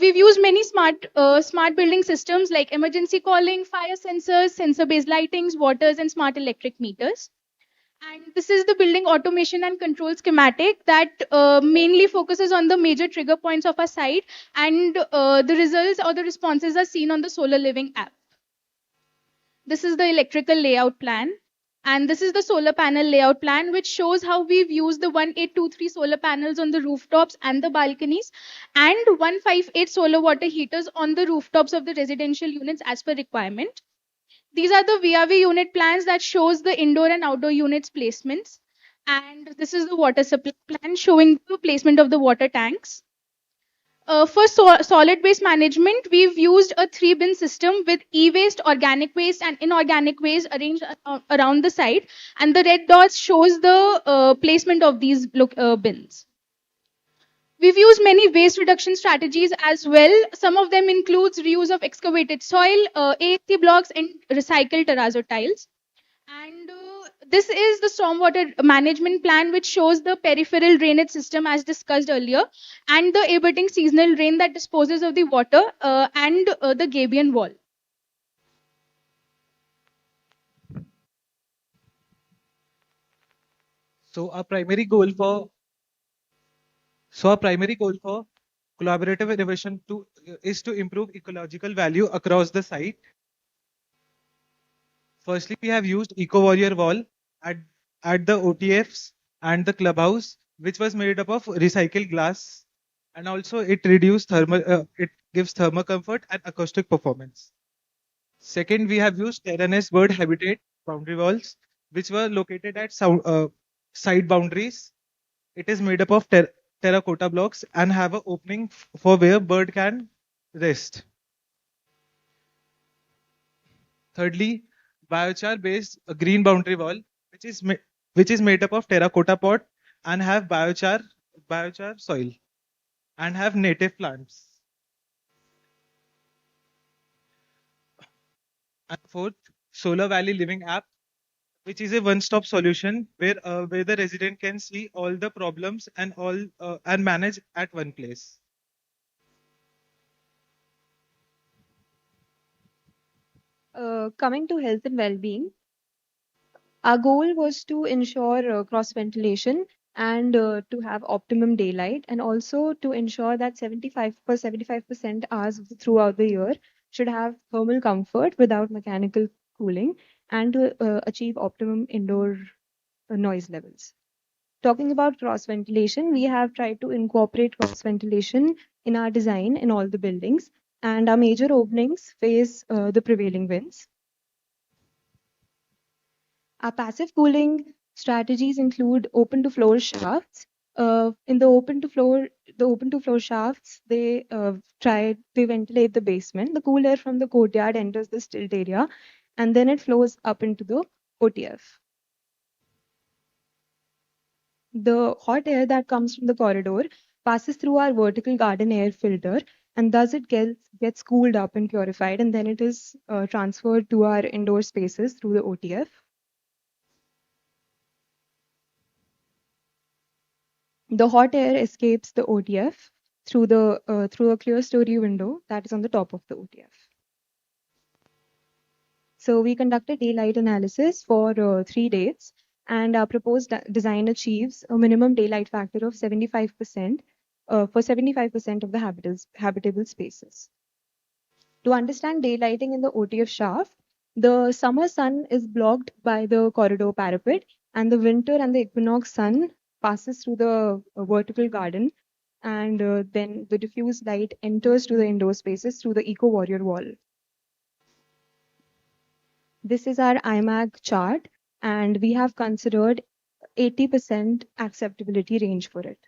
We've used many smart building systems like emergency calling, fire sensors, sensor-based lightings, waters, and smart electric meters. And this is the building automation and control schematic that mainly focuses on the major trigger points of our site, and the results or the responses are seen on the Solar Living app. This is the electrical layout plan. And this is the solar panel layout plan, which shows how we've used the 1823 solar panels on the rooftops and the balconies, and 158 solar water heaters on the rooftops of the residential units as per requirement. These are the VRV unit plans that shows the indoor and outdoor units placements. And this is the water supply plan showing the placement of the water tanks. For solid waste management, we've used a 3-bin system with e-waste, organic waste, and inorganic waste arranged around the site. And the red dots shows the placement of these bins. We've used many waste reduction strategies as well. Some of them includes reuse of excavated soil, AAC blocks, and recycled terrazzo tiles. And this is the stormwater management plan, which shows the peripheral drainage system as discussed earlier, and the abutting seasonal drain that disposes of the water, and the gabion wall. So our primary goal for collaborative innovation is to improve ecological value across the site. Firstly, we have used Eco Warrior Wall at the OTFs and the clubhouse, which was made up of recycled glass, and also it gives thermal comfort and acoustic performance. Second, we have used terrace bird habitat boundary walls, which were located at side boundaries. It is made up of terracotta blocks and have an opening for where bird can rest. Thirdly, biochar-based green boundary wall, which is made up of terracotta pot and have biochar soil and have native plants. And fourth, Solar Valley Living app, which is a one-stop solution where the resident can see all the problems and manage at one place. Coming to health and well-being, our goal was to ensure cross ventilation and to have optimum daylight, and also to ensure that 75% hours throughout the year should have thermal comfort without mechanical cooling, and to achieve optimum indoor noise levels. Talking about cross ventilation, we have tried to incorporate cross ventilation in our design in all the buildings, and our major openings face the prevailing winds. Our passive cooling strategies include open to floor shafts. In the open to floor shafts, they ventilate the basement. The cool air from the courtyard enters the stilt area, and then it flows up into the OTF. The hot air that comes from the corridor passes through our vertical garden air filter, and thus it gets cooled up and purified, and then it is transferred to our indoor spaces through the OTF. The hot air escapes the OTF through a clerestory window that is on the top of the OTF. So we conducted daylight analysis for 3 days, and our proposed design achieves a minimum daylight factor of 75% for 75% of the habitable spaces. To understand daylighting in the OTF shaft, the summer sun is blocked by the corridor parapet, and the winter and the equinox sun passes through the vertical garden, and then the diffuse light enters to the indoor spaces through the Eco Warrior wall. This is our IMAG chart, and we have considered 80% acceptability range for it.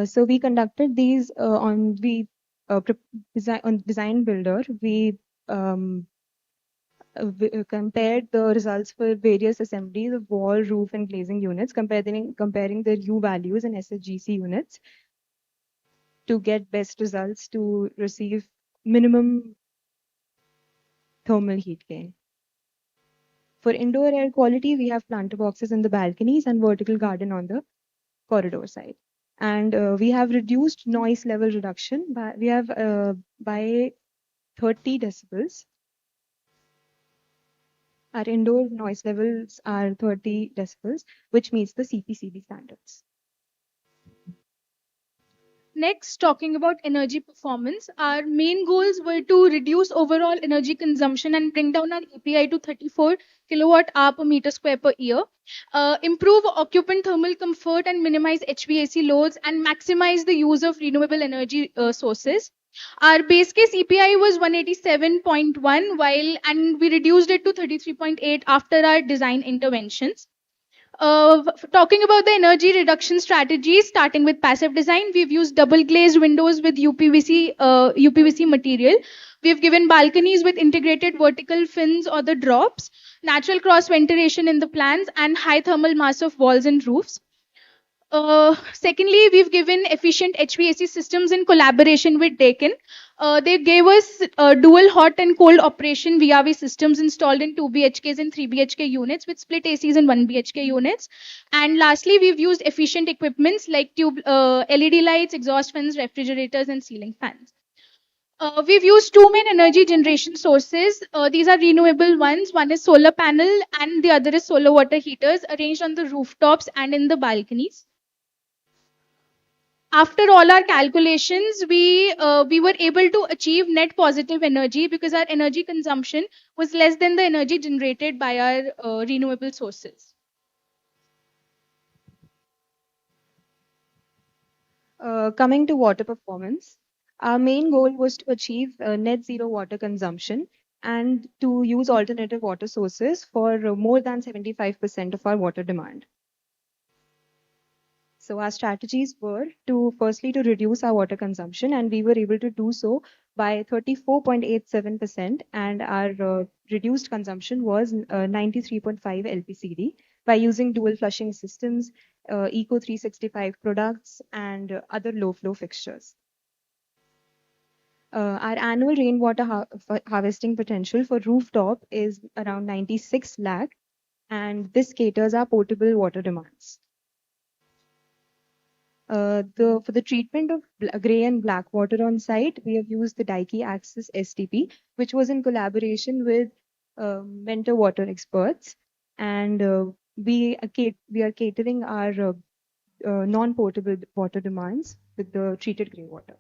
So we conducted these on Design Builder. We compared the results for various assemblies of wall, roof, and glazing units, comparing their U values and SHGC units to get best results to receive minimum thermal heat gain. For indoor air quality, we have planter boxes in the balconies and vertical garden on the corridor side. And we have reduced noise level reduction by 30 decibels. Our indoor noise levels are 30 decibels, which meets the CPCB standards. Next, talking about energy performance, our main goals were to reduce overall energy consumption and bring down our API to 34 kilowatt hour per meter square per year, improve occupant thermal comfort and minimize HVAC loads, and maximize the use of renewable energy sources. Our base case EPI was 187.1, and we reduced it to 33.8 after our design interventions. Talking about the energy reduction strategies, starting with passive design, we've used double glazed windows with UPVC material. We've given balconies with integrated vertical fins or the drops, natural cross ventilation in the plans, and high thermal mass of walls and roofs. Secondly, we've given efficient HVAC systems in collaboration with Dakin. They gave us dual hot and cold operation VRV systems installed in 2 BHKs and 3 BHK units with split ACs in 1 BHK units. And lastly, we've used efficient equipments like LED lights, exhaust fans, refrigerators, and ceiling fans. We've used two main energy generation sources. These are renewable ones. One is solar panel and the other is solar water heaters arranged on the rooftops and in the balconies. After all our calculations, we were able to achieve net positive energy because our energy consumption was less than the energy generated by our renewable sources. Coming to water performance, our main goal was to achieve net zero water consumption and to use alternative water sources for more than 75% of our water demand. So our strategies were to firstly to reduce our water consumption, and we were able to do so by 34.87%, and our reduced consumption was 93.5 LPCD by using dual flushing systems, Eco 365 products, and other low flow fixtures. Our annual rainwater harvesting potential for rooftop is around 96 lakh, and this caters our portable water demands. For the treatment of gray and black water on site, we have used the Daiki Axis STP, which was in collaboration with mentor water experts, and we are catering our non-portable water demands with the treated gray water.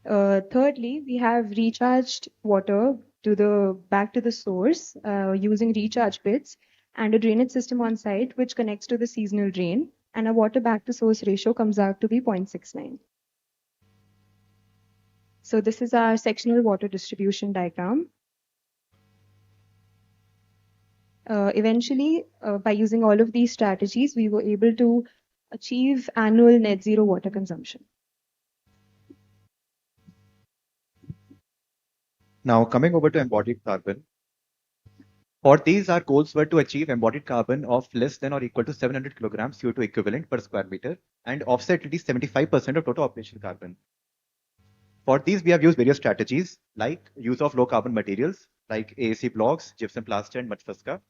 Thirdly, we have recharged water back to the source using recharge pits and a drainage system on site which connects to the seasonal drain, and our water back to source ratio comes out to be 0.69. So this is our sectional water distribution diagram. Eventually, by using all of these strategies, we were able to achieve annual net zero water consumption. Now, coming over to embodied carbon. For these, our goals were to achieve embodied carbon of less than or equal to 700 kilograms CO2 equivalent per square meter and offset at least 75% of total operational carbon. For these, we have used various strategies like use of low carbon materials like AAC blocks, gypsum plaster, and mud fusca.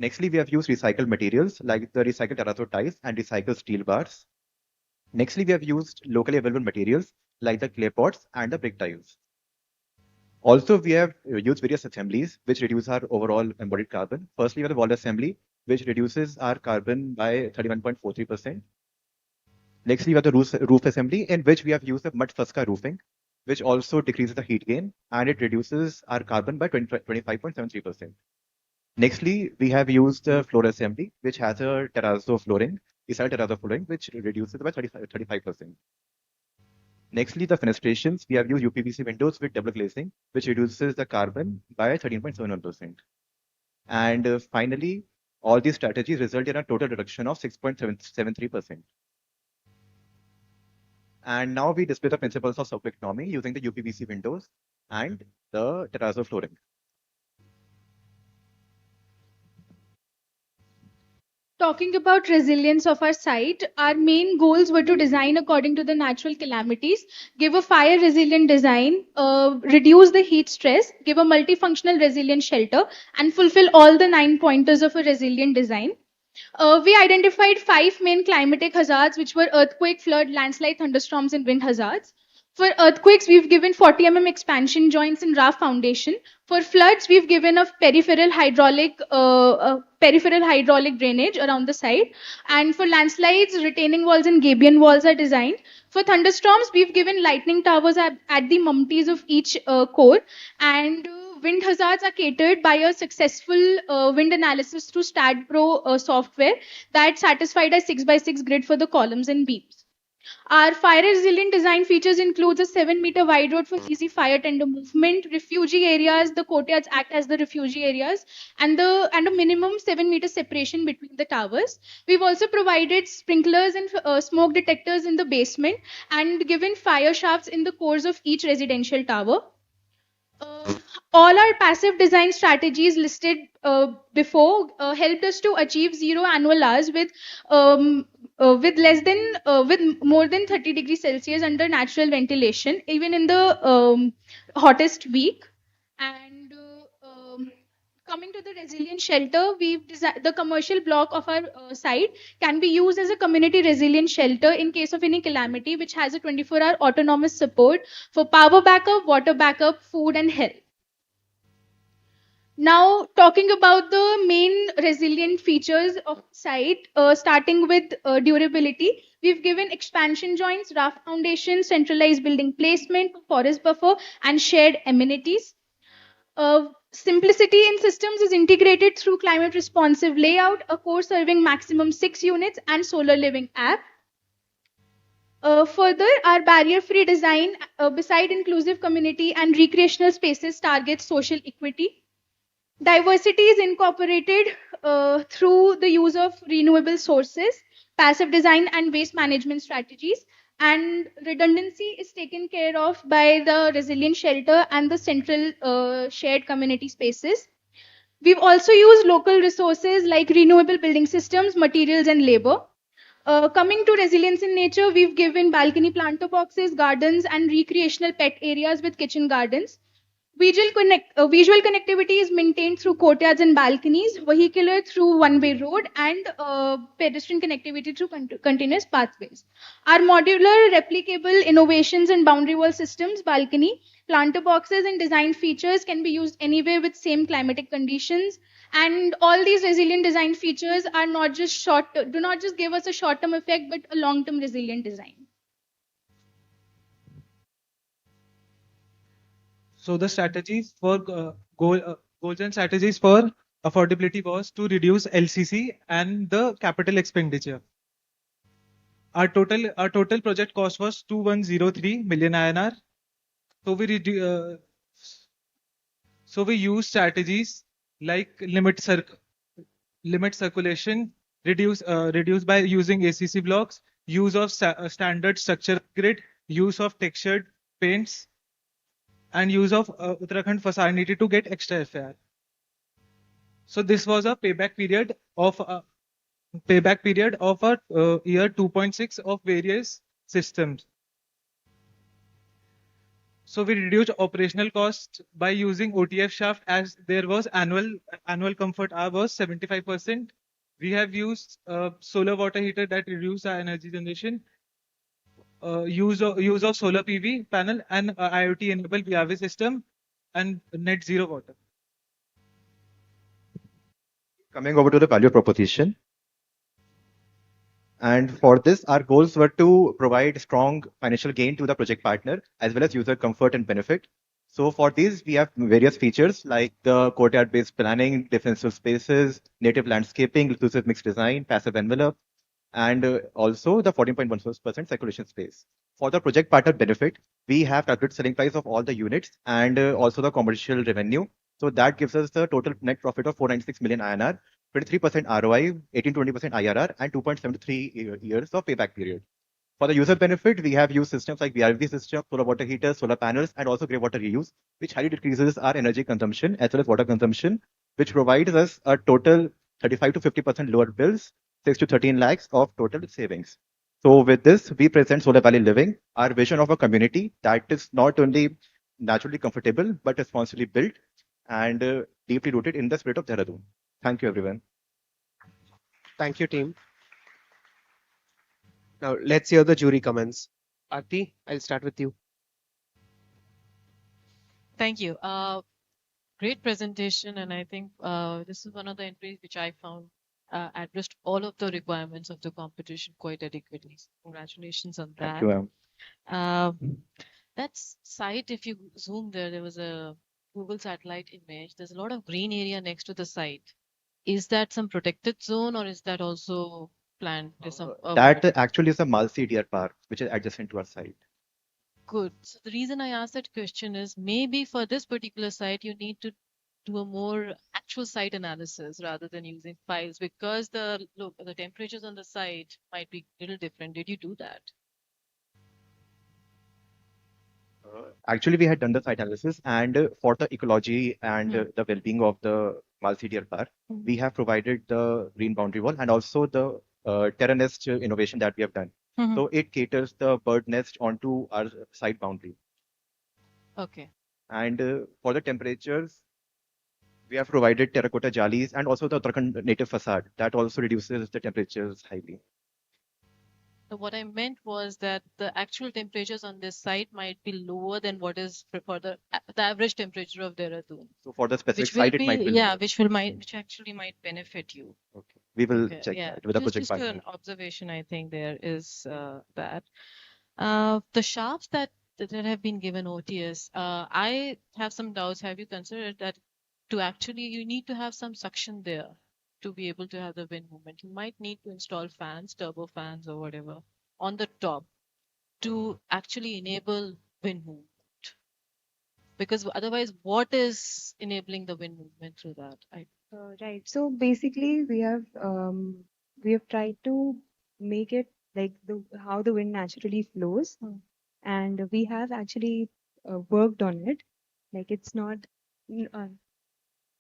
Nextly, we have used recycled materials like the recycled terrazzo tiles and recycled steel bars. Nextly, we have used locally available materials like the clay pots and the brick tiles. Also, we have used various assemblies which reduce our overall embodied carbon. Firstly, we have the wall assembly, which reduces our carbon by 31.43%. Next, we have the roof assembly, in which we have used the mud fusca roofing, which also decreases the heat gain and it reduces our carbon by 25.73%. Nextly, we have used the floor assembly, which has a terrazzo flooring, which reduces by 35%. Nextly, the fenestrations, we have used UPVC windows with double glazing, which reduces the carbon by 13.71%. And finally, all these strategies result in a total reduction of 6.73%. And now we display the principles of circular economy using the UPVC windows and the terrazzo flooring. Talking about resilience of our site, our main goals were to design according to the natural calamities, give a fire resilient design, reduce the heat stress, give a multifunctional resilient shelter, and fulfill all the 9 pointers of a resilient design. We identified 5 main climatic hazards, which were earthquake, flood, landslide, thunderstorms, and wind hazards. For earthquakes, we've given 40 expansion joints and raft foundation. For floods, we've given a peripheral hydraulic drainage around the site. And for landslides, retaining walls and gabion walls are designed. For thunderstorms, we've given lightning towers at the mumties of each core. And wind hazards are catered by a successful wind analysis through StatPro software that satisfied a 6x6 grid for the columns and beams. Our fire resilient design features includes a 7-meter wide road for easy fire tender movement, refugee areas, the courtyards act as the refugee areas, and a minimum 7-meter separation between the towers. We've also provided sprinklers and smoke detectors in the basement and given fire shafts in the cores of each residential tower. All our passive design strategies listed before helped us to achieve zero annual hours with more than 30 degrees Celsius under natural ventilation, even in the hottest week. And coming to the resilient shelter, we've designed the commercial block of our site can be used as a community resilient shelter in case of any calamity, which has a 24-hour autonomous support for power backup, water backup, food, and health. Now, talking about the main resilient features of site, starting with durability, we've given expansion joints, raft foundation, centralized building placement, forest buffer, and shared amenities. Simplicity in systems is integrated through climate responsive layout, a core serving maximum 6 units, and solar living app. Further, our barrier-free design, beside inclusive community and recreational spaces, targets social equity. Diversity is incorporated through the use of renewable sources, passive design, and waste management strategies. And redundancy is taken care of by the resilient shelter and the central shared community spaces. We've also used local resources like renewable building systems, materials, and labor. Coming to resilience in nature, we've given balcony planter boxes, gardens, and recreational pet areas with kitchen gardens. Visual connectivity is maintained through courtyards and balconies, vehicular through one-way road, and pedestrian connectivity through continuous pathways. Our modular, replicable innovations and boundary wall systems, balcony, planter boxes, and design features can be used anywhere with same climatic conditions. And all these resilient design features are not just do not just give us a short-term effect, but a long-term resilient design. So the strategies for goals and strategies for affordability was to reduce LCC and the capital expenditure. Our total project cost was 2103 million INR. So we use strategies like limit circulation, reduce by using ACC blocks, use of standard structure grid, use of textured paints, and use of Uttarakhand facility to get extra FAR. So this was a payback period of a year 2.6 of various systems. So we reduced operational costs by using OTF shaft, as there was annual comfort hour was 75%. We have used solar water heater that reduce our energy generation. Use of solar PV panel and IoT enabled VRV system and net zero water. Coming over to the value proposition. And for this, our goals were to provide strong financial gain to the project partner as well as user comfort and benefit. So for these, we have various features like the courtyard-based planning, defensive spaces, native landscaping, inclusive mixed design, passive envelope, and also the 14.14% circulation space. For the project partner benefit, we have calculated selling price of all the units and also the commercial revenue. So that gives us the total net profit of 496 million INR, 23% ROI, 18-20% IRR, and 2.73 years of payback period. For the user benefit, we have used systems like VRV system, solar water heaters, solar panels, and also grey water reuse, which highly decreases our energy consumption as well as water consumption, which provides us a total 35 to 50% lower bills, 6 to 13 lakhs of total savings. So with this, we present Solar Valley Living, our vision of a community that is not only naturally comfortable, but responsibly built and deeply rooted in the spirit of Dehradun. Thank you, everyone. Thank you, team. Now let's hear the jury comments. Aarti, I'll start with you. Thank you. Great presentation, and I think this is one of the entries which I found addressed all of the requirements of the competition quite adequately. Congratulations on Thank that. you, ma'am. That site, if you zoom there was a Google satellite image. There's a lot of green area next to the site. Is that some protected zone, or is that also planned? There's some That actually is a Malsi Deer Park, which is adjacent to our site. Good. So the reason I asked that question is maybe for this particular site, you need to do a more actual site analysis rather than using files, because the temperatures on the site might be a little different. Did you do that? Actually, we had done the site analysis, and for the ecology and the well-being of the Malsi Deer Park, we have provided the green boundary wall and also the terra nest innovation that we have done. So it caters the bird nest onto our site boundary. Okay. And for the temperatures, we have provided terracotta jalis and also the Uttarakhand native facade that also reduces the temperatures highly. So what I meant was that the actual temperatures on this site might be lower than what is for the average temperature of Dehradun. So for the specific Which will site, be, it might be yeah, lower. which actually might benefit you. Okay. We will Okay, check yeah. that with the project Just partner. an observation, I think there is that. The shafts that have been given OTS, I have some doubts. Have you considered that to actually you need to have some suction there to be able to have the wind movement? You might need to install fans, turbo fans or whatever on the top to actually enable wind movement. Because otherwise, what is enabling the wind movement through that? Right. So basically, we have tried to make it like how the wind naturally flows, and we have actually worked on it. Like it's not. n- uh,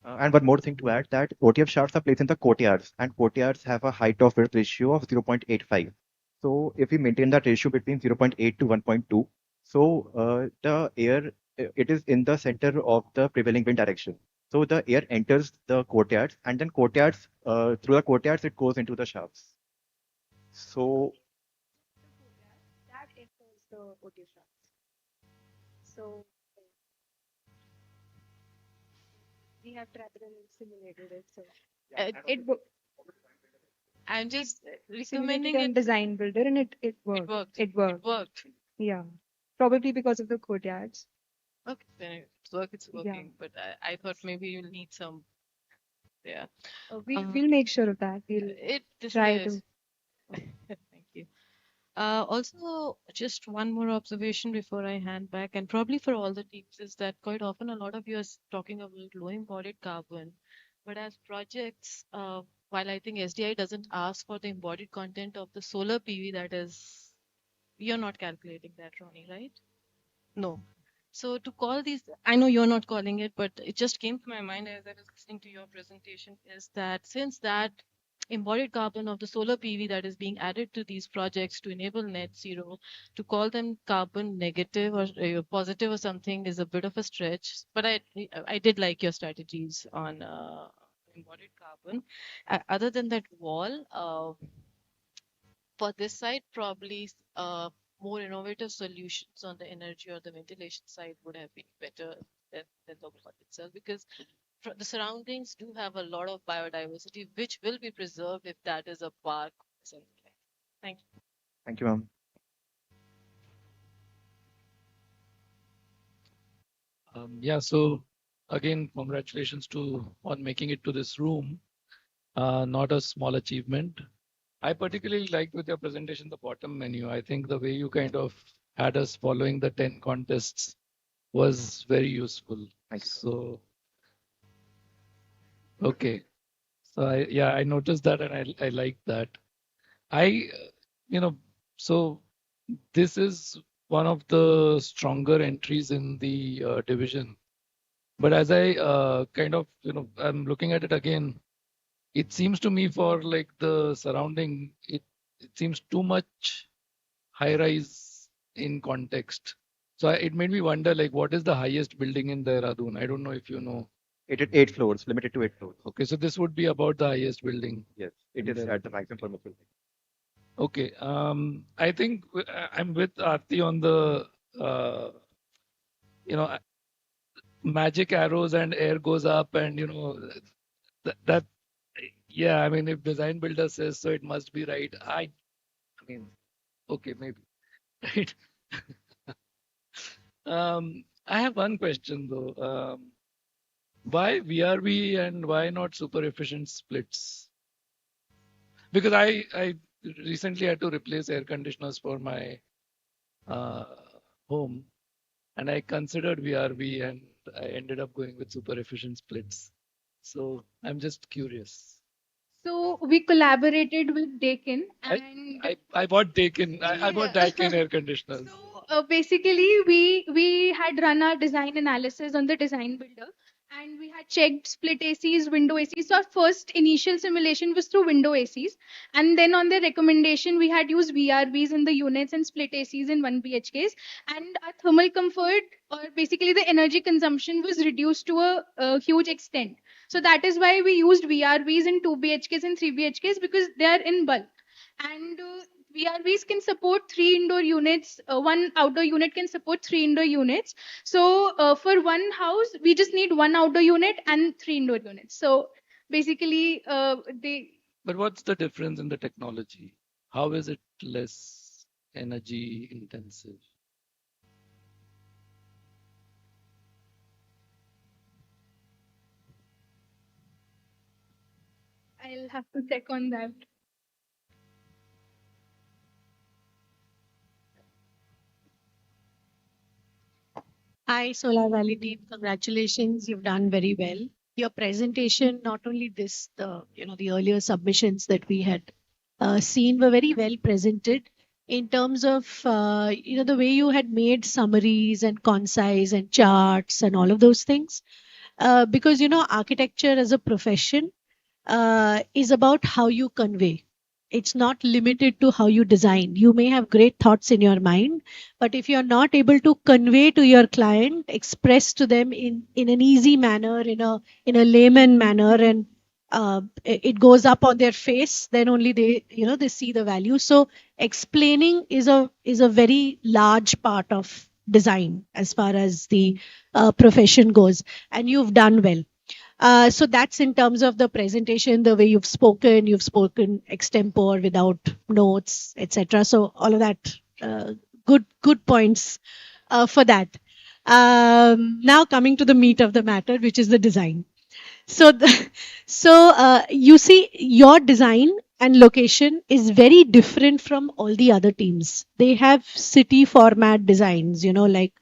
And one more thing to add that OTF shafts are placed in the courtyards, and courtyards have a height of width ratio of 0.85. So if we maintain that ratio between 0.8 to 1.2, so the air it is in the center of the prevailing wind direction. So the air enters the courtyards, and then courtyards through the courtyards it goes into the shafts. So that enters the OT shafts. So we have tried and simulated it. So it wo- I'm just simulated recommending on it. Design Builder, and it worked. It worked. It worked. Yeah, probably because of the courtyards. Okay, then it's working. But I thought maybe you'll need some. Yeah. We'll make sure of that. We'll try to. Thank you. Also, just one more observation before I hand back, and probably for all the teams, is that quite often a lot of you are talking about low embodied carbon, but as projects, while I think SDI doesn't ask for the embodied content of the solar PV, that is, you're not calculating that, Ronnie, right? No. So to call these, I know you're not calling it, but it just came to my mind as I was listening to your presentation, is that since that embodied carbon of the solar PV that is being added to these projects to enable net zero, to call them carbon negative or positive or something is a bit of a stretch. But I did like your strategies on embodied carbon. Other than that wall, for this side, probably more innovative solutions on the energy or the ventilation side would have been better than the wall itself, because the surroundings do have a lot of biodiversity which will be preserved if that is a park or something like that. Thank you. Thank you, ma'am. Yeah, so again, congratulations on making it to this room. Not a small achievement. I particularly liked with your presentation the bottom menu. I think the way you kind of had us following the 10 contests was very useful. Thank you. So, okay. So I noticed that and I like that. You know, so this is one of the stronger entries in the division. But as I kind of, I'm looking at it again, it seems to me for like the surrounding, it seems too much high rise in context. So it made me wonder, like, what is the highest building in Dehradun? I don't know if you know. It at 8 floors, limited to 8 floors. Okay, so this would be about the highest building. Yes, it in is at the Dehradun. maximum permissible. Okay, I think I'm with Aarti on the, you know, magic arrows and air goes up and, that yeah, I mean, if design builder says so, it must be right. I mean, okay, maybe. Right. I have one question though. Why VRV and why not super efficient splits? Because I recently had to replace air conditioners for my home, and I considered VRV and I ended up going with super efficient splits. So I'm just curious. So we collaborated with Dakin and I bought Daikin. I bought Daikin air conditioners. basically we had run our design analysis on the design builder and we had checked split ACs, window ACs. So our first initial simulation was through window ACs, and then on their recommendation we had used VRVs in the units and split ACs in 1 BHKs, and our thermal comfort or basically the energy consumption was reduced to a huge extent. So that is why we used VRVs in 2 BHKs and 3 BHKs, because they are in bulk. And VRVs can support 3 indoor units. One outdoor unit can support 3 indoor units. So for one house, we just need 1 outdoor unit and 3 indoor units. So basically, they. But what's the difference in the technology? How is it less energy intensive? I'll have to check on that. Hi, Solar Valley team. Congratulations, you've done very well. Your presentation, not only this, the earlier submissions that we had seen were very well presented in terms of the way you had made summaries and concise and charts and all of those things. Because architecture as a profession is about how you convey. It's not limited to how you design. You may have great thoughts in your mind, but if you're not able to convey to your client, express to them in an easy manner, in a layman manner, and it goes up on their face, then only they see the value. So explaining is a very large part of design as far as the profession goes, and you've done well. So that's in terms of the presentation, the way you've spoken extempore without notes, etc. So all of that, good points for that. Now coming to the meat of the matter, which is the design. So you see, your design and location is very different from all the other teams. They have city format designs, like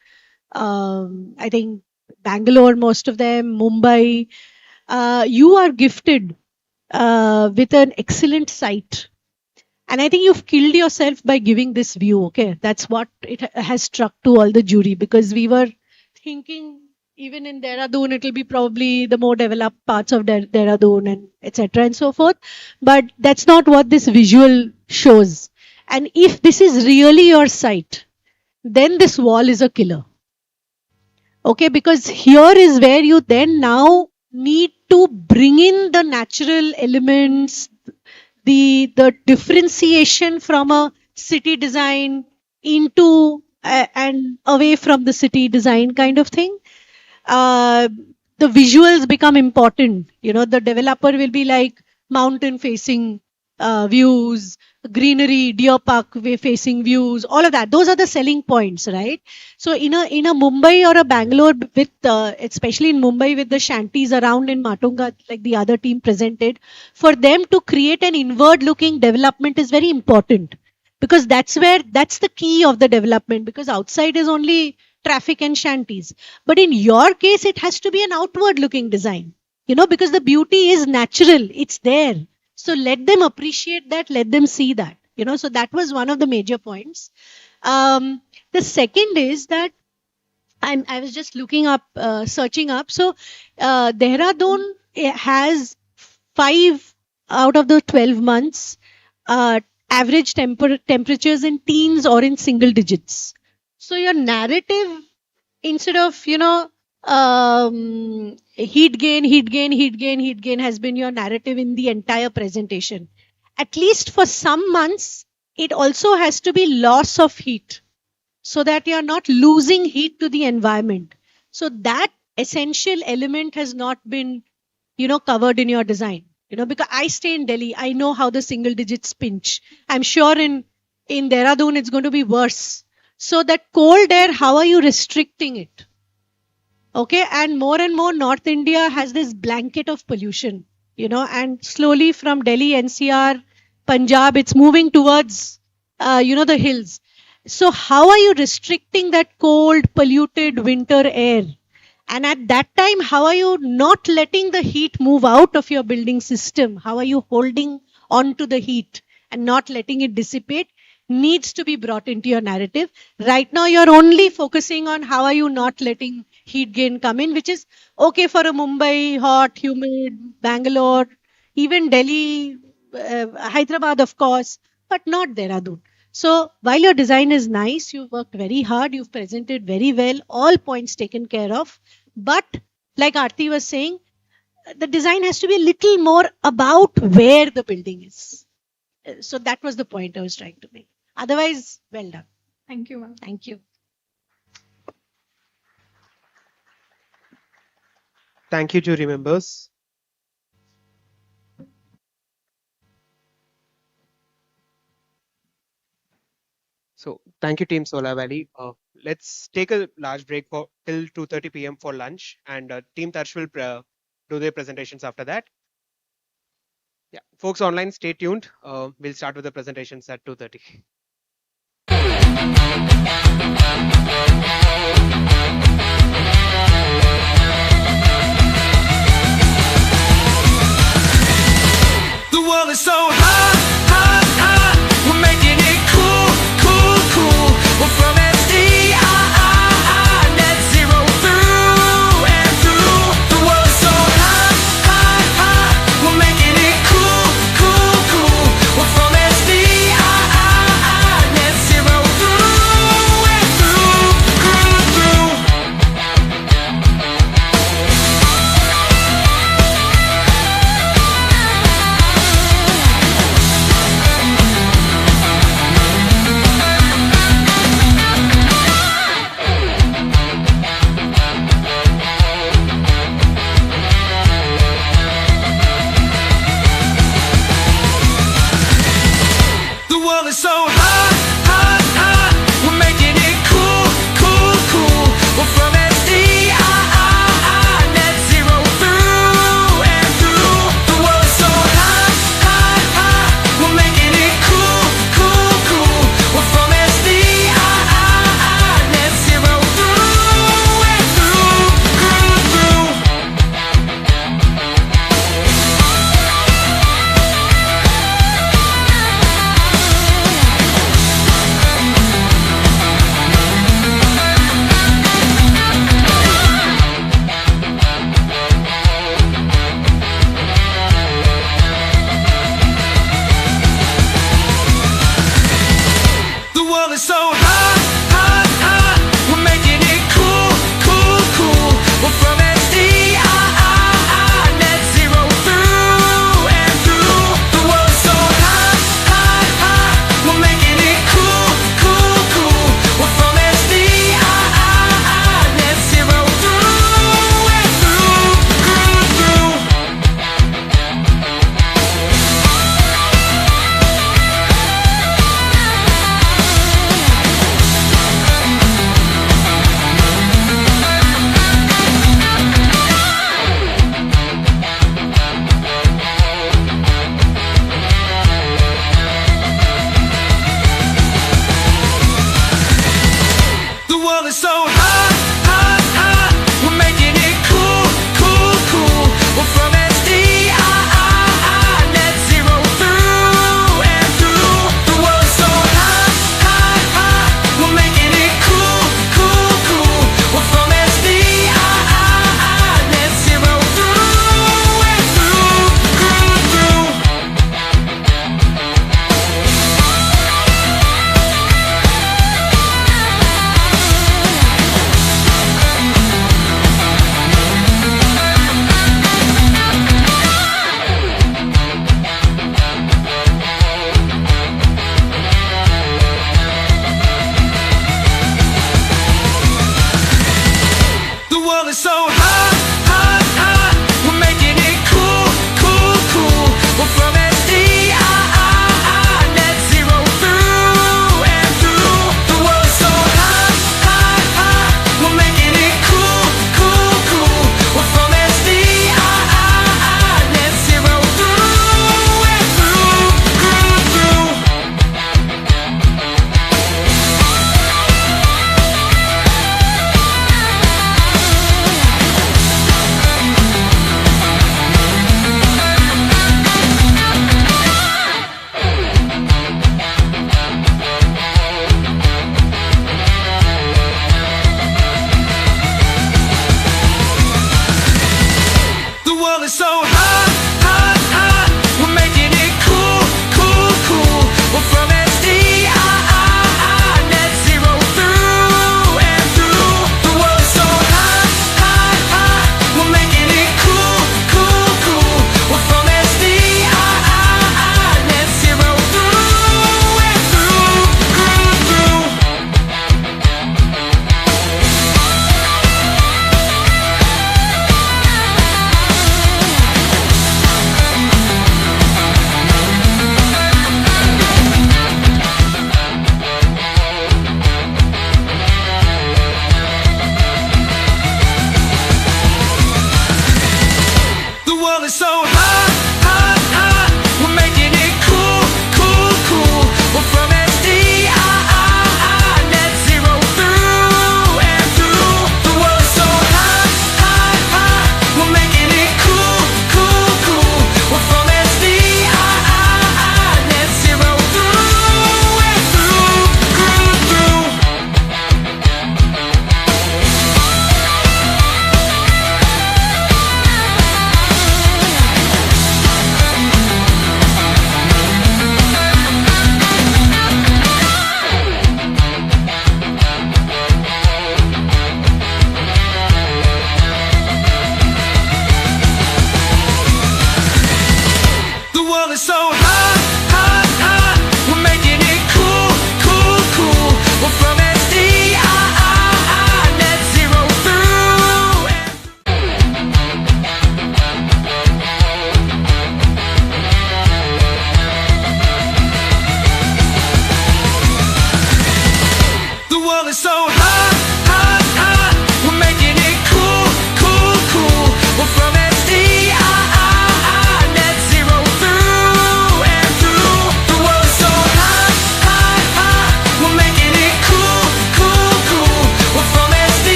I think Bangalore, most of them, Mumbai. You are gifted with an excellent site. And I think you've killed yourself by giving this view. Okay, that's what it has struck to all the jury, because we were thinking, even in Dehradun, it will be probably the more developed parts of Dehradun and etc. and so forth. But that's not what this visual shows. And if this is really your site, then this wall is a killer. Okay, because here is where you then now need to bring in the natural elements, the differentiation from a city design into and away from the city design kind of thing. The visuals become important. You know, the developer will be like mountain facing views, greenery, deer park way facing views, all of that. Those are the selling points, right? So in a Mumbai or a Bangalore with, especially in Mumbai with the shanties around in Matunga, like the other team presented, for them to create an inward looking development is very important, because that's the key of the development, because outside is only traffic and shanties. But in your case, it has to be an outward looking design, you know, because the beauty is natural, it's there. So let them appreciate that, let them see that, you know. So that was one of the major points. The second is that I was just looking up, searching up. So Dehradun has 5 out of the 12 months average temperatures in teens or in single digits. So your narrative, instead of, you know, heat gain has been your narrative in the entire presentation. At least for some months, it also has to be loss of heat, so that you are not losing heat to the environment. So that essential element has not been, you know, covered in your design. You know, because I stay in Delhi, I know how the single digits pinch. I'm sure in Dehradun it's going to be worse. So that cold air, how are you restricting it? Okay, and more North India has this blanket of pollution, you know, and slowly from Delhi, NCR, Punjab, it's moving towards, you know, the hills. So how are you restricting that cold, polluted winter air? And at that time, how are you not letting the heat move out of your building system? How are you holding on to the heat and not letting it dissipate? Needs to be brought into your narrative. Right now, you're only focusing on how are you not letting heat gain come in, which is okay for a Mumbai, hot, humid, Bangalore, even Delhi, Hyderabad, of course, but not Dehradun. So while your design is nice, you've worked very hard, you've presented very well, all points taken care of. But like Aarti was saying, the design has to be a little more about where the building is. So that was the point I was trying to make. Otherwise, well done. Thank you, ma'am. Thank you. Thank you, jury members. So thank you, Team Solar Valley. Let's take a large break for till 2:30 p.m. for lunch, and Team Tarsh will do their presentations after that. Yeah, folks online, stay tuned. We'll start with the presentations at 2:30. The world is so hot, hot, hot. We're making it cool, cool, cool. We're from SDI, net zero through and through. The world is so hot, hot, hot. We're making it cool, cool, cool. We're from SDI, net zero through and through, through, through.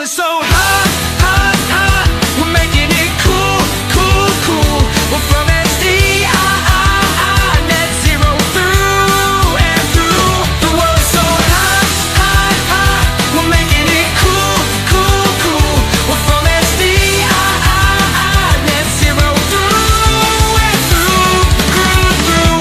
world is so hot, hot, hot. We're making it cool, cool, cool. We're from SDI, net zero through and through. The world is so hot, hot, hot. We're making it cool, cool, cool. We're from SDI, net zero through and through, through.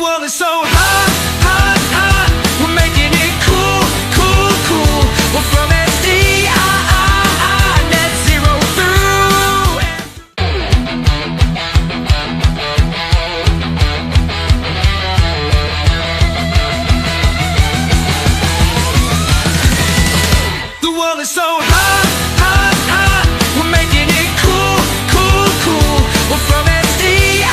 world is so hot, hot, hot. We're making it cool, cool, cool. We're from SDI, net zero through. The world is so hot, hot, hot. We're making it cool, cool, cool. We're from SDI,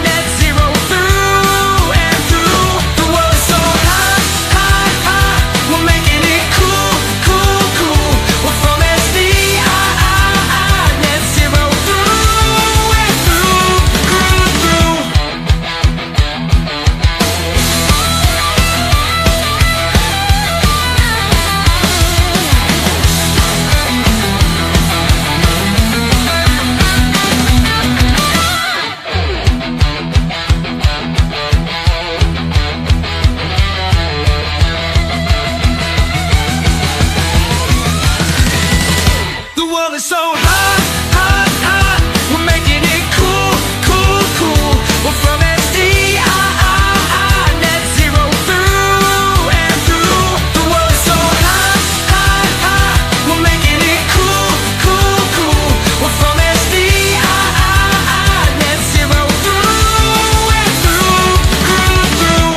net zero through and through. The world is so hot, hot, hot. We're making it cool, cool, cool. We're from SDI, net zero through and through, through, through. The world is so hot, hot, hot. We're making it cool, cool, cool. We're from SDI, net zero through and through. The world is so hot, hot, hot. We're making it cool, cool, cool. We're from SDI, net zero through and through, through, through.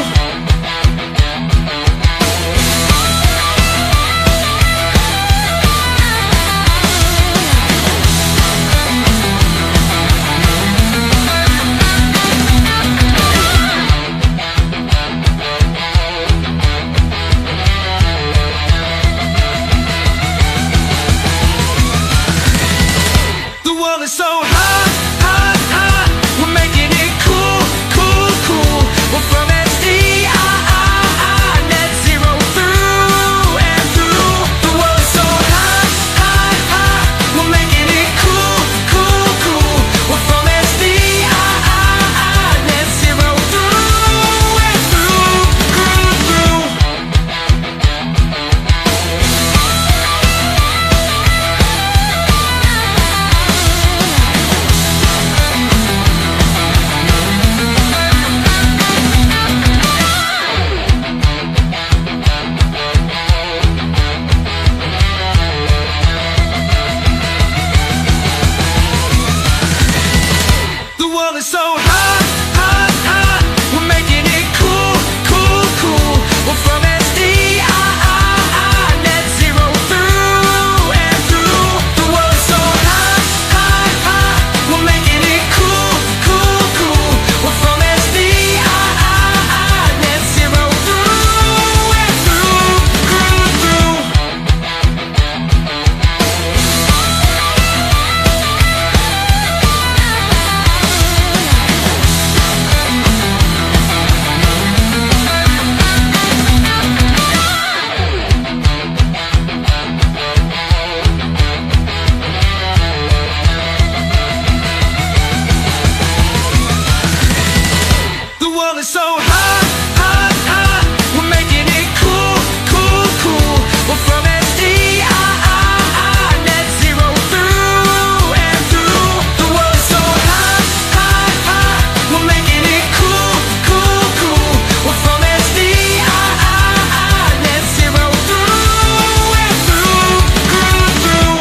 The world is so hot, hot, hot. We're making it cool, cool, cool. We're from SDI, net zero through and through. The world is so hot, hot, hot. We're making it cool, cool, cool. We're from SDI, net zero through and through, through, through. The world is so hot, hot, hot. We're making it cool, cool, cool. We're from SDI, net zero through and through. The world is so hot, hot, hot. We're making it cool, cool, cool. We're from SDI, net zero through and through, through, through. The world is so hot, hot, hot. We're making it cool, cool, cool. We're from SDI, net zero through and through. The world is so hot, hot, hot. We're making it cool, cool, cool. We're from SDI, net zero through and through, through, through.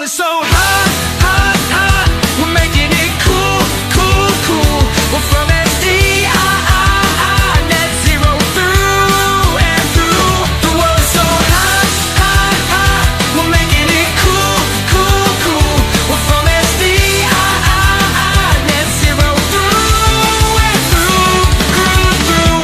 is so hot, hot, hot. We're making it cool, cool, cool. We're from SDI, net zero through and through. The world is so hot, hot, hot. We're making it cool, cool, cool. We're from SDI, net zero through and through, through.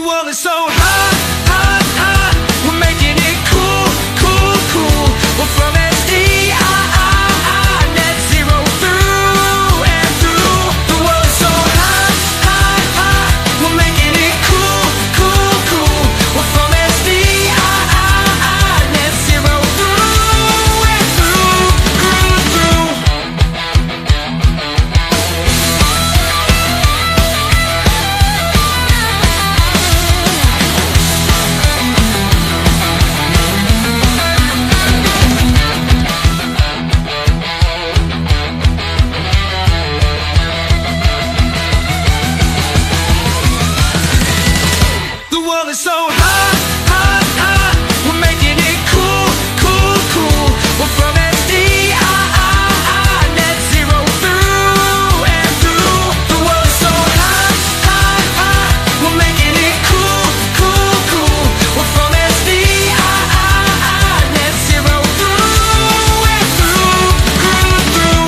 world is so hot, hot, hot. We're making it cool, cool, cool. We're from SDI, net zero through and through. The world is so hot, hot, hot. We're making it cool, cool, cool. We're from SDI, net zero through and through, through, through. The world is so hot, hot, hot. We're making it cool, cool, cool. We're from SDI, net zero through and through. The world is so hot, hot, hot. We're making it cool, cool, cool. We're from SDI, net zero through and through, through, through.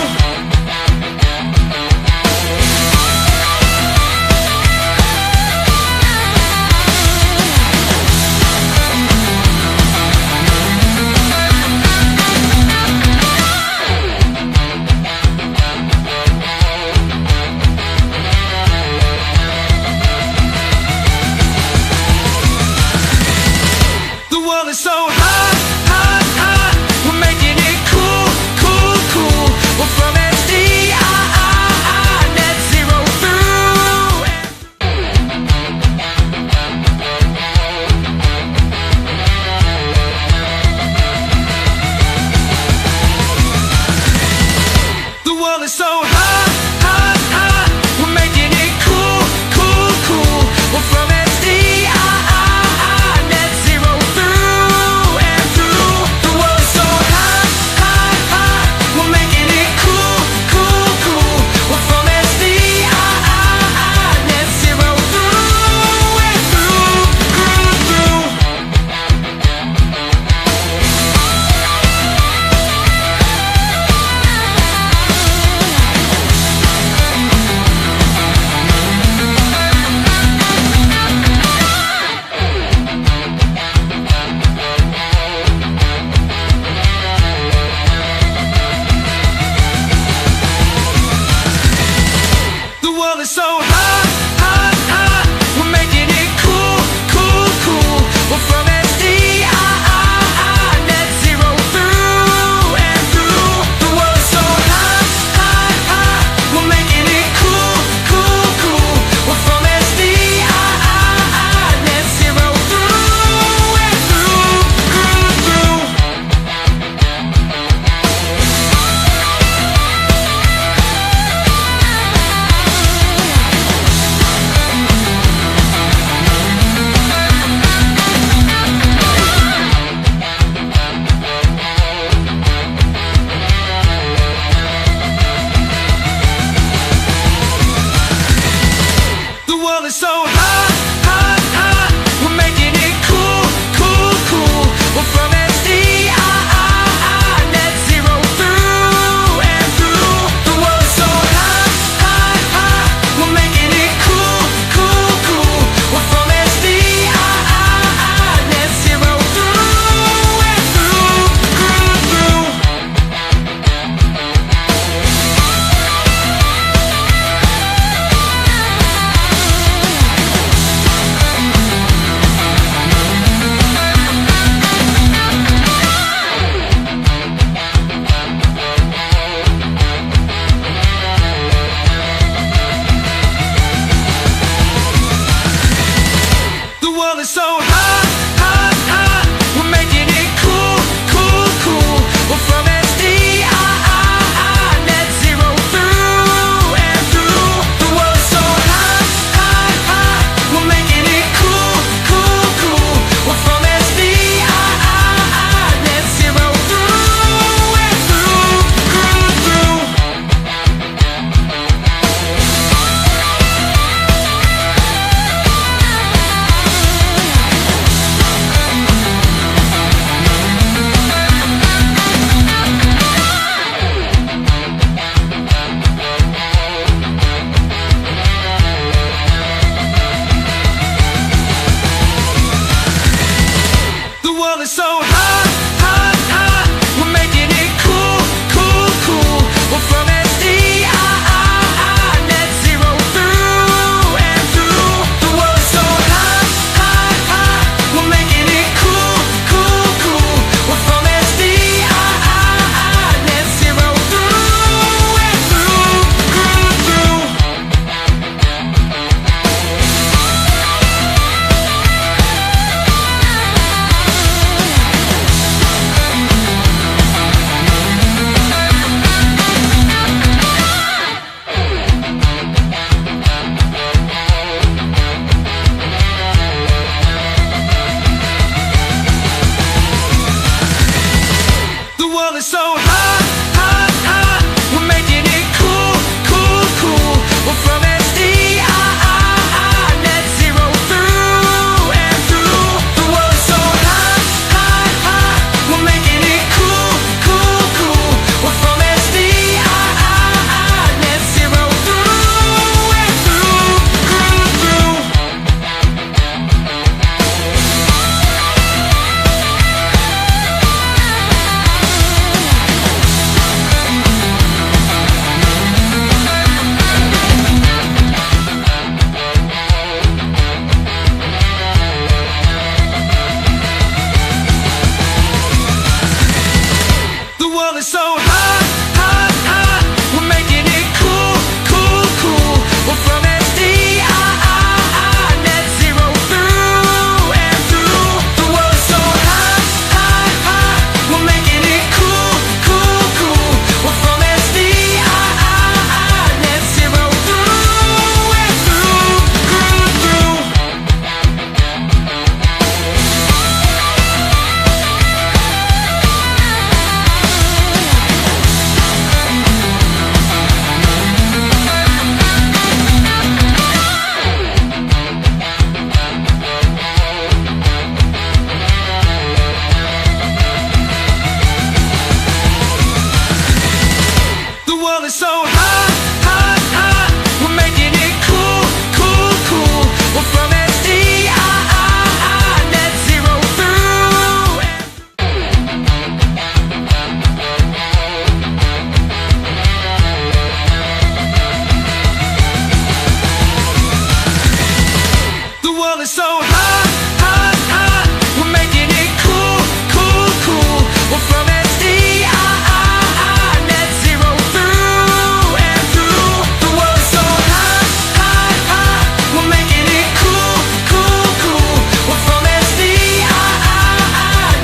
The world is so hot, hot, hot. We're making it cool, cool, cool. We're from SDI, net zero through. The world is so hot, hot, hot. We're making it cool, cool, cool. We're from SDI, net zero through and through. The world is so hot, hot, hot. We're making it cool, cool, cool. We're from SDI, net zero through and through, through, through. The world is so hot, hot, hot. We're making it cool, cool, cool. We're from SDI, net zero through and through. The world is so hot, hot, hot. We're making it cool, cool, cool. We're from SDI, net zero through and through, through, through. The world is so hot, hot, hot. We're making it cool, cool, cool. We're from SDI, net zero through and through. The world is so hot, hot, hot. We're making it cool, cool, cool. We're from SDI, net zero through and through, through, through. The world is so hot, hot, hot. We're making it cool, cool, cool. We're from SDI, net zero through and through. The world is so hot, hot, hot. We're making it cool, cool, cool. We're from SDI, net zero through and through, through, through. hot, hot, hot. We're making it cool, cool, cool. We're from SDI, net zero through and through. The world's so hot, hot, hot. We're making it cool, cool, cool. We're from SDI,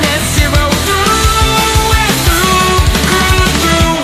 net zero through and through, through.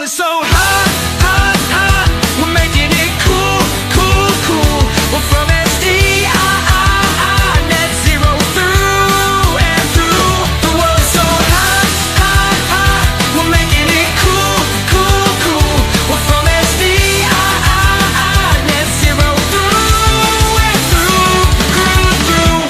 is so hot, hot, hot. We're making it cool, cool, cool. We're from SDI, net zero through and through. The world is so hot, hot, hot. We're making it cool, cool, cool. We're from SDI, net zero through and through, through.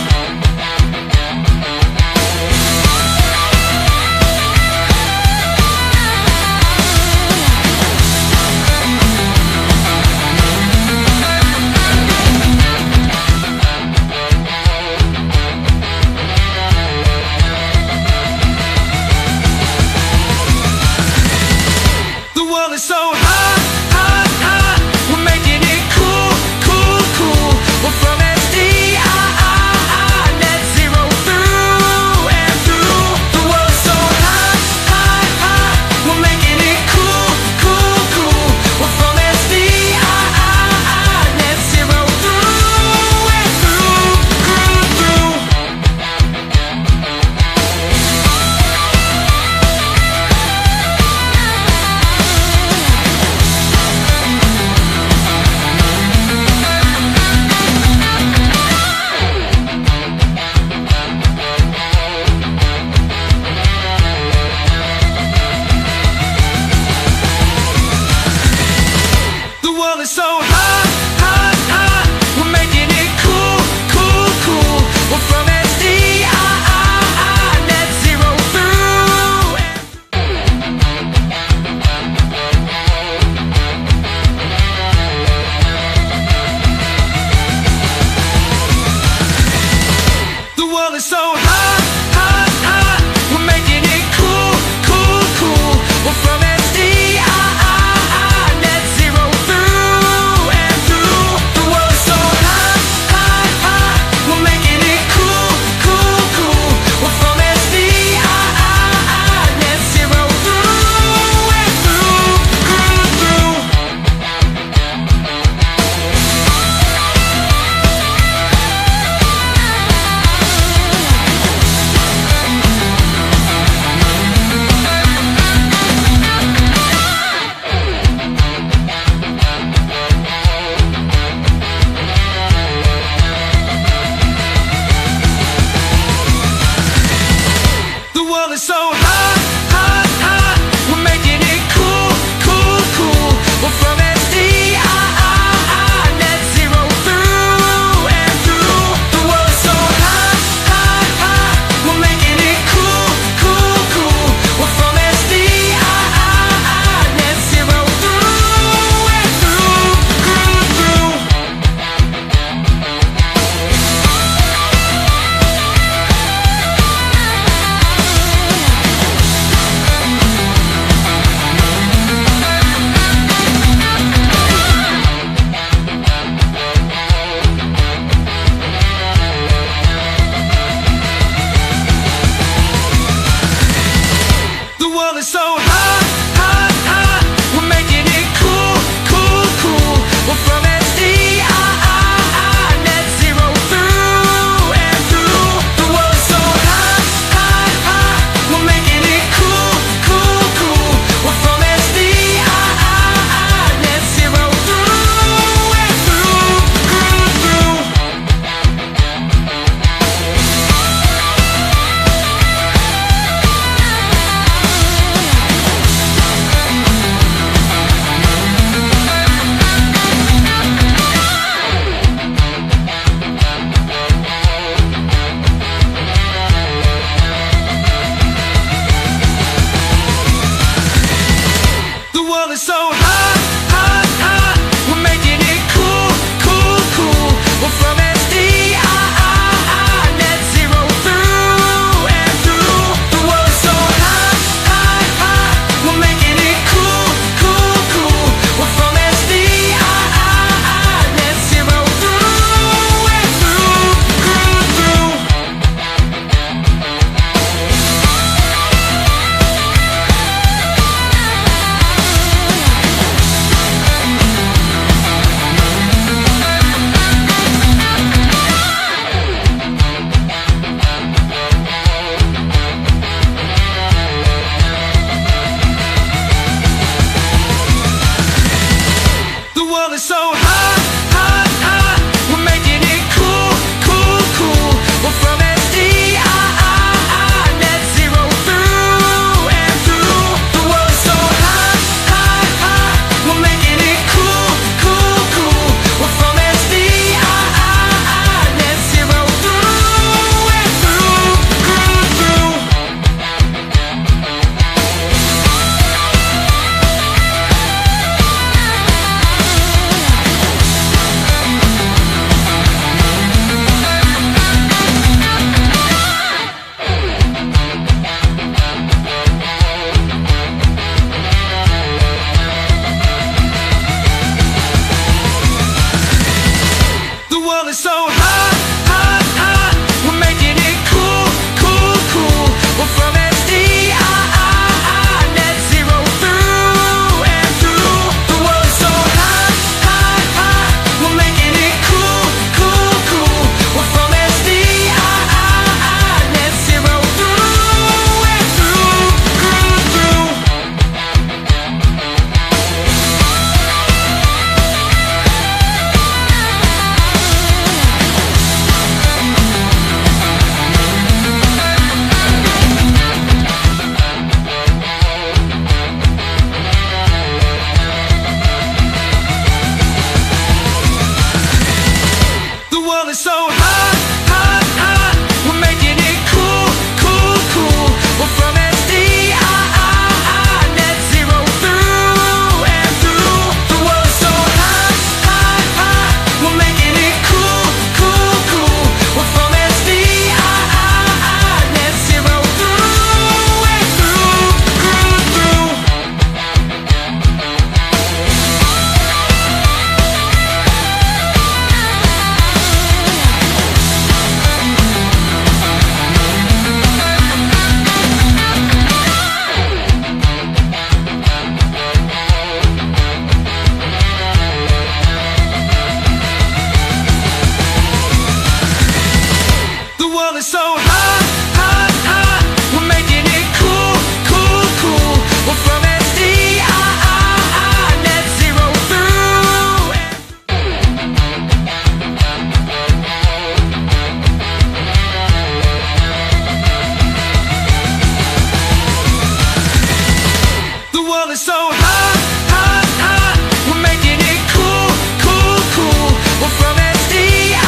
is so hot, hot, hot. We're making it cool, cool, cool. We're from SDI,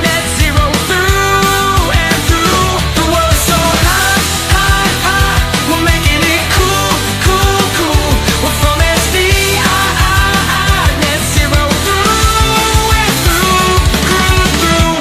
net zero through and through. The world is so hot, hot, hot. We're making it cool, cool, cool. We're from SDI, net zero through and through, through.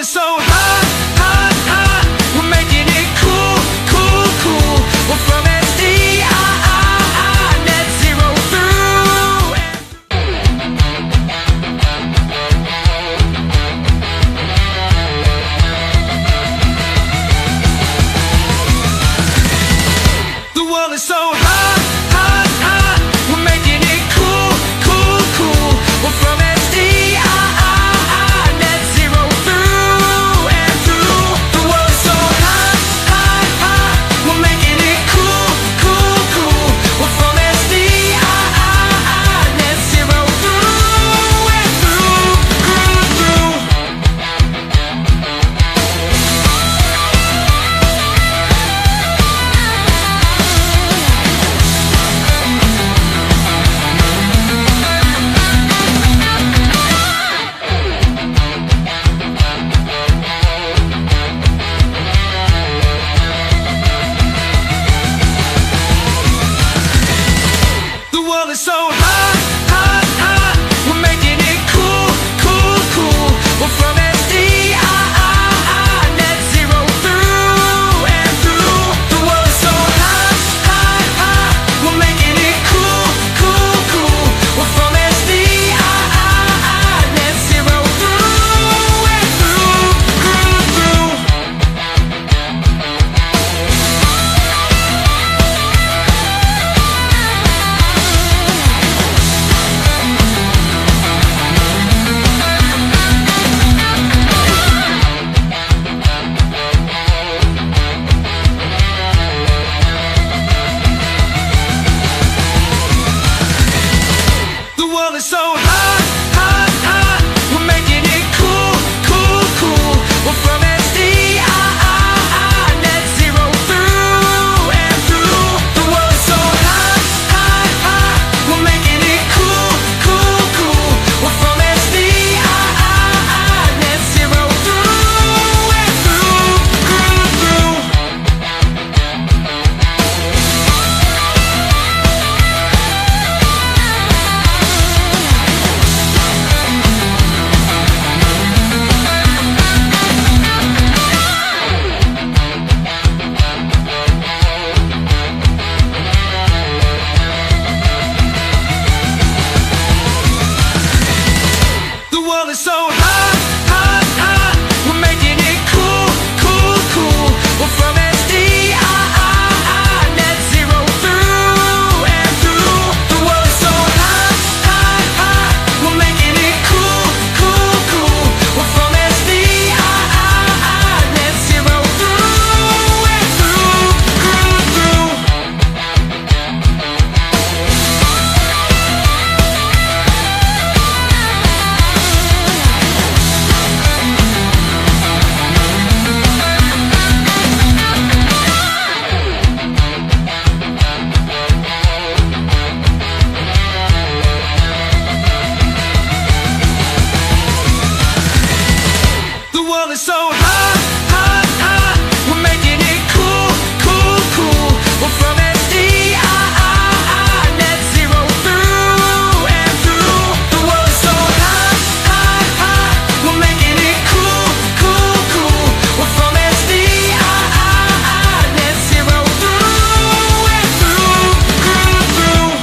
is so hot, hot, hot. We're making it cool, cool, cool. We're from SDI, net zero through. The world is so hot, hot, hot. We're making it cool, cool, cool. We're from SDI, net zero through and through. The world is so hot, hot, hot. We're making it cool, cool, cool. We're from SDI, net zero through and through, through, through. The world is so hot, hot, hot. We're making it cool, cool, cool. We're from SDI, net zero through and through. The world is so hot, hot, hot. We're making it cool, cool, cool. We're from SDI, net zero through and through, through, through. The world is so hot, hot, hot. We're making it cool, cool, cool. We're from SDI, net zero through and through. The world is so hot, hot, hot. We're making it cool, cool, cool. We're from SDI, net zero through and through, through, through. The world is so hot, hot, hot. We're making it cool, cool, cool. We're from SDI, net zero through and through. The world is so hot, hot, hot. We're making it cool, cool, cool. We're from SDI, net zero through and through, through, through. The world is so hot, hot, hot. We're making it cool, cool, cool. We're from SDI, net zero through and through. The world is so hot, hot, hot. We're making it cool, cool, cool. We're from SDI, net zero through and through, through, through.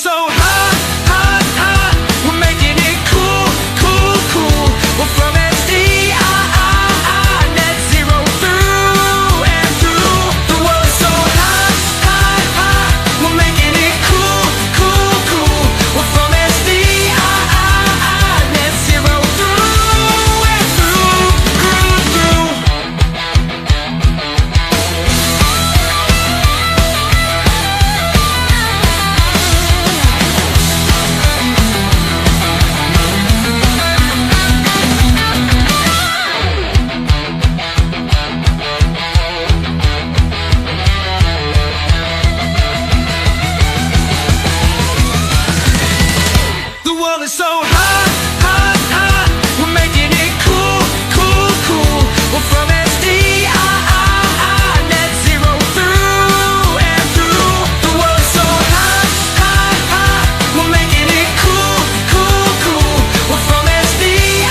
so hot, hot, hot. We're making it cool, cool, cool. We're from SDI, net zero through and through. The world is so hot, hot, hot. We're making it cool, cool, cool. We're from SDI, net zero through and through, through, through. The world is so hot, hot, hot. We're making it cool, cool, cool. We're from SDI, net zero through and through. The world is so hot, hot, hot. We're making it cool, cool, cool. We're from SDI,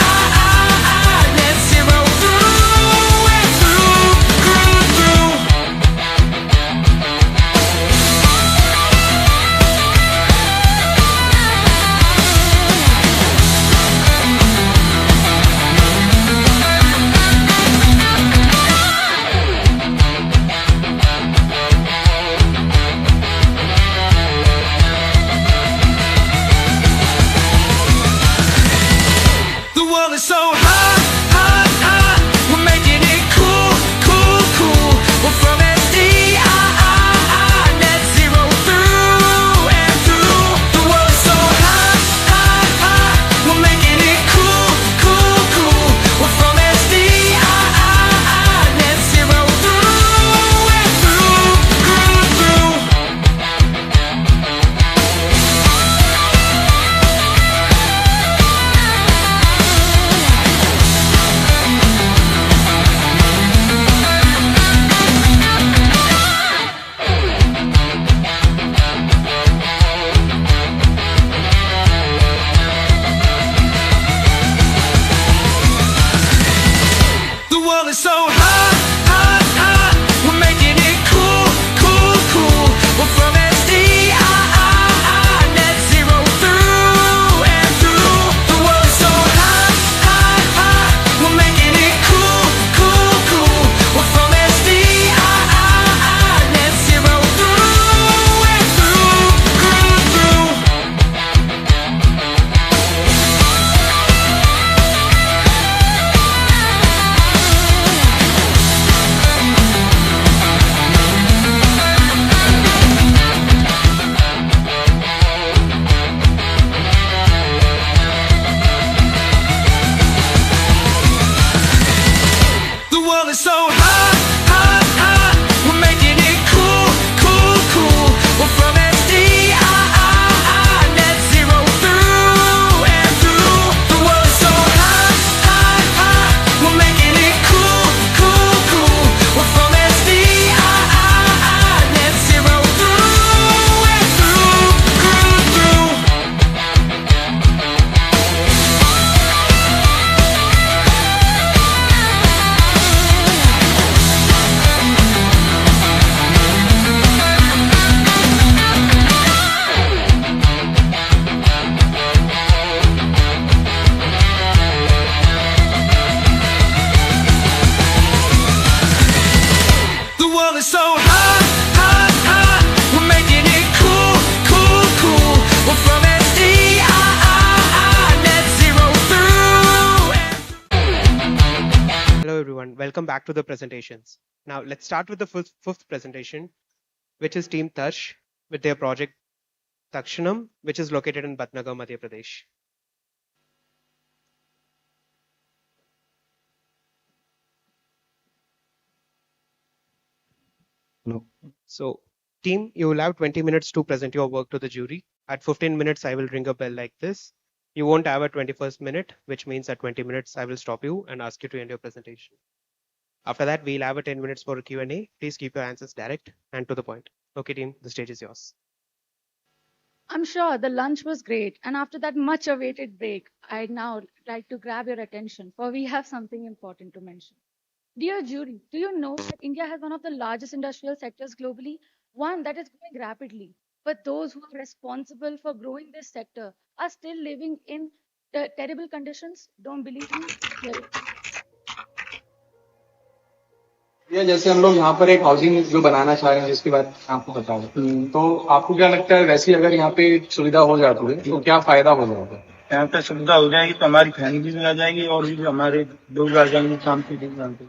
net zero through and through, through, through. The world is so hot, hot, hot. We're making it cool, cool, cool. We're from SDI, net zero through and through. The world is so hot, hot, hot. We're making it cool, cool, cool. We're from SDI, net zero through and through, through, through. The world is so hot, hot, hot. We're making it cool, cool, cool. We're from SDI, net zero through and through. The world is so hot, hot, hot. We're making it cool, cool, cool. We're from SDI, net zero through and through, through, through. The world is so hot, hot, hot. We're making it cool, cool, cool. We're from SDI, net zero through and through. The world is so hot, hot, hot. We're making it cool, cool, cool. We're from SDI, net zero through and through, through, through. The world is so hot, hot, hot. We're making it cool, cool, cool. We're from SDI, net zero through. Hello everyone, welcome back to the presentations. Now let's start with the fifth presentation, which is Team Tarsh with their project Takshanam, which is located in Batnagar, Madhya Pradesh. No. So, team, you will have 20 minutes to present your work to the jury. At 15 minutes, I will ring a bell like this. You won't have a 21st minute, which means at 20 minutes, I will stop you and ask you to end your presentation. After that, we'll have a 10 minutes for a Q&A. Please keep your answers direct and to the point. Okay, team, the stage is yours. I'm sure the lunch was great, and after that much awaited break, I'd now like to grab your attention, for we have something important to mention. Dear jury, do you know that India has one of the largest industrial sectors globally, one that is growing rapidly? but those who are responsible for growing this sector are still living in terrible conditions. Don't believe me? Here it is. ये जैसे हम लोग यहाँ पर एक housing जो बनाना चाह रहे हैं जिसकी बात मैं आपको बताऊं तो आपको क्या लगता है वैसी अगर यहाँ पे सुविधा हो जाती है तो क्या फायदा हो जाएगा यहाँ पे सुविधा हो जाएगी तो हमारी फैमिली भी आ जाएगी और भी हमारे लोग आ जाएंगे काम के लिए यहाँ पे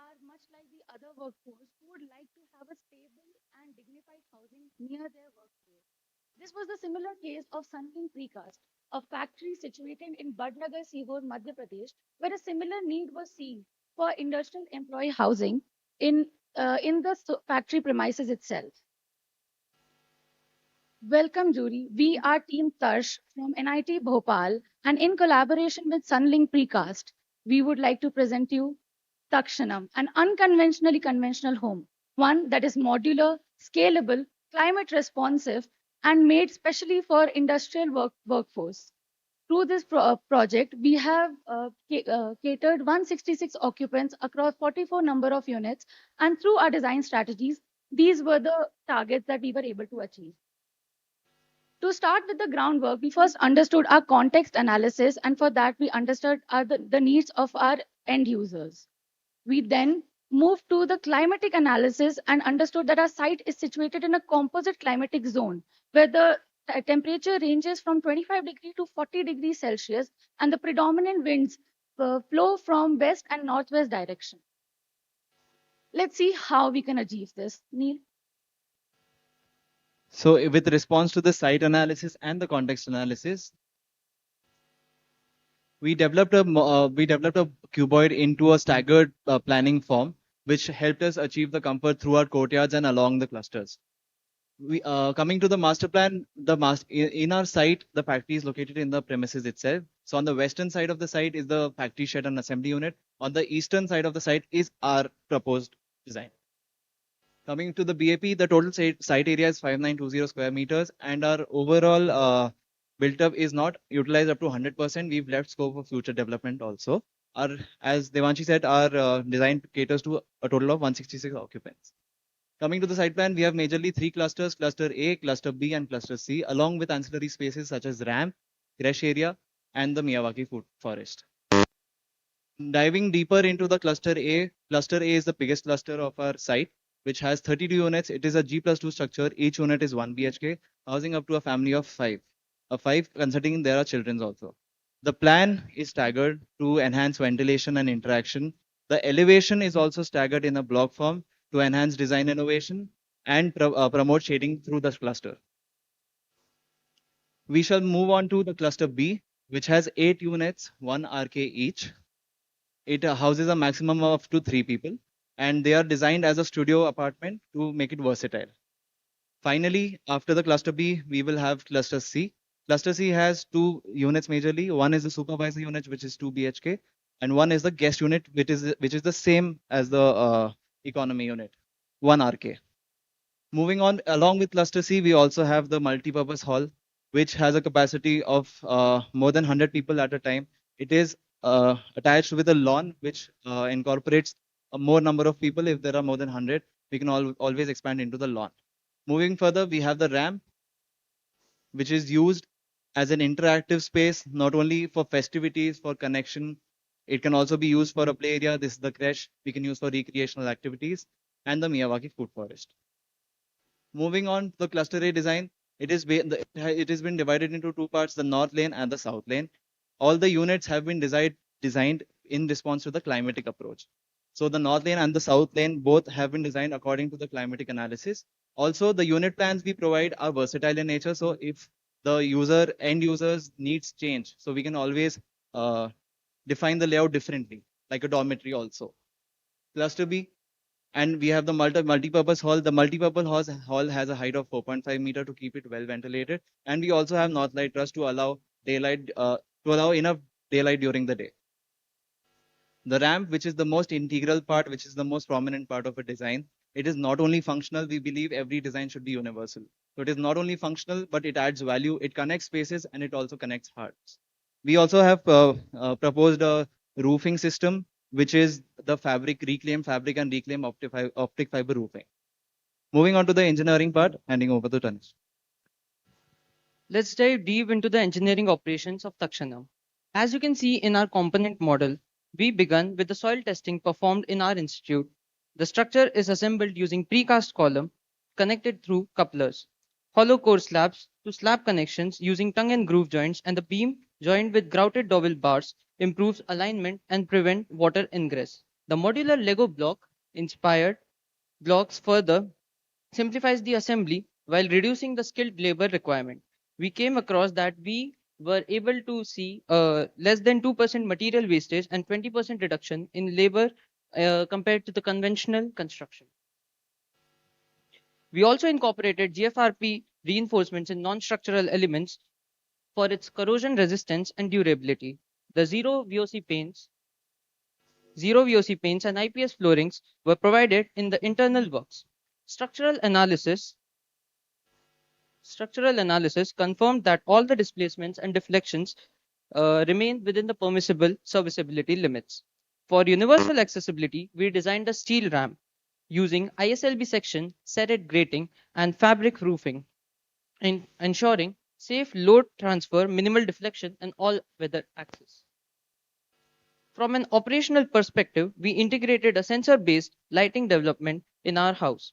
Are much like the other workforce who would like to have a stable and dignified housing near their workplace. This was the similar case of Sunking Precast, a factory situated in Badnagar, Sihor, Madhya Pradesh, where a similar need was seen for industrial employee housing in the factory premises itself. Welcome, jury. We are Team Tarsh from NIT Bhopal, and in collaboration with Sunlink Precast, we would like to present you Takshanam, an unconventionally conventional home, one that is modular, scalable, climate responsive, and made specially for industrial workforce. Through this project, we have catered 166 occupants across 44 number of units, and through our design strategies, these were the targets that we were able to achieve. To start with the groundwork, we first understood our context analysis, and for that, we understood the needs of our end users. We then moved to the climatic analysis and understood that our site is situated in a composite climatic zone where the temperature ranges from 25 degrees to 40 degrees Celsius, and the predominant winds flow from west and northwest direction. Let's see how we can achieve this. Neil? So with response to the site analysis and the context analysis, we developed a cuboid into a staggered planning form, which helped us achieve the comfort throughout courtyards and along the clusters. We coming to the master plan, in our site, the factory is located in the premises itself. So on the western side of the site is the factory shed and assembly unit. On the eastern side of the site is our proposed design. Coming to the BAP, the total site area is 5920 square meters, and our overall built up is not utilized up to 100%. We've left scope for future development also. As Devanshi said, our design caters to a total of 166 occupants. Coming to the site plan, we have majorly three clusters: cluster A, cluster B, and cluster C, along with ancillary spaces such as ramp, crash area, and the Miyawaki food forest. Diving deeper into the cluster A is the biggest cluster of our site, which has 32 units. It is a G+2 structure. Each unit is 1 BHK, housing up to a family of 5. A 5 considering there are children also. The plan is staggered to enhance ventilation and interaction. The elevation is also staggered in a block form to enhance design innovation and promote shading through the cluster. We shall move on to the cluster B, which has 8 units, 1 RK each. It houses a maximum of up to 3 people, and they are designed as a studio apartment to make it versatile. Finally, after the cluster B, we will have cluster C. Cluster C has 2 units majorly. One is the supervisor unit, which is 2 BHK, and one is the guest unit, which is the same as the economy unit, 1 RK. Moving on, along with cluster C, we also have the multi-purpose hall, which has a capacity of more than 100 people at a time. It is attached with a lawn, which incorporates a more number of people. If there are more than 100, we can always expand into the lawn. Moving further, we have the ramp, which is used as an interactive space, not only for festivities, for connection. It can also be used for a play area. This is the creche we can use for recreational activities, and the Miyawaki food forest. Moving on to the cluster A design, it has been divided into 2 parts, the north lane and the south lane. All the units have been designed in response to the climatic approach. So the north lane and the south lane both have been designed according to the climatic analysis. Also, the unit plans we provide are versatile in nature. So if the end users needs change, so we can always define the layout differently, like a dormitory also. Cluster B, and we have the multi-purpose hall. The multi-purpose hall has a height of 4.5 meter to keep it well ventilated, and we also have north light truss to allow enough daylight during the day. The ramp, which is the most integral part, which is the most prominent part of a design, it is not only functional. We believe every design should be universal. So it is not only functional, but it adds value. It connects spaces and it also connects hearts. We also have proposed a roofing system, which is the reclaimed fabric and reclaimed optic fiber roofing. Moving on to the engineering part, handing over to Tanish. Let's dive deep into the engineering operations of Takshanam. As you can see in our component model, we began with the soil testing performed in our institute. The structure is assembled using precast column connected through couplers, hollow core slabs to slab connections using tongue and groove joints, and the beam joined with grouted dowel bars improves alignment and prevent water ingress. The modular Lego block inspired blocks further simplifies the assembly while reducing the skilled labor requirement. We came across that we were able to see less than 2% material wastage and 20% reduction in labor compared to the conventional construction. We also incorporated GFRP reinforcements in non-structural elements for its corrosion resistance and durability. The zero VOC paints and IPS floorings were provided in the internal works. Structural analysis confirmed that all the displacements and deflections remain within the permissible serviceability limits. For universal accessibility, we designed a steel ramp using ISLB section, serrated grating, and fabric roofing, ensuring safe load transfer, minimal deflection, and all-weather access. From an operational perspective, we integrated a sensor-based lighting development in our house.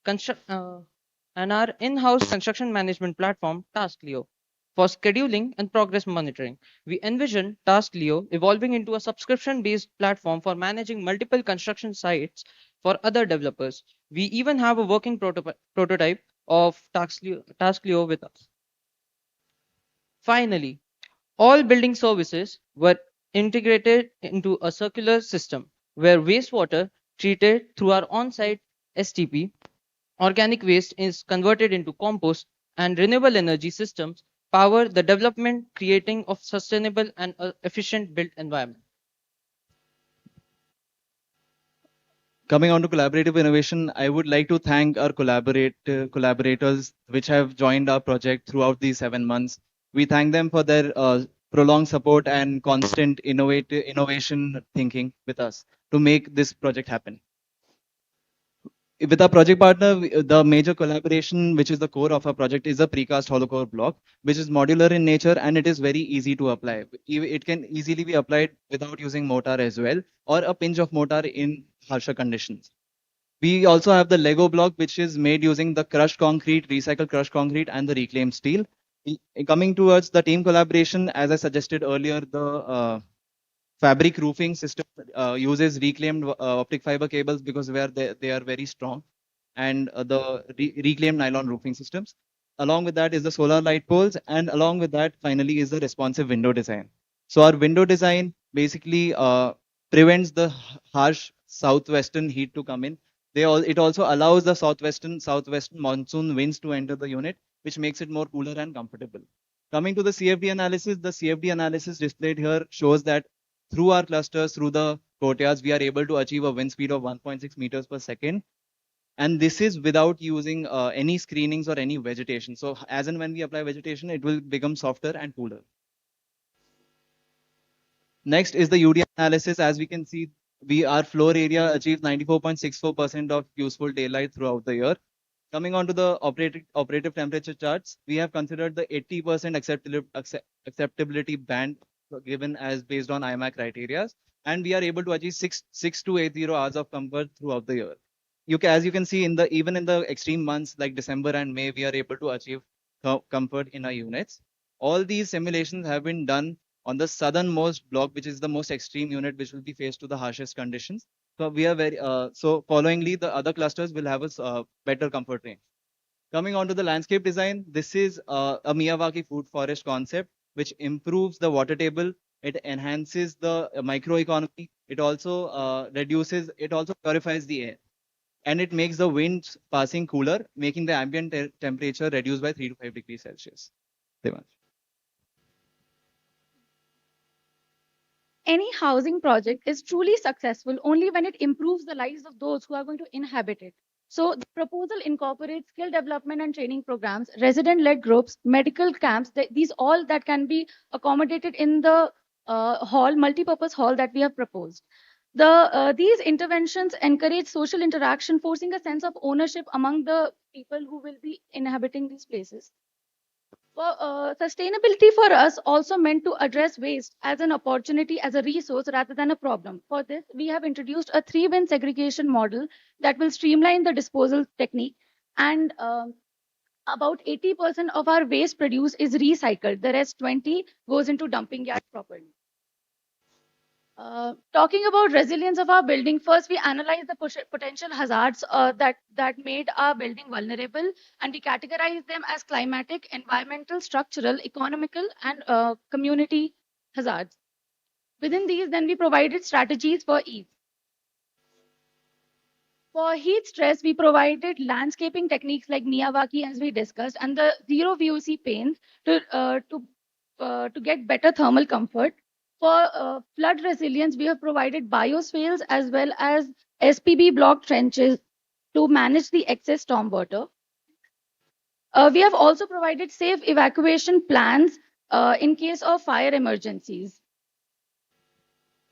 And our in-house construction management platform, TaskLeo, for scheduling and progress monitoring. We envision TaskLeo evolving into a subscription-based platform for managing multiple construction sites for other developers. We even have a working prototype of TaskLeo with us. Finally, all building services were integrated into a circular system where wastewater treated through our on-site STP, organic waste is converted into compost, and renewable energy systems power the development, creating of sustainable and efficient built environment. Coming on to collaborative innovation, I would like to thank our collaborators which have joined our project throughout these 7 months. We thank them for their prolonged support and constant innovation thinking with us to make this project happen. With our project partner, the major collaboration, which is the core of our project, is a precast hollow core block, which is modular in nature and it is very easy to apply. It can easily be applied without using mortar as well, or a pinch of mortar in harsher conditions. We also have the Lego block, which is made using the crushed concrete, recycled crushed concrete, and the reclaimed steel. Coming towards the team collaboration, as I suggested earlier, the fabric roofing system uses reclaimed optic fiber cables because they are very strong, and the reclaimed nylon roofing systems. Along with that is the solar light poles, and along with that finally is the responsive window design. So our window design basically prevents the harsh southwestern heat to come in. It also allows the southwestern monsoon winds to enter the unit, which makes it more cooler and comfortable. Coming to the CFD analysis displayed here shows that through our clusters, through the courtyards, we are able to achieve a wind speed of 1.6 meters per second. And this is without using any screenings or any vegetation. So as and when we apply vegetation, it will become softer and cooler. Next is the UD analysis. As we can see, our floor area achieves 94.64% of useful daylight throughout the year. Coming on to the operative temperature charts, we have considered the 80% acceptability band given as based on IMAC criteria, and we are able to achieve 6 to 80 hours of comfort throughout the year. As you can see, even in the extreme months like December and May, we are able to achieve comfort in our units. All these simulations have been done on the southernmost block, which is the most extreme unit, which will be faced to the harshest conditions. So we are followingly, the other clusters will have a better comfort range. Coming on to the landscape design, this is a Miyawaki food forest concept, which improves the water table. It enhances the microeconomy. It also purifies the air, and it makes the winds passing cooler, making the ambient temperature reduced by 3 to 5 degrees Celsius. Devansh. Any housing project is truly successful only when it improves the lives of those who are going to inhabit it. So the proposal incorporates skill development and training programs, resident-led groups, medical camps, these all that can be accommodated in the multi-purpose hall that we have proposed. These interventions encourage social interaction, forcing a sense of ownership among the people who will be inhabiting these places. Sustainability for us also meant to address waste as an opportunity, as a resource rather than a problem. For this, we have introduced a three-bin segregation model that will streamline the disposal technique, and about 80% of our waste produced is recycled. The rest 20 goes into dumping yard properly. Talking about resilience of our building, first we analyze the potential hazards that made our building vulnerable, and we categorize them as climatic, environmental, structural, economical, and community hazards. Within these, then we provided strategies for each. For heat stress, we provided landscaping techniques like Miyawaki, as we discussed, and the zero VOC panes to get better thermal comfort. For flood resilience, we have provided bioswales as well as SPB block trenches to manage the excess stormwater. We have also provided safe evacuation plans in case of fire emergencies.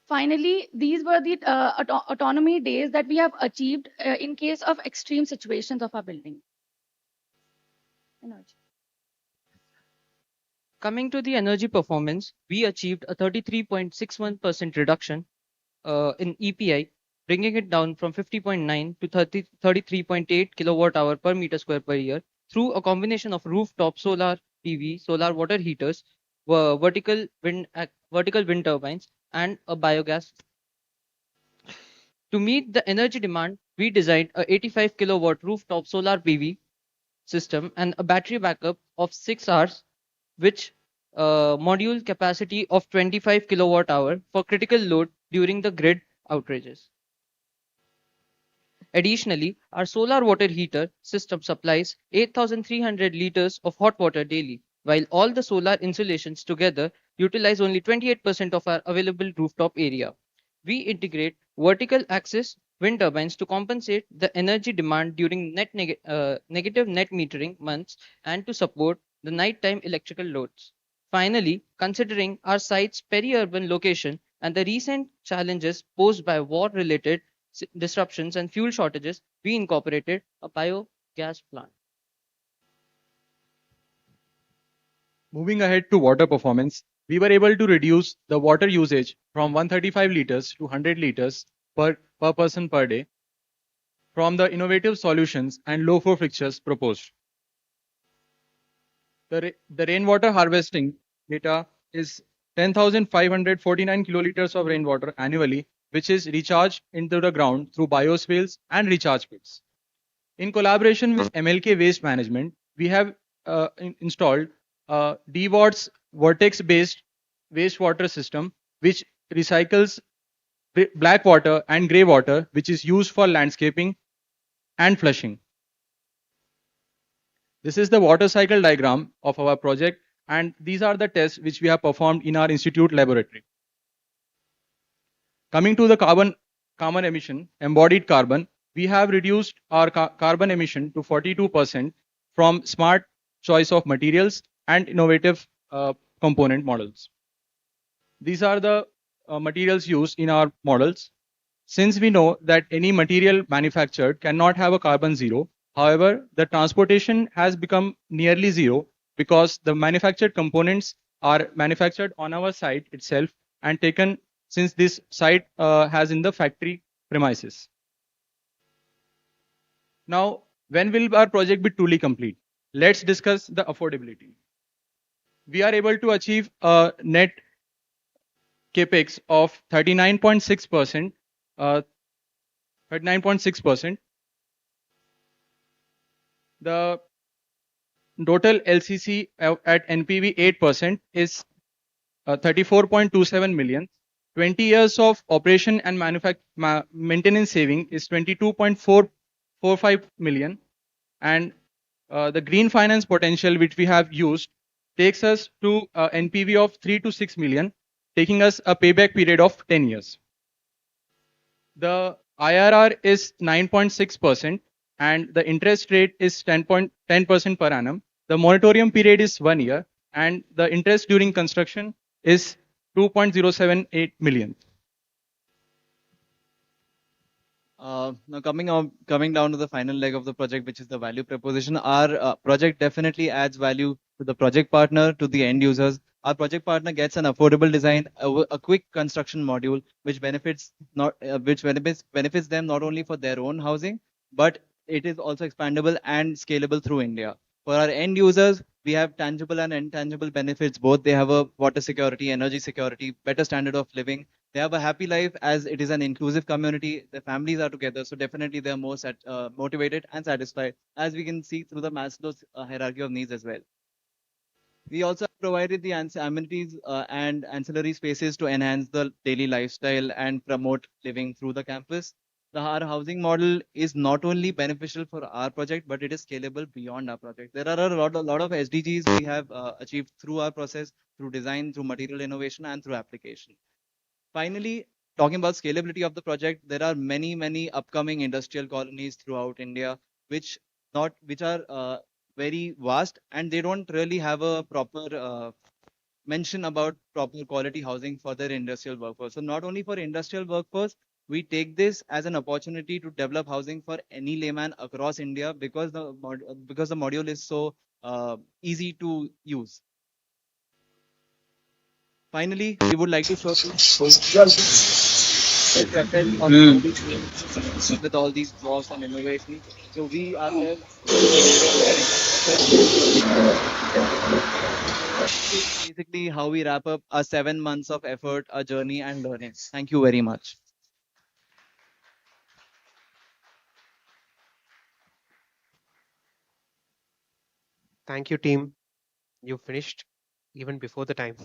Finally, these were the autonomy days that we have achieved in case of extreme situations of our building. Energy. Coming to the energy performance, we achieved a 33.61% reduction in EPI, bringing it down from 50.9 to 33.8 kilowatt hour per meter square per year through a combination of rooftop solar PV, solar water heaters, vertical wind turbines, and a biogas. To meet the energy demand, we designed a 85 kilowatt rooftop solar PV system and a battery backup of 6 hours, which module capacity of 25 kilowatt hour for critical load during the grid outages. Additionally, our solar water heater system supplies 8,300 liters of hot water daily, while all the solar installations together utilize only 28% of our available rooftop area. We integrate vertical axis wind turbines to compensate the energy demand during negative net metering months and to support the nighttime electrical loads. Finally, considering our site's peri-urban location and the recent challenges posed by war-related disruptions and fuel shortages, we incorporated a biogas plant. Moving ahead to water performance, we were able to reduce the water usage from 135 liters to 100 liters per person per day from the innovative solutions and low flow fixtures proposed. The rainwater harvesting data is 10,549 kiloliters of rainwater annually, which is recharged into the ground through bioswales and recharge pits. In collaboration with MLK Waste Management, we have installed DWAT's vortex-based wastewater system, which recycles black water and grey water, which is used for landscaping and flushing. This is the water cycle diagram of our project, and these are the tests which we have performed in our institute laboratory. Coming to the carbon emission, embodied carbon, we have reduced our carbon emission to 42% from smart choice of materials and innovative component models. These are the materials used in our models. Since we know that any material manufactured cannot have a carbon zero, however, the transportation has become nearly zero because the manufactured components are manufactured on our site itself and taken since this site has in the factory premises. Now, when will our project be truly complete? Let's discuss the affordability. We are able to achieve a net capex of 39.6%. 39.6%. The total LCC at NPV 8% is 34.27 million. 20 years of operation and maintenance saving is 22.445 million. And the green finance potential which we have used takes us to NPV of 3 to 6 million, taking us a payback period of 10 years. The IRR is 9.6% and the interest rate is 10% per annum. The moratorium period is 1 year and the interest during construction is 2.078 million. Now coming down to the final leg of the project, which is the value proposition. Our project definitely adds value to the project partner, to the end users. Our project partner gets an affordable design, a quick construction module, which benefits them not only for their own housing, but it is also expandable and scalable through India. For our end users, we have tangible and intangible benefits. Both they have a water security, energy security, better standard of living. They have a happy life as it is an inclusive community. Their families are together, so definitely they are more motivated and satisfied, as we can see through the Maslow's hierarchy of needs as well. We also have provided the amenities and ancillary spaces to enhance the daily lifestyle and promote living through the campus. Our housing model is not only beneficial for our project, but it is scalable beyond our project. There are a lot of SDGs we have achieved through our process, through design, through material innovation, and through application. Finally, talking about scalability of the project, there are many upcoming industrial colonies throughout India, which are very vast, and they don't really have a proper mention about proper quality housing for their industrial workforce. So not only for industrial workforce, we take this as an opportunity to develop housing for any layman across India because the module is so easy to use. Finally, we would like to show with all these draws and innovation. So we are here. Basically, how we wrap up our 7 months of effort, our journey and learning. Thank you very much. Thank you, team. You finished even before the time.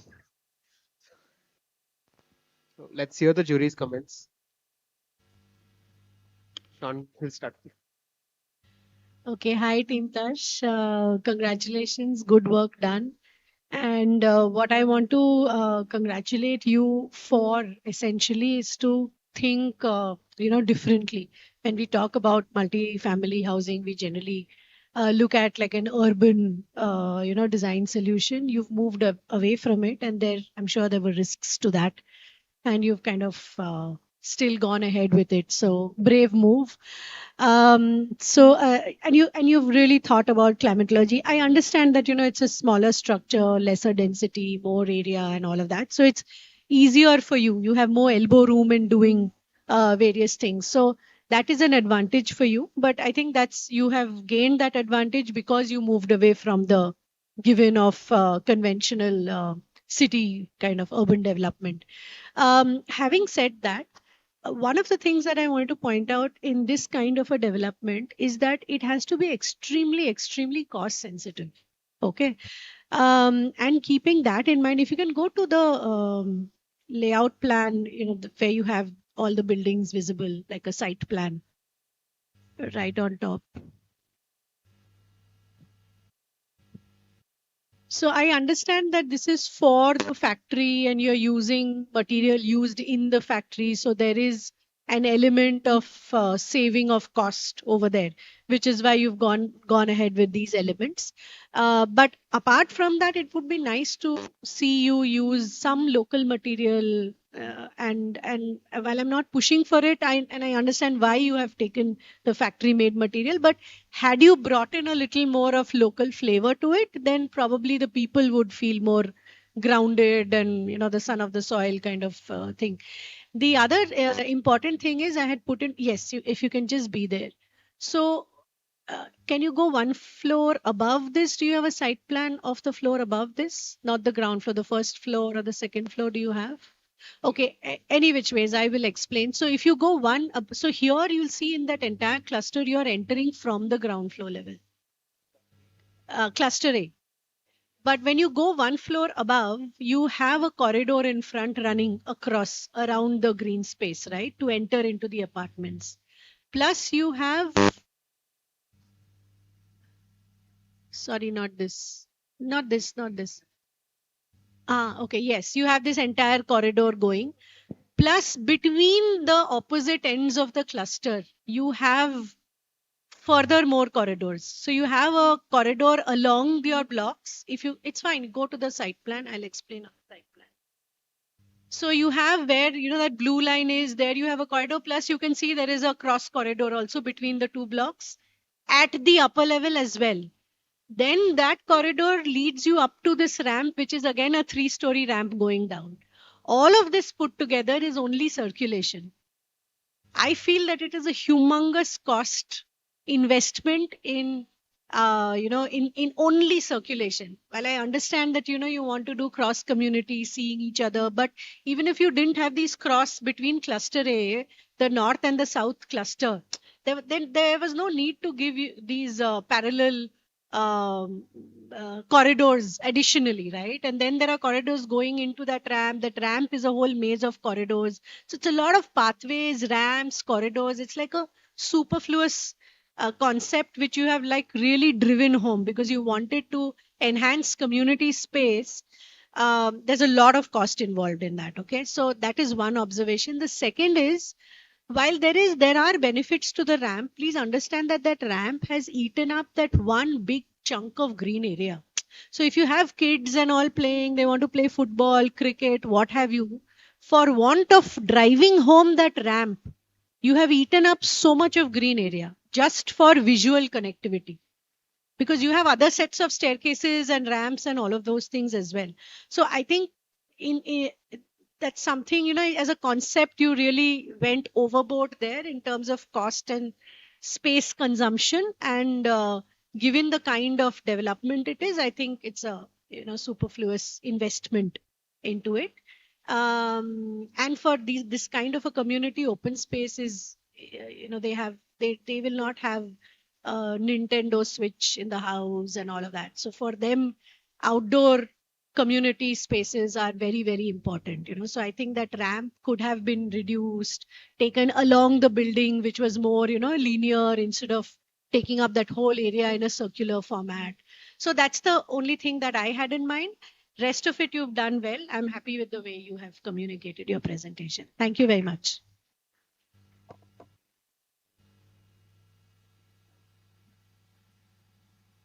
So let's hear the jury's comments. Sean, we'll start. Okay, hi Team Tash. Congratulations, good work done. And what I want to congratulate you for essentially is to think, differently. When we talk about multi-family housing, we generally look at like an urban, design solution. You've moved away from it, and I'm sure there were risks to that, and you've kind of still gone ahead with it. So brave move. And you've really thought about climatology. I understand that it's a smaller structure, lesser density, more area, and all of that. So it's easier for you. You have more elbow room in doing various things. So that is an advantage for you. But I think you have gained that advantage because you moved away from the given of conventional city kind of urban development. Having said that, one of the things that I wanted to point out in this kind of a development is that it has to be extremely cost sensitive. Okay. And keeping that in mind, if you can go to the layout plan, where you have all the buildings visible, like a site plan right on top. So I understand that this is for the factory and you're using material used in the factory. So there is an element of saving of cost over there, which is why you've gone ahead with these elements. But apart from that, it would be nice to see you use some local material. And while I'm not pushing for it, I understand why you have taken the factory made material, but had you brought in a little more of local flavor to it, then probably the people would feel more grounded and the son of the soil kind of thing. The other important thing is I had put in, yes, if you can just be there. So can you go one floor above this? Do you have a site plan of the floor above this? Not the ground floor, the first floor or the second floor do you have? Okay, any which ways, I will explain. So if you go one up, so here you'll see in that entire cluster, you are entering from the ground floor level. Cluster A. But when you go one floor above, you have a corridor in front running across around the green space, right? To enter into the apartments. Plus you have, sorry, not this. Not this. Okay, yes, you have this entire corridor going. Plus, between the opposite ends of the cluster, you have further more corridors. So you have a corridor along your blocks. It's fine. Go to the site plan. I'll explain on the site plan. So you have where, that blue line is there, you have a corridor, plus you can see there is a cross corridor also between the two blocks at the upper level as well. Then that corridor leads you up to this ramp, which is again a 3-story ramp going down. All of this put together is only circulation. I feel that it is a humongous cost investment in in only circulation. While I understand that you want to do cross community seeing each other, but even if you didn't have these cross between cluster A, the north and the south cluster, then there was no need to give you these parallel um, corridors additionally, right? And then there are corridors going into that ramp. That ramp is a whole maze of corridors, so it's a lot of pathways, ramps, corridors. It's like a superfluous concept which you have like really driven home because you wanted to enhance community space. There's a lot of cost involved in that. Okay, so that is one observation. The second is, while there are benefits to the ramp, please understand that that ramp has eaten up that one big chunk of green area. So if you have kids and all playing, they want to play football, cricket, what have you, for want of driving home that ramp, you have eaten up so much of green area just for visual connectivity, because you have other sets of staircases and ramps and all of those things as well. So I think in that's something, as a concept, you really went overboard there in terms of cost and space consumption. And given the kind of development it is, I think it's a superfluous investment into it. And for this kind of a community, open space is, they will not have Nintendo Switch in the house and all of that. So for them, outdoor community spaces are very, very important. So I think that ramp could have been reduced, taken along the building, which was more, linear, instead of taking up that whole area in a circular format. So that's the only thing that I had in mind. Rest of it you've done well. I'm happy with the way you have communicated your presentation. Thank you very much.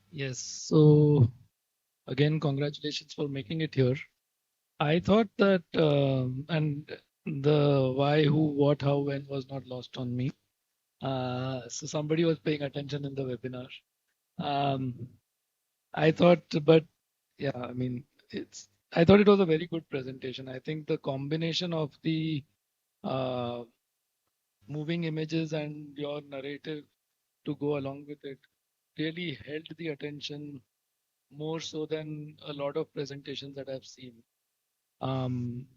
Yes. So again, congratulations for making it here. I thought that, and the why, who, what, how, when was not lost on me. So somebody was paying attention in the webinar. I thought, but yeah, I mean, I thought it was a very good presentation. I think the combination of the moving images and your narrative to go along with it really held the attention more so than a lot of presentations that I've seen.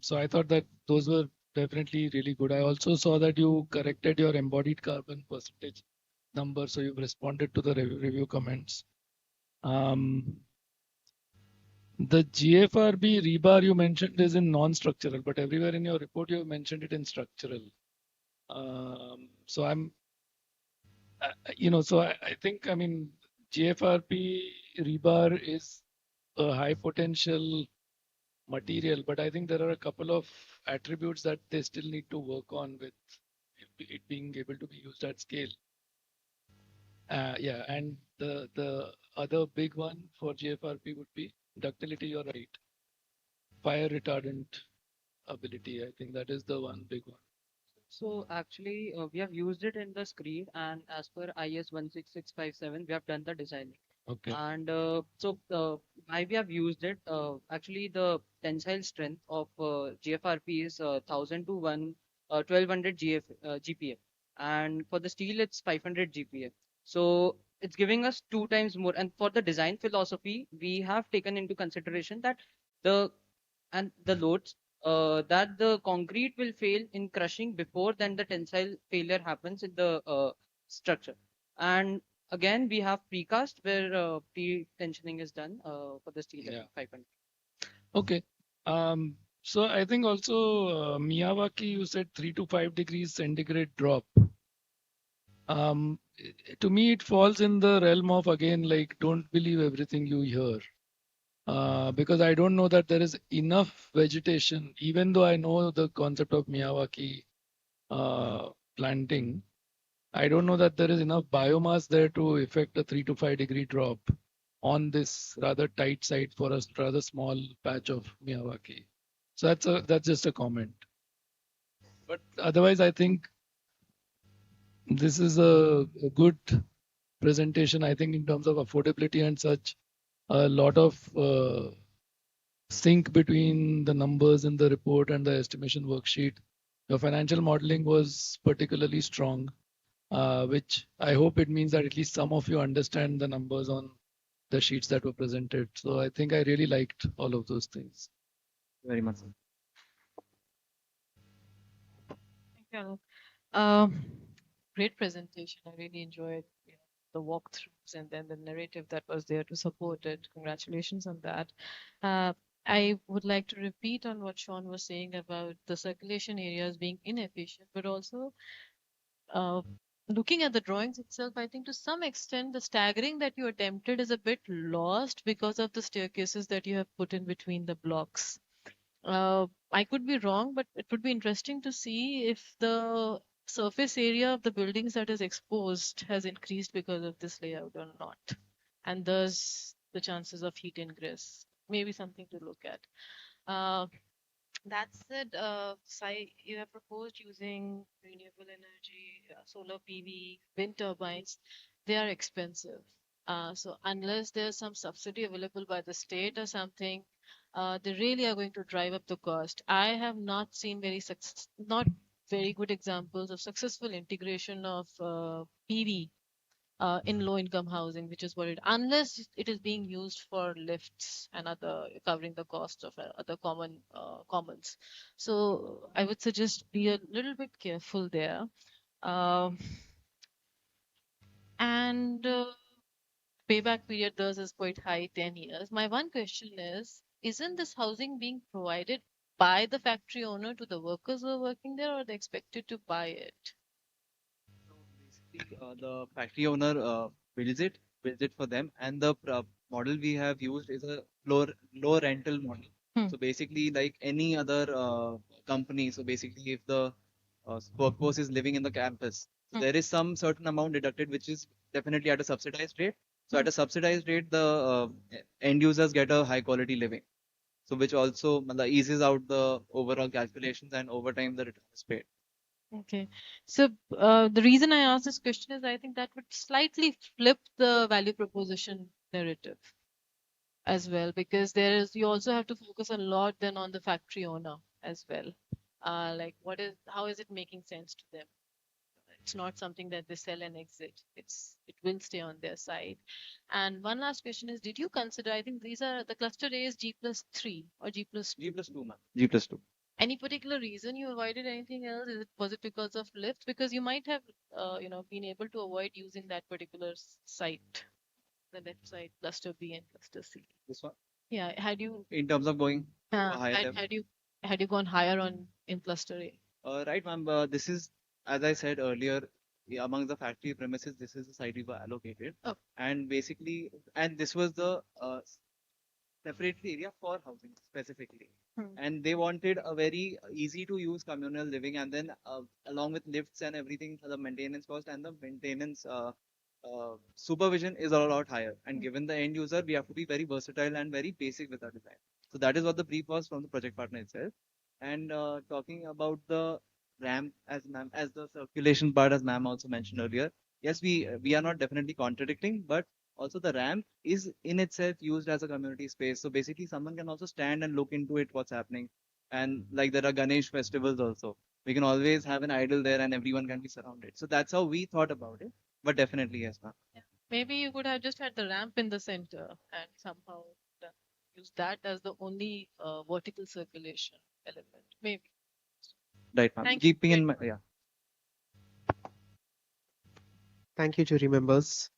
So I thought that those were definitely really good. I also saw that you corrected your embodied carbon percentage number, so you've responded to the review comments. The GFRB rebar you mentioned is in non-structural, but everywhere in your report you mentioned it in structural. So I'm, so I think, I mean, GFRP rebar is a high potential material, but I think there are a couple of attributes that they still need to work on with it being able to be used at scale. Yeah, and the other big one for GFRP would be ductility. You're right. Fire retardant ability. I think that is the one big one. So actually, we have used it in the screen, and as per IS 16657, we have done the design. Okay. And why we have used it, actually the tensile strength of GFRP is 1000 to 1200 GPa, and for the steel it's 500 GPa. So it's giving us 2 times more. And for the design philosophy, we have taken into consideration that the loads that the concrete will fail in crushing before then the tensile failure happens in the structure. And again, we have precast where pre-tensioning is done for the steel at 500. Okay. So I think also Miyawaki, you said 3 to 5 degrees centigrade drop. To me, it falls in the realm of, again, like, don't believe everything you hear. Because I don't know that there is enough vegetation, even though I know the concept of Miyawaki planting. I don't know that there is enough biomass there to effect a 3 to 5 degree drop on this rather tight site for a rather small patch of Miyawaki. So that's just a comment. But otherwise, I think this is a good presentation. I think in terms of affordability and such, a lot of sync between the numbers in the report and the estimation worksheet. Your financial modeling was particularly strong, which I hope it means that at least some of you understand the numbers on the sheets that were presented. So I think I really liked all of those things. Very much. Thank you, Alok. Um, Great presentation. I really enjoyed the walkthroughs and then the narrative that was there to support it. Congratulations on that. I would like to repeat on what Sean was saying about the circulation areas being inefficient, but also uh, looking at the drawings itself, I think to some extent the staggering that you attempted is a bit lost because of the staircases that you have put in between the blocks. I could be wrong, but it would be interesting to see if the surface area of the buildings that is exposed has increased because of this layout or not. And thus the chances of heat ingress. Maybe something to look at. That said, Sai, you have proposed using renewable energy, solar PV, wind turbines. They are expensive. So unless there's some subsidy available by the state or something, they really are going to drive up the cost. I have not seen not very good examples of successful integration of PV in low income housing, which is what it, unless it is being used for lifts and other covering the costs of other commons. So I would suggest be a little bit careful there. Um, and payback period thus is quite high, 10 years. My one question is, isn't this housing being provided by the factory owner to the workers who are working there, or are they expected to buy it? The factory owner builds it for them, and the model we have used is a low rental model. So basically, like any other company, so basically, if the workforce is living in the campus, so there is some certain amount deducted, which is definitely at a subsidized rate. So at a subsidized rate, the end users get a high quality living. So which also eases out the overall calculations, and over time the return is paid. Okay. So the reason I asked this question is I think that would slightly flip the value proposition narrative as well, because you also have to focus a lot then on the factory owner as well. Like how is it making sense to them? It's not something that they sell and exit. It will stay on their side. And one last question is, did you consider, I think these are the cluster A is G+3 or G+2? G+2, ma'am. G+2. Any particular reason you avoided anything else? Was it because of lifts? Because you might have, been able to avoid using that particular site, the left side, cluster B and cluster C. This one? Yeah. Had you In terms of going to a higher had, level. had you gone higher in cluster A? Right, ma'am. This is, as I said earlier, among the factory premises, this is the site we were allocated. Oh. And basically, and this was the separate area for housing specifically. And they wanted a very easy to use communal living, and then along with lifts and everything, the maintenance cost and the maintenance supervision is a lot higher. And given the end user, we have to be very versatile and very basic with our design. So that is what the brief was from the project partner itself. And talking about the ramp, as the circulation part, as ma'am also mentioned earlier, yes, we are not definitely contradicting, but also the ramp is in itself used as a community space. So basically, someone can also stand and look into it, what's happening. And like there are Ganesh festivals also. We can always have an idol there, and everyone can be surrounded. So that's how we thought about it. But definitely, yes, ma'am. Maybe you could have just had the ramp in the center and somehow use that as the only vertical circulation element. Maybe. Right, ma'am. Thank you. Keeping in mind, yeah. Thank you, jury members.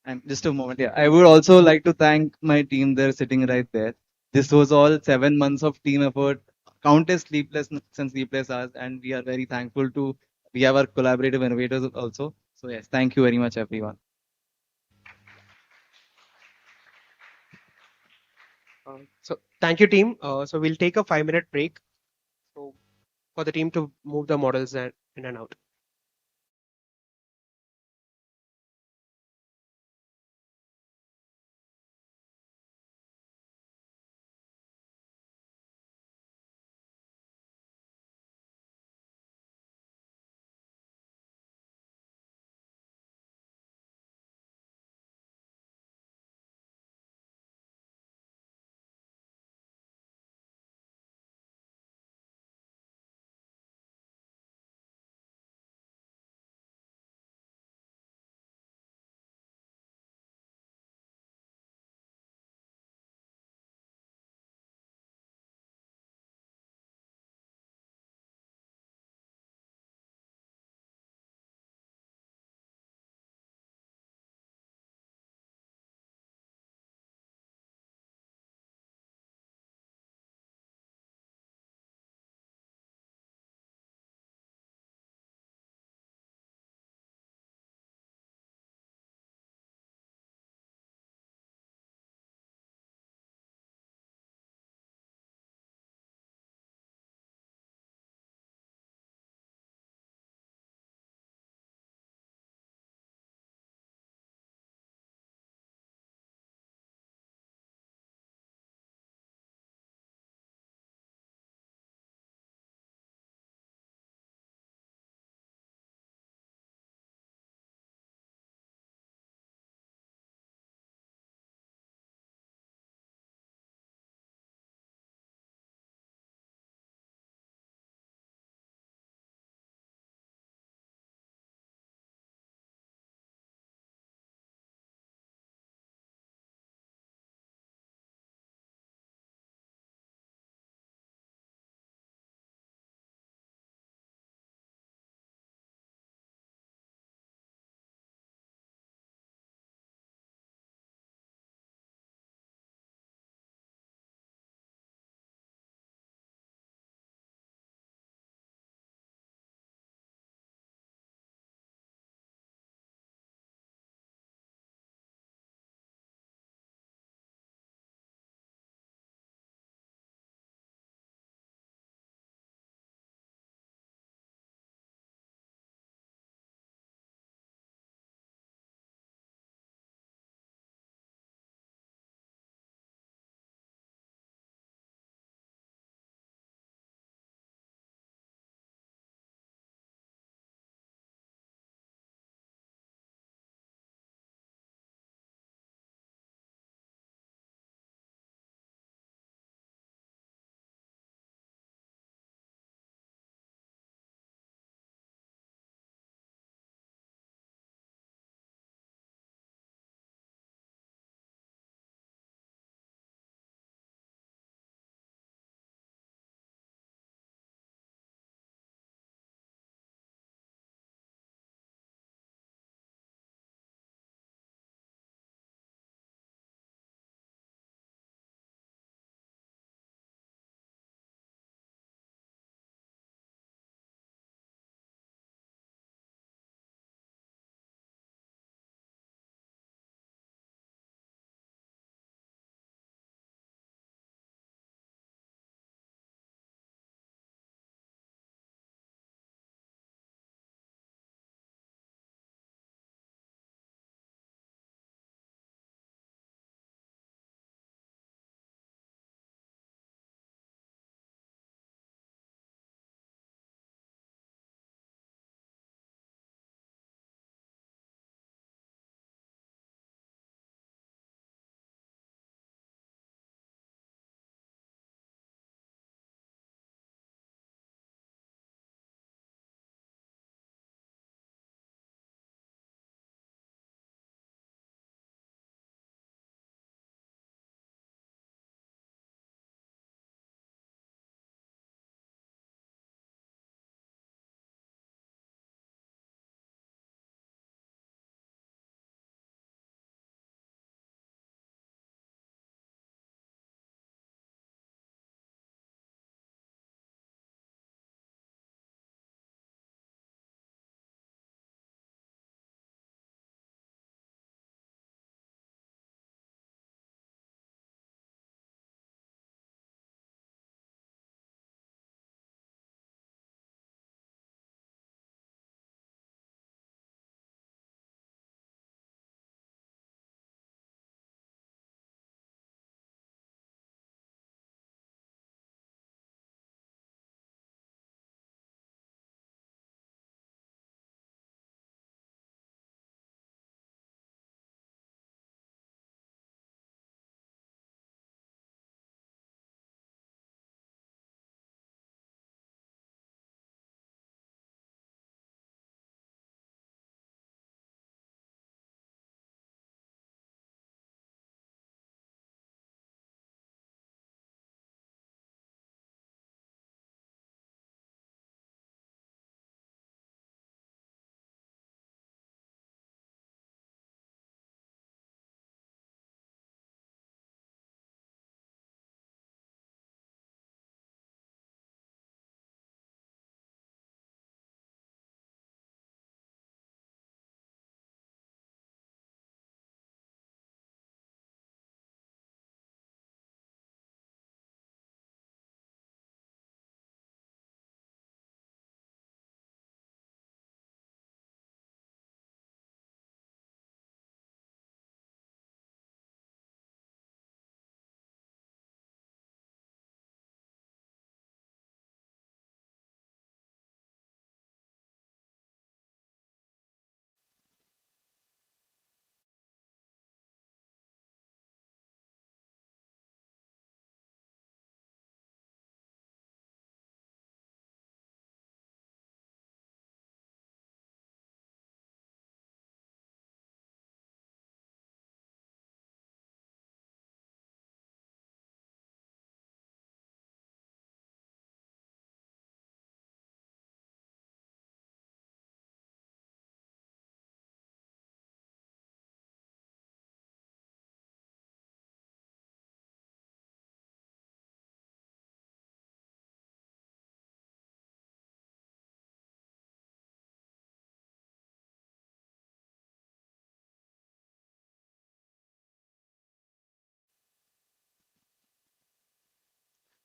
And just a moment, yeah. I would also like to thank my team there sitting right there. This was all 7 months of team effort, countless sleepless and sleepless hours, and we are very thankful to we have our collaborative innovators also. So yes, thank you very much, everyone. So thank you, team. So we'll take a 5-minute break so for the team to move the models in and out.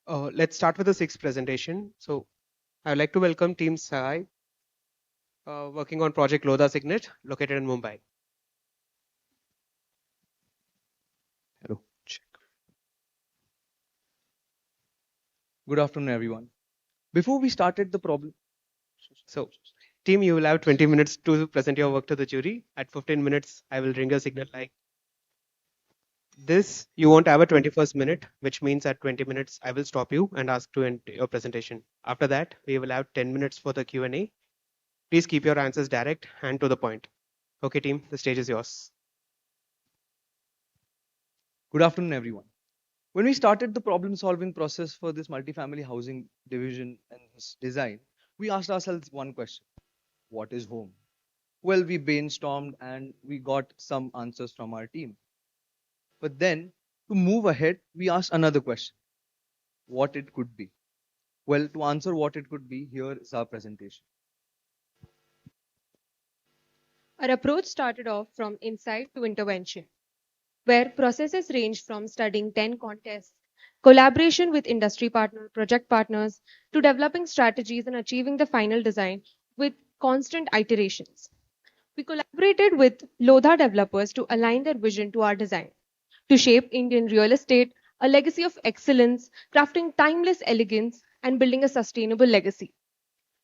Let's start with the sixth presentation. So I'd like to welcome Team Sai, working on Project Lodha Signet, located in Mumbai. Hello. Good afternoon, everyone. Before we started the problem, So, team, you will have 20 minutes to present your work to the jury. At 15 minutes, I will ring a signal like this. You won't have a 21st minute, which means at 20 minutes, I will stop you and ask to end your presentation. After that, we will have 10 minutes for the Q&A. Please keep your answers direct and to the point. Okay, team, the stage is yours. good afternoon, everyone. When we started the problem-solving process for this multifamily housing division and its design, we asked ourselves one question: what is home? Well, we brainstormed and we got some answers from our team. But then, to move ahead, we asked another question: what it could be? Well, to answer what it could be, here is our presentation. Our approach started off from insight to intervention, where processes ranged from studying 10 contests, collaboration with industry partner, project partners, to developing strategies and achieving the final design with constant iterations. We collaborated with Lodha developers to align their vision to our design, to shape Indian real estate, a legacy of excellence, crafting timeless elegance, and building a sustainable legacy.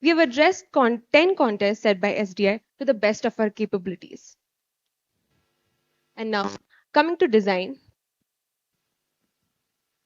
We have addressed 10 contests set by SDI to the best of our capabilities. And now, coming to design,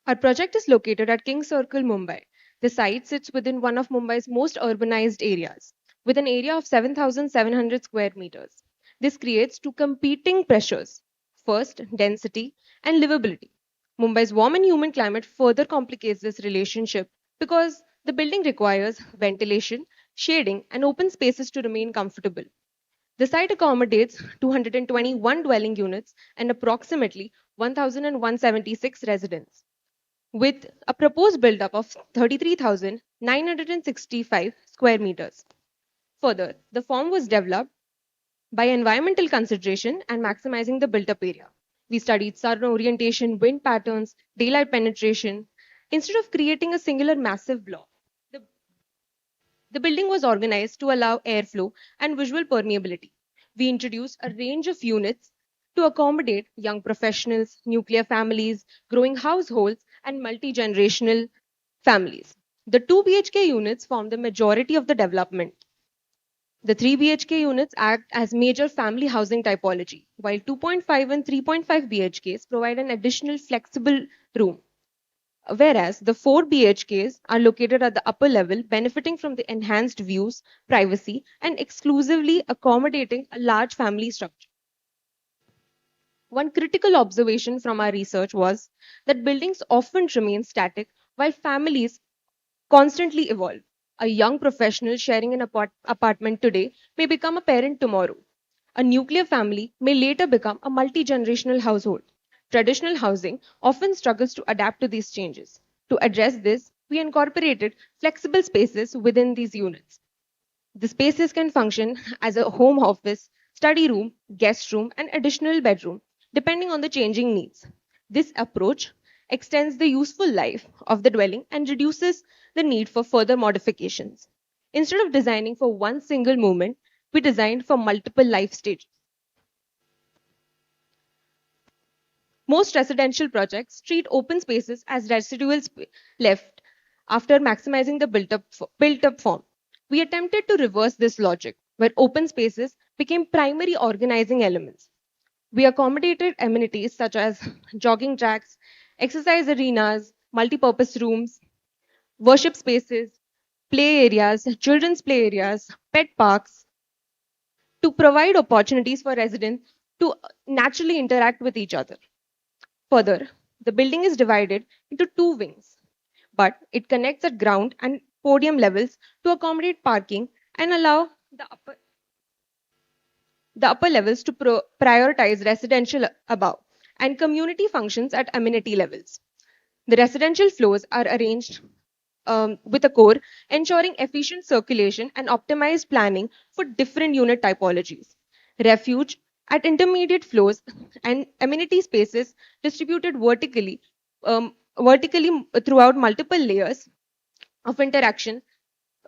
our project is located at King Circle, Mumbai. The site sits within one of Mumbai's most urbanized areas, with an area of 7,700 square meters. This creates two competing pressures. First, density and livability. Mumbai's warm and humid climate further complicates this relationship because the building requires ventilation, shading, and open spaces to remain comfortable. The site accommodates 221 dwelling units and approximately 1,176 residents, with a proposed build-up of 33,965 square meters. Further, the form was developed by environmental consideration and maximizing the built-up area. We studied sun orientation, wind patterns, daylight penetration. Instead of creating a singular massive block, the building was organized to allow airflow and visual permeability. We introduced a range of units to accommodate young professionals, nuclear families, growing households, and multi-generational families. The 2 BHK units form the majority of the development. The 3 BHK units act as major family housing typology, while 2.5 and 3.5 BHKs provide an additional flexible room. Whereas the 4 BHKs are located at the upper level, benefiting from the enhanced views, privacy, and exclusively accommodating a large family structure. One critical observation from our research was that buildings often remain static while families constantly evolve. A young professional sharing an apartment today may become a parent tomorrow. A nuclear family may later become a multi-generational household. Traditional housing often struggles to adapt to these changes. To address this, we incorporated flexible spaces within these units. The spaces can function as a home office, study room, guest room, and additional bedroom, depending on the changing needs. This approach extends the useful life of the dwelling and reduces the need for further modifications. Instead of designing for one single movement, we designed for multiple life stages. Most residential projects treat open spaces as residual left after maximizing the built-up form. We attempted to reverse this logic, where open spaces became primary organizing elements. We accommodated amenities such as jogging tracks, exercise arenas, multi-purpose rooms, worship spaces, play areas, children's play areas, pet parks, to provide opportunities for residents to naturally interact with each other. Further, the building is divided into two wings, but it connects at ground and podium levels to accommodate parking and allow the upper levels to prioritize residential above and community functions at amenity levels. The residential floors are arranged with a core, ensuring efficient circulation and optimized planning for different unit typologies. Refuge at intermediate floors and amenity spaces distributed vertically throughout multiple layers of interaction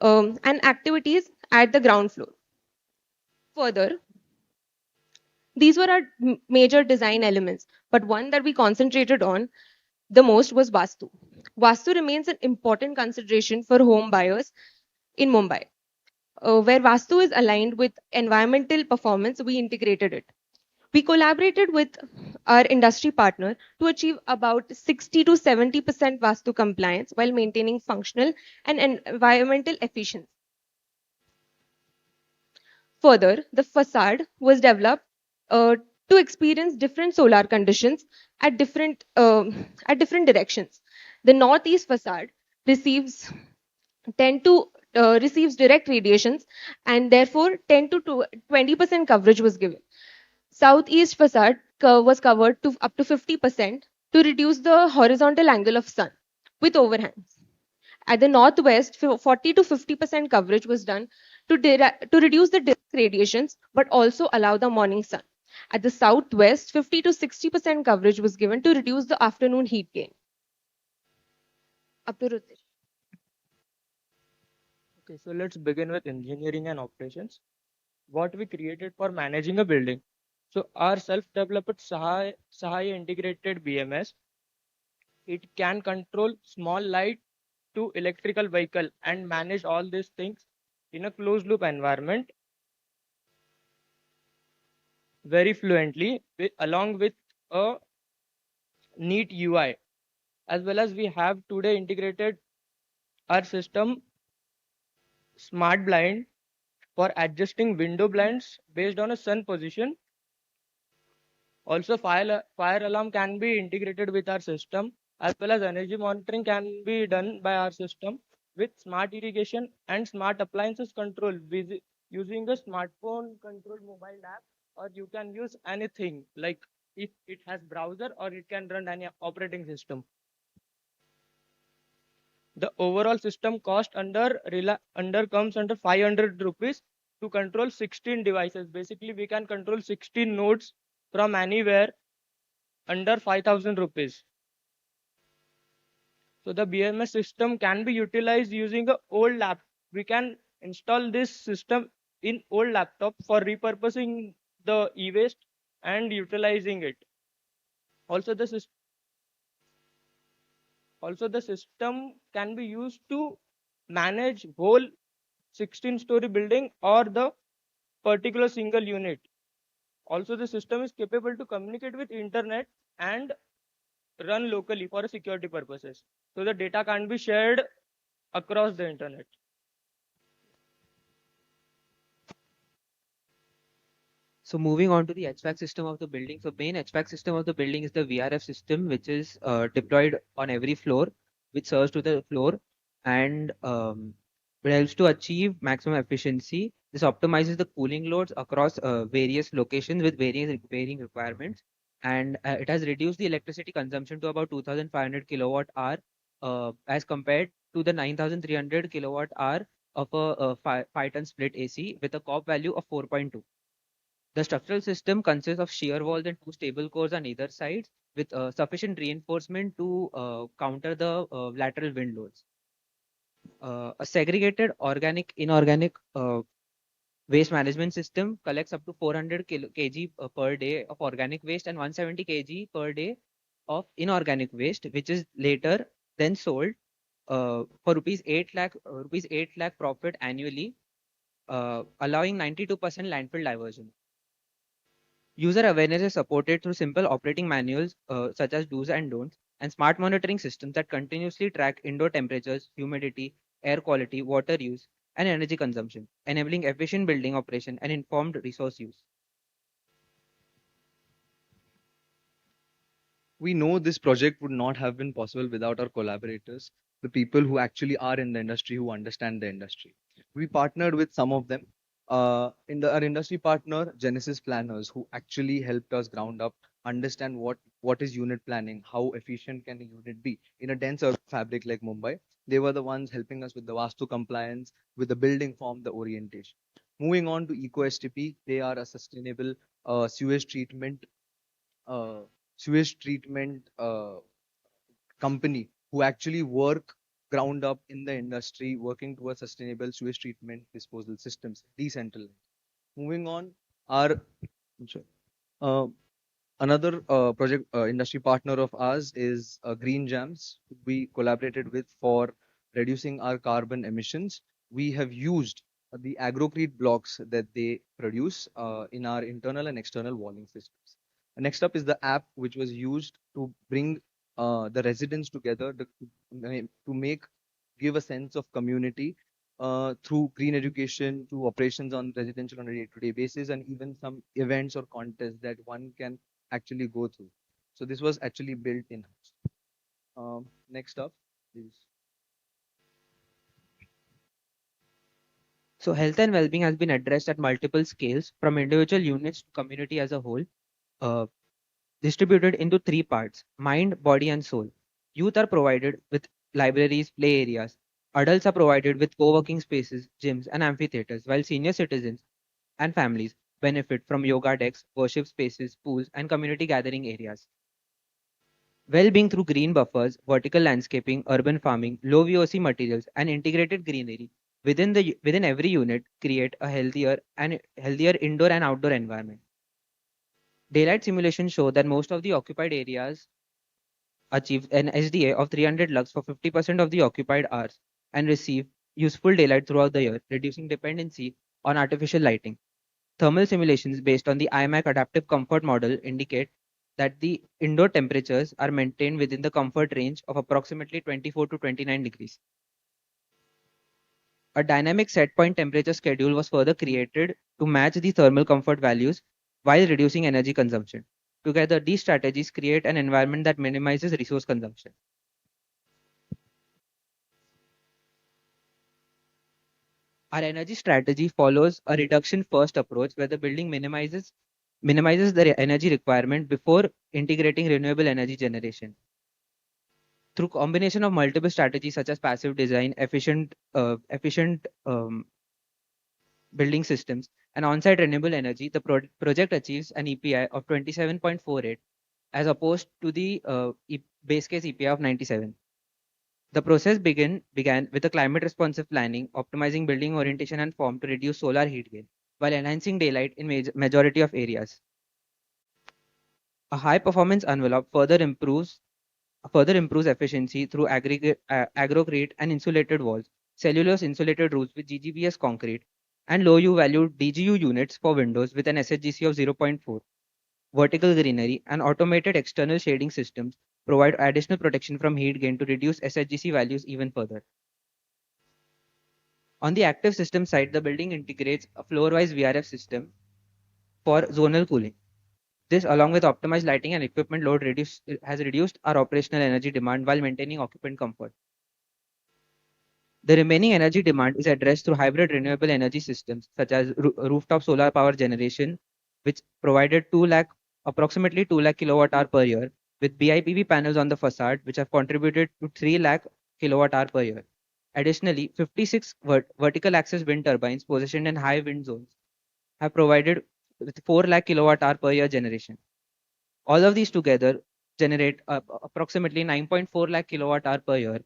and activities at the ground floor. Further, these were our major design elements, but one that we concentrated on the most was Vastu. Vastu remains an important consideration for home buyers in Mumbai. Where Vastu is aligned with environmental performance, we integrated it. We collaborated with our industry partner to achieve about 60 to 70% Vastu compliance while maintaining functional and environmental efficiency. Further, the facade was developed to experience different solar conditions at different directions. The northeast facade receives tend to receives direct radiations, and therefore 10 to 20% coverage was given. Southeast facade was covered to up to 50% to reduce the horizontal angle of sun with overhangs. At the northwest, 40 to 50% coverage was done to reduce the direct radiations, but also allow the morning sun. At the southwest, 50 to 60% coverage was given to reduce the afternoon heat gain. Up to Ritesh. Okay, so let's begin with engineering and operations. What we created for managing a building. So our self-developed Sahaya integrated BMS, it can control small light to electrical vehicle and manage all these things in a closed loop environment very fluently along with a neat UI. As well as we have today integrated our system smart blind for adjusting window blinds based on a sun position. Also, fire alarm can be integrated with our system, as well as energy monitoring can be done by our system with smart irrigation and smart appliances control using a smartphone controlled mobile app, or you can use anything like if it has browser or it can run any operating system. The overall system cost under comes under 500 rupees to control 16 devices. Basically, we can control 16 nodes from anywhere under 5,000 rupees. So the BMS system can be utilized using a old lap. We can install this system in old laptop for repurposing the e-waste and utilizing it. Also the system can be used to manage whole 16-story building or the particular single unit. Also, the system is capable to communicate with internet and run locally for security purposes. So the data can't be shared across the internet. So moving on to the HVAC system of the building. So main HVAC system of the building is the VRF system, which is deployed on every floor, which serves to the floor and it helps to achieve maximum efficiency. This optimizes the cooling loads across various locations with varying requirements, and it has reduced the electricity consumption to about 2,500 kilowatt hour as compared to the 9,300 kilowatt hour of a 5-ton split AC with a COP value of 4.2. The structural system consists of shear walls and two stable cores on either side with sufficient reinforcement to counter the lateral wind loads. A segregated organic inorganic waste management system collects up to 400 kg per day of organic waste and 170 kg per day of inorganic waste, which is later then sold for rupees 8 lakh profit annually, allowing 92% landfill diversion. User awareness is supported through simple operating manuals such as do's and don'ts and smart monitoring systems that continuously track indoor temperatures, humidity, air quality, water use, and energy consumption, enabling efficient building operation and informed resource use. We know this project would not have been possible without our collaborators, the people who actually are in the industry, who understand the industry. We partnered with some of them. Our industry partner, Genesis Planners, who actually helped us ground up understand what is unit planning, how efficient can a unit be in a dense urban fabric like Mumbai. They were the ones helping us with the Vastu compliance, with the building form, the orientation. Moving on to Eco STP, they are a sustainable uh, sewage treatment uh, sewage treatment company who actually work ground up in the industry, working towards sustainable sewage treatment disposal systems, decentralized. Moving on, our uh, another project industry partner of ours is Green Jams. We collaborated with for reducing our carbon emissions. We have used the agrocrete blocks that they produce in our internal and external walling systems. Next up is the app which was used to bring the residents together to make give a sense of community through green education, to operations on residential on a day-to-day basis, and even some events or contests that one can actually go through. So this was actually built in-house. Next up, please. So health and well-being has been addressed at multiple scales, from individual units to community as a whole, uh, distributed into three parts: mind, body, and soul. Youth are provided with libraries, play areas. Adults are provided with co-working spaces, gyms, and amphitheaters, while senior citizens and families benefit from yoga decks, worship spaces, pools, and community gathering areas. Well-being through green buffers, vertical landscaping, urban farming, low VOC materials, and integrated greenery within every unit create a healthier indoor and outdoor environment. Daylight simulations show that most of the occupied areas achieve an SDI of 300 lux for 50% of the occupied hours and receive useful daylight throughout the year, reducing dependency on artificial lighting. Thermal simulations based on the IMAC adaptive comfort model indicate that the indoor temperatures are maintained within the comfort range of approximately 24 to 29 degrees. A dynamic set point temperature schedule was further created to match the thermal comfort values while reducing energy consumption. Together, these strategies create an environment that minimizes resource consumption. Our energy strategy follows a reduction first approach where the building minimizes the energy requirement before integrating renewable energy generation. Through combination of multiple strategies such as passive design, efficient building systems, and on-site renewable energy, the project achieves an EPI of 27.48 as opposed to the base case EPI of 97. The process began with a climate responsive planning, optimizing building orientation and form to reduce solar heat gain, while enhancing daylight in majority of areas. A high performance envelope further improves efficiency through agrocrete and insulated walls, cellulose insulated roofs with GGBS concrete, and low U value DGU units for windows with an SHGC of 0.4. Vertical greenery and automated external shading systems provide additional protection from heat gain to reduce SHGC values even further. On the active system side, the building integrates a floor-wise VRF system for zonal cooling. This, along with optimized lighting and equipment load, has reduced our operational energy demand while maintaining occupant comfort. The remaining energy demand is addressed through hybrid renewable energy systems, such as rooftop solar power generation, which provided approximately 2 lakh kilowatt hour per year, with BIPV panels on the facade, which have contributed to 3 lakh kilowatt hour per year. Additionally, 56 vertical axis wind turbines positioned in high wind zones have provided with 4 lakh kilowatt hour per year generation. All of these together generate approximately 9.4 lakh kilowatt hour per year,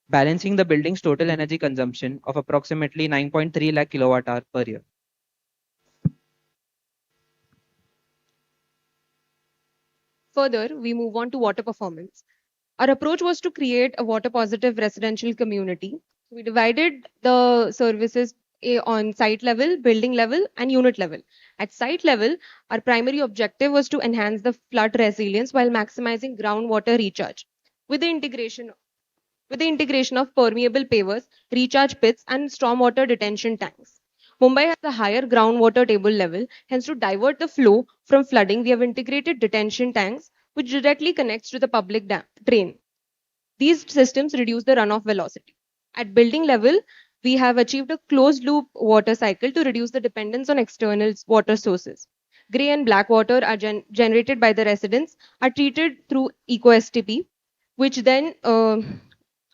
balancing the building's total energy consumption of approximately 9.3 lakh kilowatt hour per year. Further, we move on to water performance. Our approach was to create a water positive residential community. We divided the services on site level, building level, and unit level. At site level, our primary objective was to enhance the flood resilience while maximizing groundwater recharge. With the integration of permeable pavers, recharge pits, and stormwater detention tanks. Mumbai has a higher groundwater table level, hence to divert the flow from flooding, we have integrated detention tanks, which directly connects to the public drain. These systems reduce the runoff velocity. At building level, we have achieved a closed loop water cycle to reduce the dependence on external water sources. Grey and black water are generated by the residents, are treated through eco-STP, which then and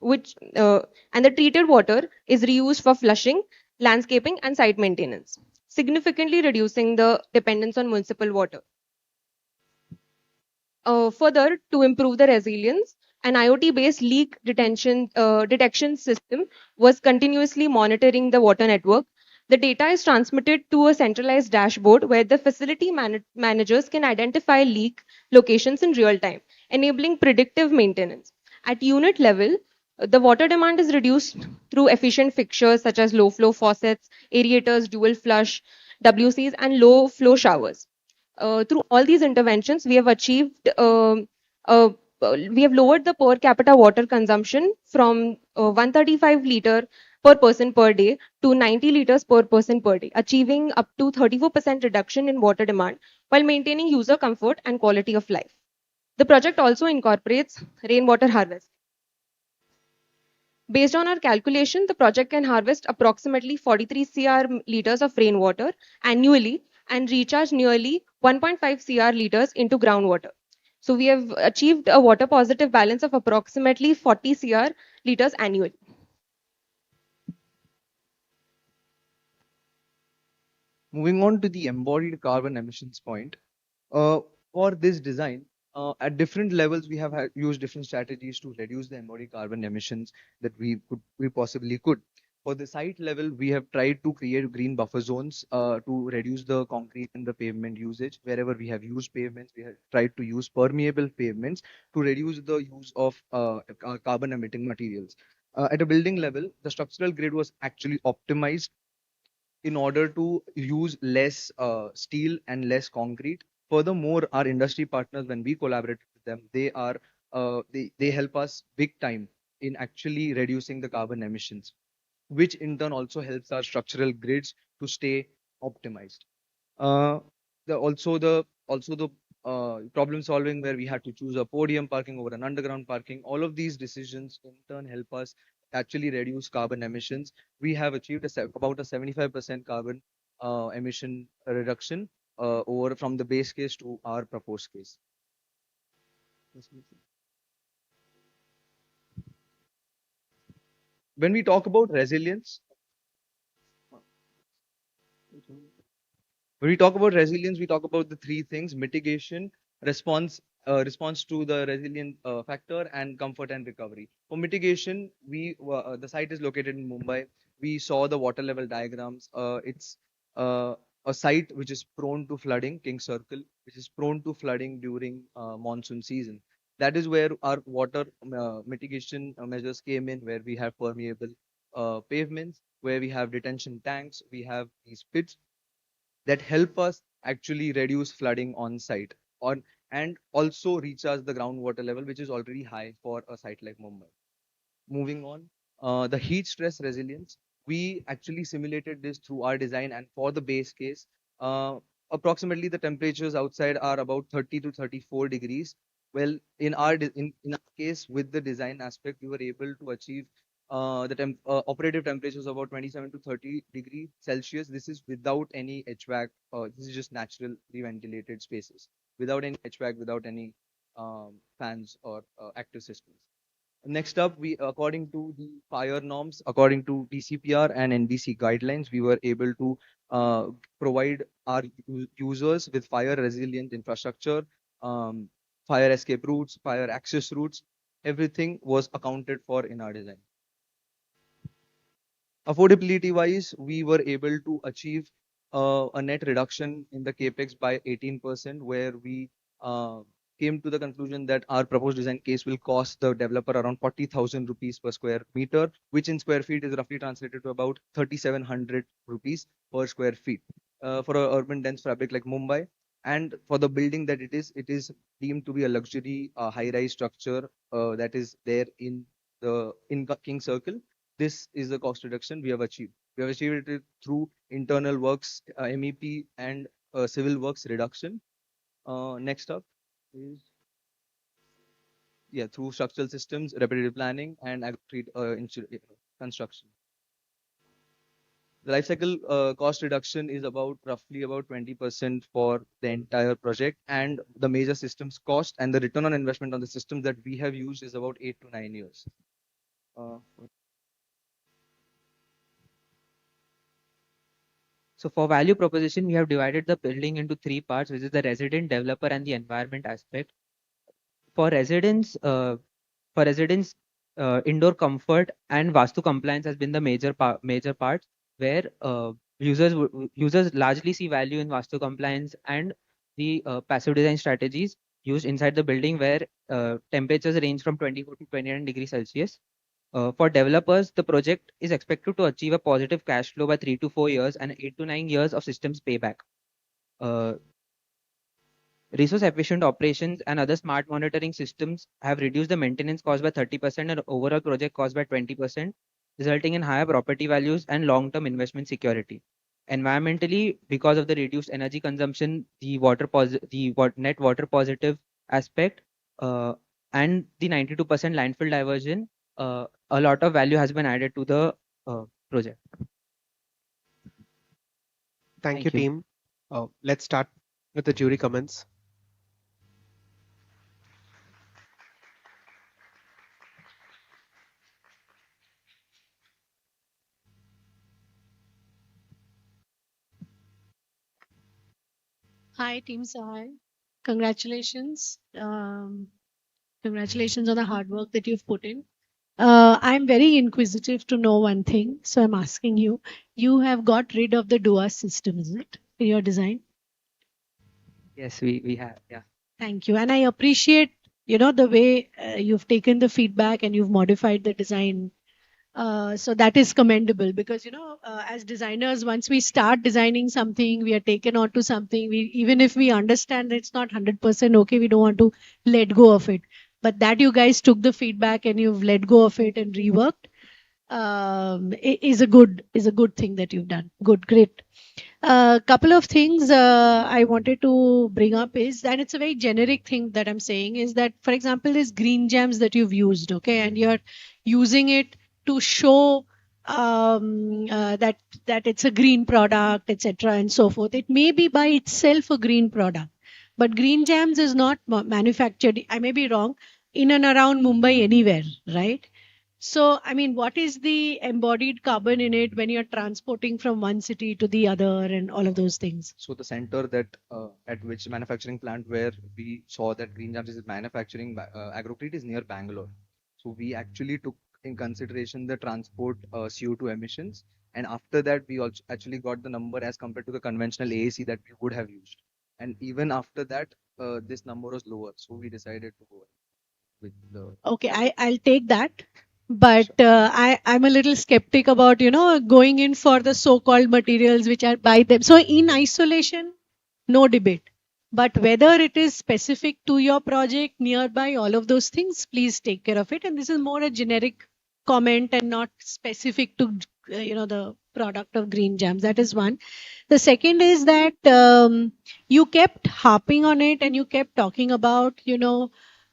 the treated water is reused for flushing, landscaping, and site maintenance, significantly reducing the dependence on municipal water. Further, to improve the resilience, An IoT-based leak detection system was continuously monitoring the water network. The data is transmitted to a centralized dashboard where the facility managers can identify leak locations in real time, enabling predictive maintenance. At unit level, the water demand is reduced through efficient fixtures such as low flow faucets, aerators, dual flush, WCs, and low flow showers. Through all these interventions, we have achieved uh, we have lowered the per capita water consumption from 135 liter per person per day to 90 liters per person per day, achieving up to 34% reduction in water demand while maintaining user comfort and quality of life. The project also incorporates rainwater harvest. Based on our calculation, the project can harvest approximately 43 cr liters of rainwater annually and recharge nearly 1.5 cr liters into groundwater. So we have achieved a water positive balance of approximately 40 cr liters annually. Moving on to the embodied carbon emissions point, for this design, at different levels, we have used different strategies to reduce the embodied carbon emissions that we possibly could. For the site level, we have tried to create green buffer zones to reduce the concrete and the pavement usage. Wherever we have used pavements, we have tried to use permeable pavements to reduce the use of carbon emitting materials. At a building level, the structural grid was actually optimized in order to use less steel and less concrete. Furthermore, our industry partners, when we collaborate with them, they help us big time in actually reducing the carbon emissions, which in turn also helps our structural grids to stay optimized. Uh, the problem solving where we had to choose a podium parking over an underground parking. All of these decisions in turn help us actually reduce carbon emissions. We have achieved about a 75% carbon emission reduction over from the base case to our proposed case. When we talk about resilience, when we talk about resilience, we talk about the three things: mitigation, response to the resilient factor, and comfort and recovery. For mitigation, the site is located in Mumbai. We saw the water level diagrams. It's a site which is prone to flooding, King Circle, which is prone to flooding during monsoon season. That is where our water mitigation measures came in, where we have permeable pavements, where we have detention tanks, we have these pits that help us actually reduce flooding on site on and also recharge the groundwater level, which is already high for a site like Mumbai. Moving on, the heat stress resilience, we actually simulated this through our design, and for the base case, approximately the temperatures outside are about 30 to 34 degrees. Well, in our case, with the design aspect, we were able to achieve operative temperatures of about 27 to 30 degrees Celsius. This is without any HVAC. This is just naturally ventilated spaces, without any HVAC, without any fans or active systems. Next up, according to the fire norms, according to DCPR and NBC guidelines, we were able to provide our users with fire resilient infrastructure, um, fire escape routes, fire access routes. Everything was accounted for in our design. Affordability wise, we were able to achieve a net reduction in the capex by 18%, where we came to the conclusion that our proposed design case will cost the developer around 40,000 rupees per square meter, which in square feet is roughly translated to about 3,700 rupees per square feet. For an urban dense fabric like Mumbai, and for the building that it is deemed to be a luxury high-rise structure that is there in King Circle. This is the cost reduction we have achieved. We have achieved it through internal works, MEP, and civil works reduction. Next up is through structural systems, repetitive planning, and construction. The life cycle cost reduction is roughly about 20% for the entire project, and the major systems cost and the return on investment on the systems that we have used is about 8 to 9 years. So for value proposition, we have divided the building into three parts, which is the resident, developer, and the environment aspect. For residents, For residents, indoor comfort and Vastu compliance has been the major part where users largely see value in Vastu compliance and the passive design strategies used inside the building where temperatures range from 24 to 29 degrees Celsius. For developers, the project is expected to achieve a positive cash flow by 3 to 4 years and 8 to 9 years of systems payback. Resource efficient operations and other smart monitoring systems have reduced the maintenance cost by 30% and overall project cost by 20%, resulting in higher property values and long-term investment security. Environmentally, because of the reduced energy consumption, the net water positive aspect, and the 92% landfill diversion, a lot of value has been added to the project. Thank you, team. Let's start with the jury comments. Hi, Team Sahai. Congratulations. Congratulations on the hard work that you've put in. I'm very inquisitive to know one thing, so I'm asking you. You have got rid of the DOA system, is it, in your design? Yes, we have, yeah. Thank you. And I appreciate, the way you've taken the feedback and you've modified the design. So that is commendable because, as designers, once we start designing something, we are taken on to something. Even if we understand it's not 100% okay, we don't want to let go of it. But that you guys took the feedback and you've let go of it and reworked is a good thing that you've done. Good, great. A couple of things I wanted to bring up is, and it's a very generic thing that I'm saying, is that, for example, this green gems that you've used, okay, and you're using it to show that it's a green product, etc., and so forth. It may be by itself a green product, but green gems is not manufactured, I may be wrong, in and around Mumbai anywhere, right? So, I mean, what is the embodied carbon in it when you're transporting from one city to the other and all of those things? So the center that at which manufacturing plant where we saw that Green Gems is manufacturing agrocrete is near Bangalore. So we actually took in consideration the transport CO2 emissions, and after that we also actually got the number as compared to the conventional AAC that we would have used. And even after that, this number was lower. So we decided to go with the. Okay, I'll take that. But I'm a little skeptic about, going in for the so-called materials which are by them. So in isolation, no debate. But whether it is specific to your project, nearby, all of those things, please take care of it. And this is more a generic comment and not specific to, the product of Green Gems. That is one. The second is that you kept harping on it and you kept talking about,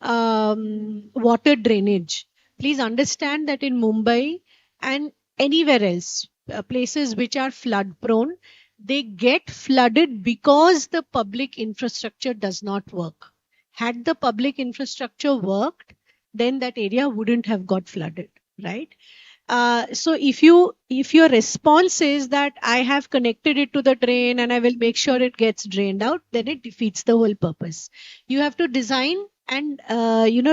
water drainage. Please understand that in Mumbai and anywhere else, places which are flood prone, they get flooded because the public infrastructure does not work. Had the public infrastructure worked, then that area wouldn't have got flooded, right? So if your response is that I have connected it to the drain and I will make sure it gets drained out, then it defeats the whole purpose. You have to design and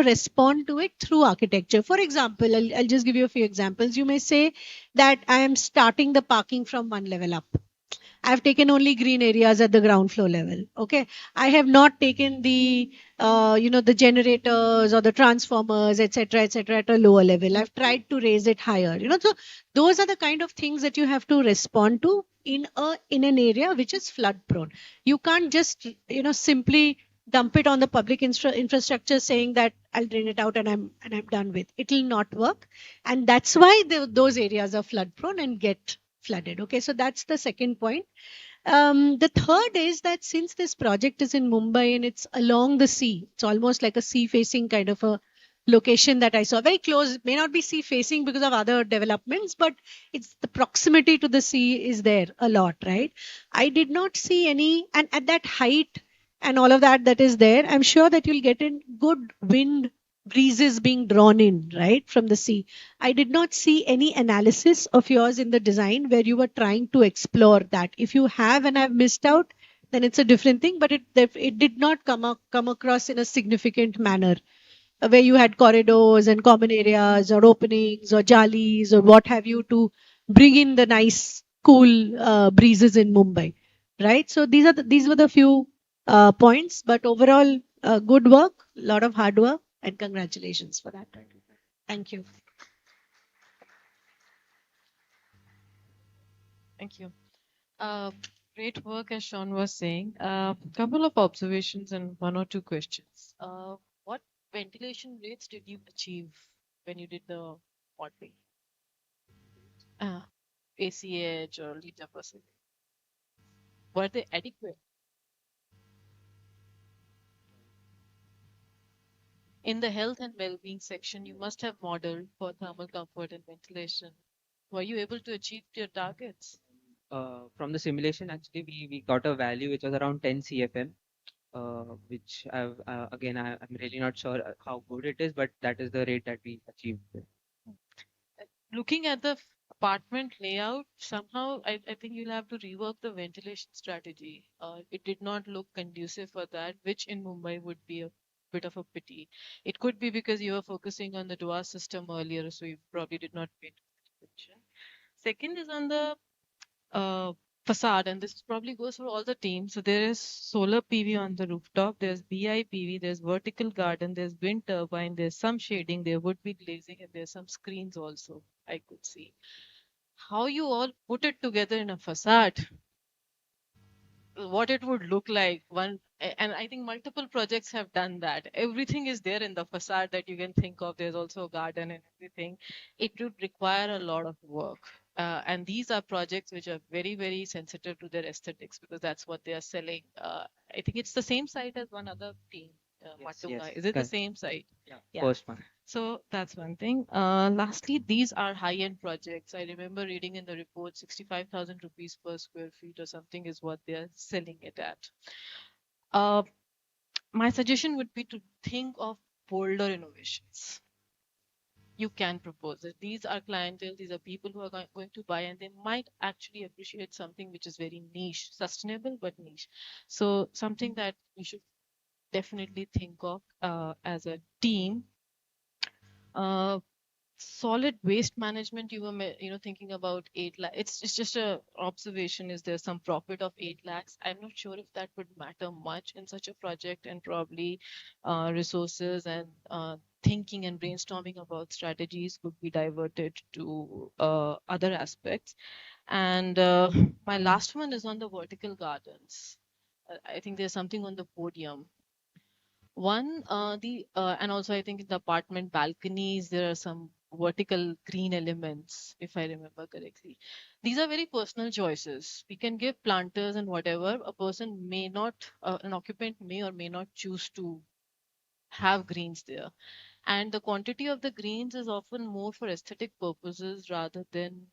respond to it through architecture. For example, I'll just give you a few examples. You may say that I am starting the parking from one level up. I've taken only green areas at the ground floor level. Okay. I have not taken the, the generators or the transformers, etc., at a lower level. I've tried to raise it higher. So those are the kind of things that you have to respond to in an area which is flood prone. You can't just, simply dump it on the public infrastructure saying that I'll drain it out and I'm done with. It will not work. And that's why those areas are flood prone and get flooded. Okay, so that's the second point. The third is that since this project is in Mumbai and it's along the sea, it's almost like a sea facing kind of a location that I saw, very close, may not be sea facing because of other developments, but it's the proximity to the sea is there a lot, right? I did not see any, and at that height and all of that is there, I'm sure that you'll get in good wind breezes being drawn in, right, from the sea. I did not see any analysis of yours in the design where you were trying to explore that. If you have and I've missed out, then it's a different thing, but it did not come across in a significant manner. where you had corridors and common areas or openings or jalis or what have you to bring in the nice cool breezes in Mumbai, right? So these were the few points, but overall good work, a lot of hard work, and congratulations for that. Thank you. Thank you. Uh, Great work, as Sean was saying. A couple of observations and one or two questions. What ventilation rates did you achieve when you did the modeling? ACH or liter per second? Were they adequate? In the health and well-being section, you must have modeled for thermal comfort and ventilation. Were you able to achieve your targets? From the simulation, actually, we got a value which was around 10 CFM, which again, I'm really not sure how good it is, but that is the rate that we achieved. Looking at the apartment layout, somehow I think you'll have to rework the ventilation strategy. It did not look conducive for that, which in Mumbai would be a bit of a pity. It could be because you were focusing on the DOA system earlier, so you probably did not pay attention. Second is on the facade, and this probably goes for all the teams. So there is solar PV on the rooftop, there's BIPV, there's vertical garden, there's wind turbine, there's some shading, there would be glazing, and there's some screens also, I could see. How you all put it together in a facade, what it would look like and I think multiple projects have done that. Everything is there in the facade that you can think of. There's also a garden and everything. It would require a lot of work, and these are projects which are very, very sensitive to their aesthetics because that's what they are selling. I think it's the same site as one other team, Matunga. Is it the correct. same site? Yeah, first one. So that's one thing. Lastly, these are high-end projects. I remember reading in the report 65,000 rupees per square feet or something is what they're selling it at. My suggestion would be to think of bolder innovations. You can propose it. These are clientele, these are people who are going to buy, and they might actually appreciate something which is very niche, sustainable but niche. So something that we should definitely think of as a team. Solid waste management, you were thinking about 8 lakh. It's just a observation. Is there some profit of 8 lakhs? I'm not sure if that would matter much in such a project, and probably resources and thinking and brainstorming about strategies could be diverted to other aspects. And my last one is on the vertical gardens. I think there's something on the podium. One, and also I think in the apartment balconies, there are some vertical green elements, if I remember correctly. These are very personal choices. We can give planters and whatever. A person may not, an occupant may or may not choose to have greens there. And the quantity of the greens is often more for aesthetic purposes rather than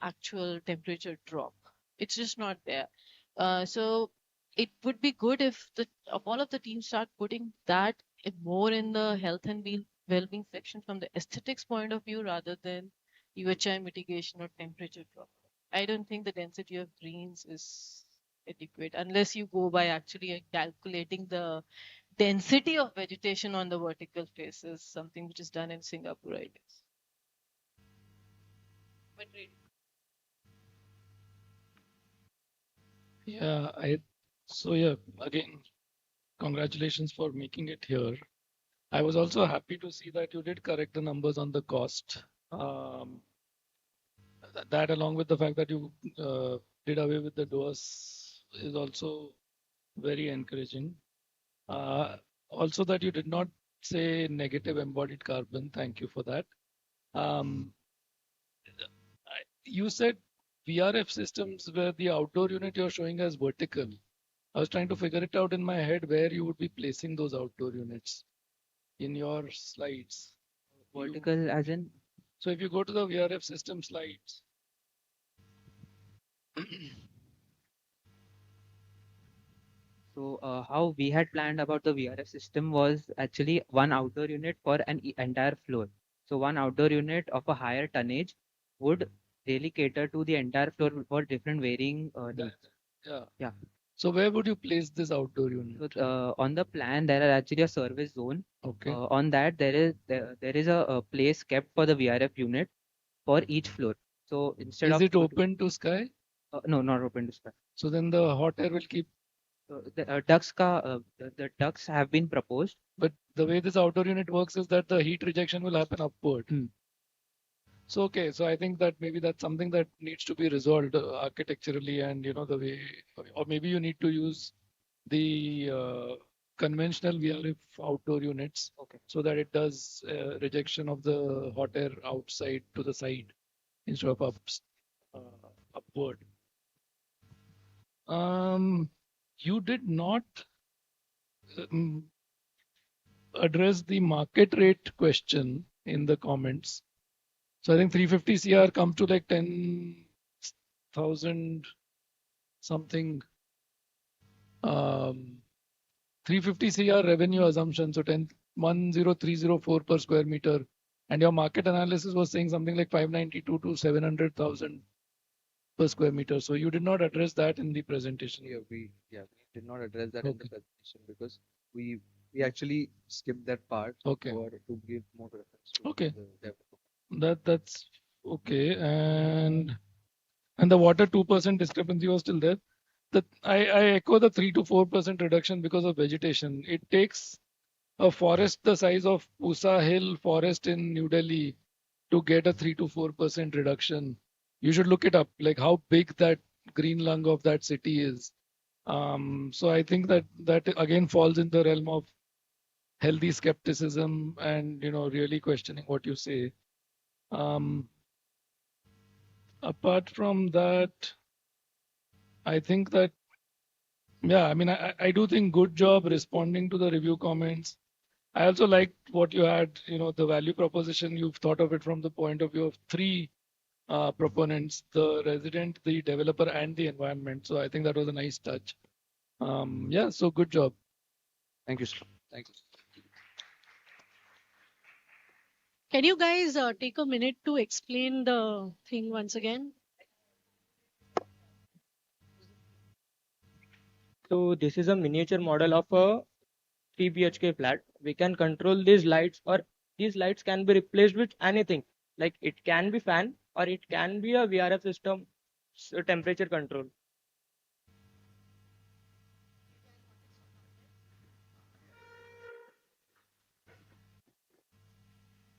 actual temperature drop. It's just not there. So it would be good if all of the teams start putting that more in the health and well-being section from the aesthetics point of view rather than UHI mitigation or temperature drop. I don't think the density of greens is adequate unless you go by actually calculating the density of vegetation on the vertical face is something which is done in Singapore, I guess. But Yeah, again, congratulations for making it here. I was also happy to see that you did correct the numbers on the cost. That along with the fact that you did away with the doors is also very encouraging. Also that you did not say negative embodied carbon. Thank you for that. You said VRF systems where the outdoor unit you're showing as vertical. I was trying to figure it out in my head where you would be placing those outdoor units in your slides. Vertical as in? So if you go to the VRF system slides. So how we had planned about the VRF system was actually one outdoor unit for an entire floor. So one outdoor unit of a higher tonnage would really cater to the entire floor for different varying needs. Yeah. Yeah. So where would you place this outdoor unit? So on the plan, there are actually a service zone. Okay. On that, there is a place kept for the VRF unit for each floor. So instead Is of it open to sky? no, not open to sky. So then the hot air will keep. The ducts have been proposed. But the way this outdoor unit works is that the heat rejection will happen upward. So okay, so I think that maybe that's something that needs to be resolved architecturally, and the way, or maybe you need to use the conventional VRF outdoor units, so that it does rejection of the hot air outside to the side instead of upward. You did not um, address the market rate question in the comments. So I think 350 CR comes to like 10,000 something. 350 CR revenue assumption, so 10,304 per square meter, and your market analysis was saying something like 592 to 700,000 per square meter. So you did not address that in the presentation. We did not address that in the presentation because we actually skipped that part to give more reference to Okay. the developer. That's okay. And the water 2% discrepancy was still there. I echo the 3 to 4% reduction because of vegetation. It takes a forest the size of Pusa Hill forest in New Delhi to get a 3 to 4% reduction. You should look it up, like how big that green lung of that city is. So I think that again falls in the realm of healthy skepticism and really questioning what you say. Apart from that, I think that I mean I do think good job responding to the review comments. I also liked what you had, the value proposition. You've thought of it from the point of view of three proponents: the resident, the developer, and the environment. So I think that was a nice touch. So good job. Thank you, sir. Thank you. Can you guys take a minute to explain the thing once again? So this is a miniature model of a 3 BHK flat. We can control these lights, or these lights can be replaced with anything. Like it can be fan, or it can be a VRF system, temperature control.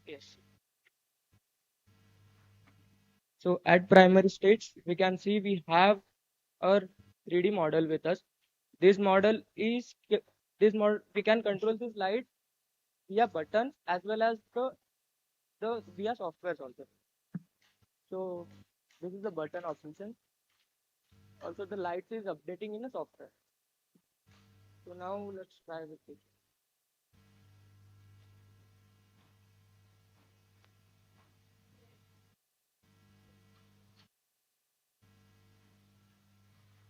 Yes. So at primary stage, we can see we have a 3D model with us. This model is we can control this light via buttons as well as the via software also. So this is the button option. Also the lights is updating in a software. So now let's try with it.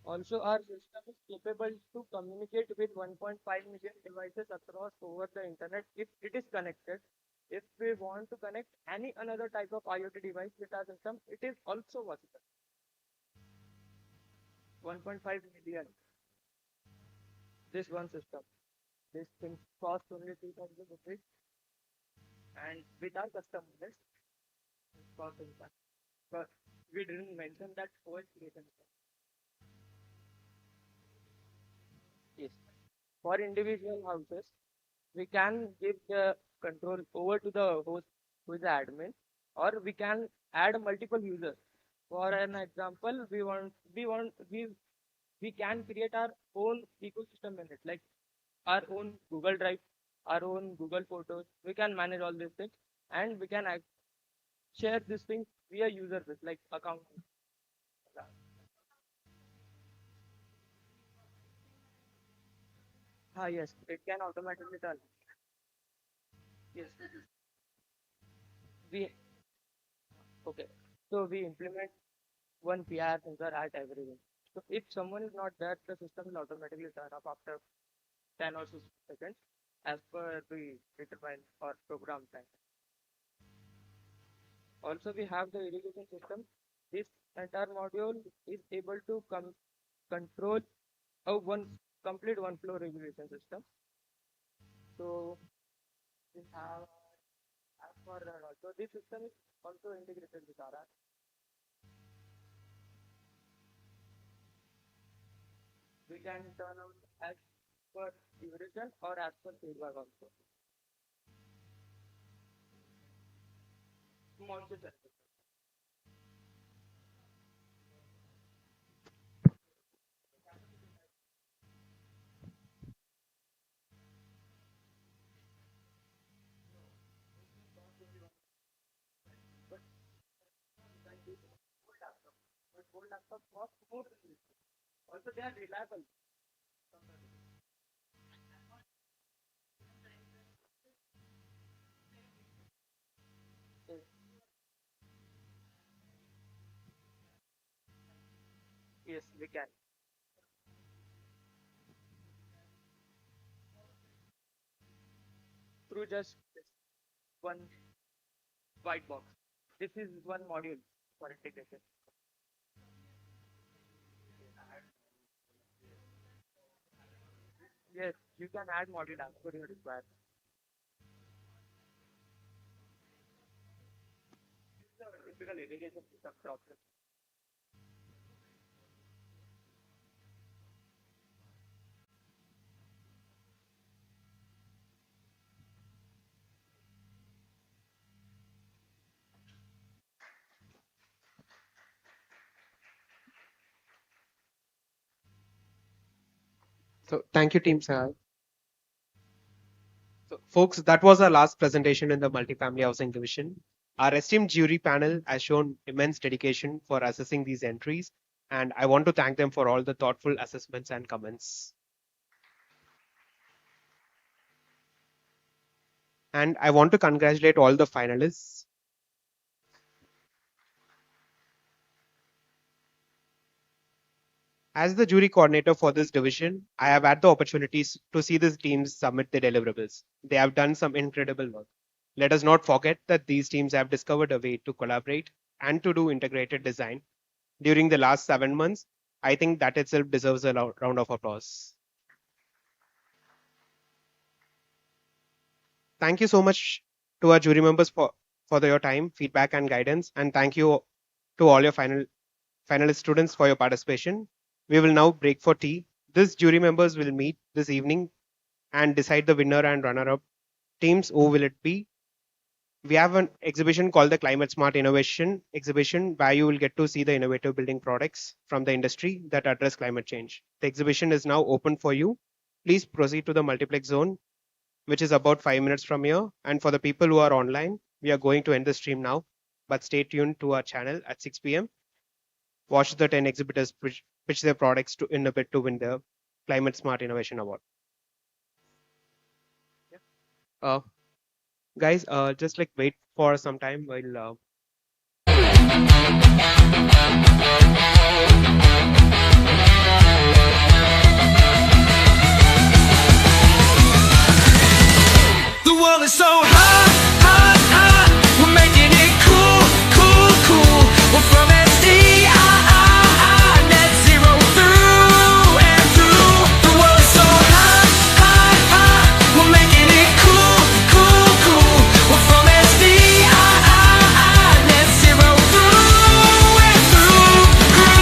Also, our system is capable to communicate with 1.5 million devices across over the internet if it is connected. If we want to connect any another type of IoT device with our system, it is also possible. 1.5 million. This one system. This thing costs only 2,000 rupees. And with our customers, it costs in fact. But we didn't mention that OS creation. Yes. For individual houses, we can give the control over to the host who is the admin, or we can add multiple users. For an example, we can create our own ecosystem in it, like our own Google Drive, our own Google Photos. We can manage all these things, and we can share these things via user with like account. Yes, it can automatically turn. Yes. We okay. So we implement one PR sensor at everyone. So if someone is not there, the system will automatically turn off after 10 or 15 seconds as per the determined or program time. Also, we have the irrigation system. This entire module is able to control a complete one flow regulation system. So we have as for so this system is also integrated with our app. We can turn out as per duration or as per feedback also. Small system. But old laptops cost more than this. Also, they are reliable. Yes, yes, we can. Through just this one white box. This is one module for integration. Yes, you can add module as per your requirement. This is a typical irrigation system problem. So thank you, Team Sahar. So, folks, that was our last presentation in the multifamily housing division. Our esteemed jury panel has shown immense dedication for assessing these entries, and I want to thank them for all the thoughtful assessments and comments. And I want to congratulate all the finalists. As the jury coordinator for this division, I have had the opportunities to see these teams submit their deliverables. They have done some incredible work. Let us not forget that these teams have discovered a way to collaborate and to do integrated design during the last 7 months. I think that itself deserves a round of applause. Thank you so much to our jury members for your time, feedback, and guidance. And thank you to all your finalist students for your participation. We will now break for tea. This jury members will meet this evening and decide the winner and runner-up teams. Who will it be? We have an exhibition called the Climate Smart Innovation Exhibition, where you will get to see the innovative building products from the industry that address climate change. The exhibition is now open for you. Please proceed to the multiplex zone, which is about 5 minutes from here. And for the people who are online, we are going to end the stream now, but stay tuned to our channel at 6 p.m. Watch the 10 exhibitors pitch their products in a bid to win the Climate Smart Innovation Award. Uh, guys, just like wait for some time while The world is so hot, hot, hot. We're making it cool, cool, cool. We're from SDI, net zero through and through. The world is so hot, hot, hot. We're making it cool, cool, cool. We're from SDI, net zero through and through.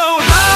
go high.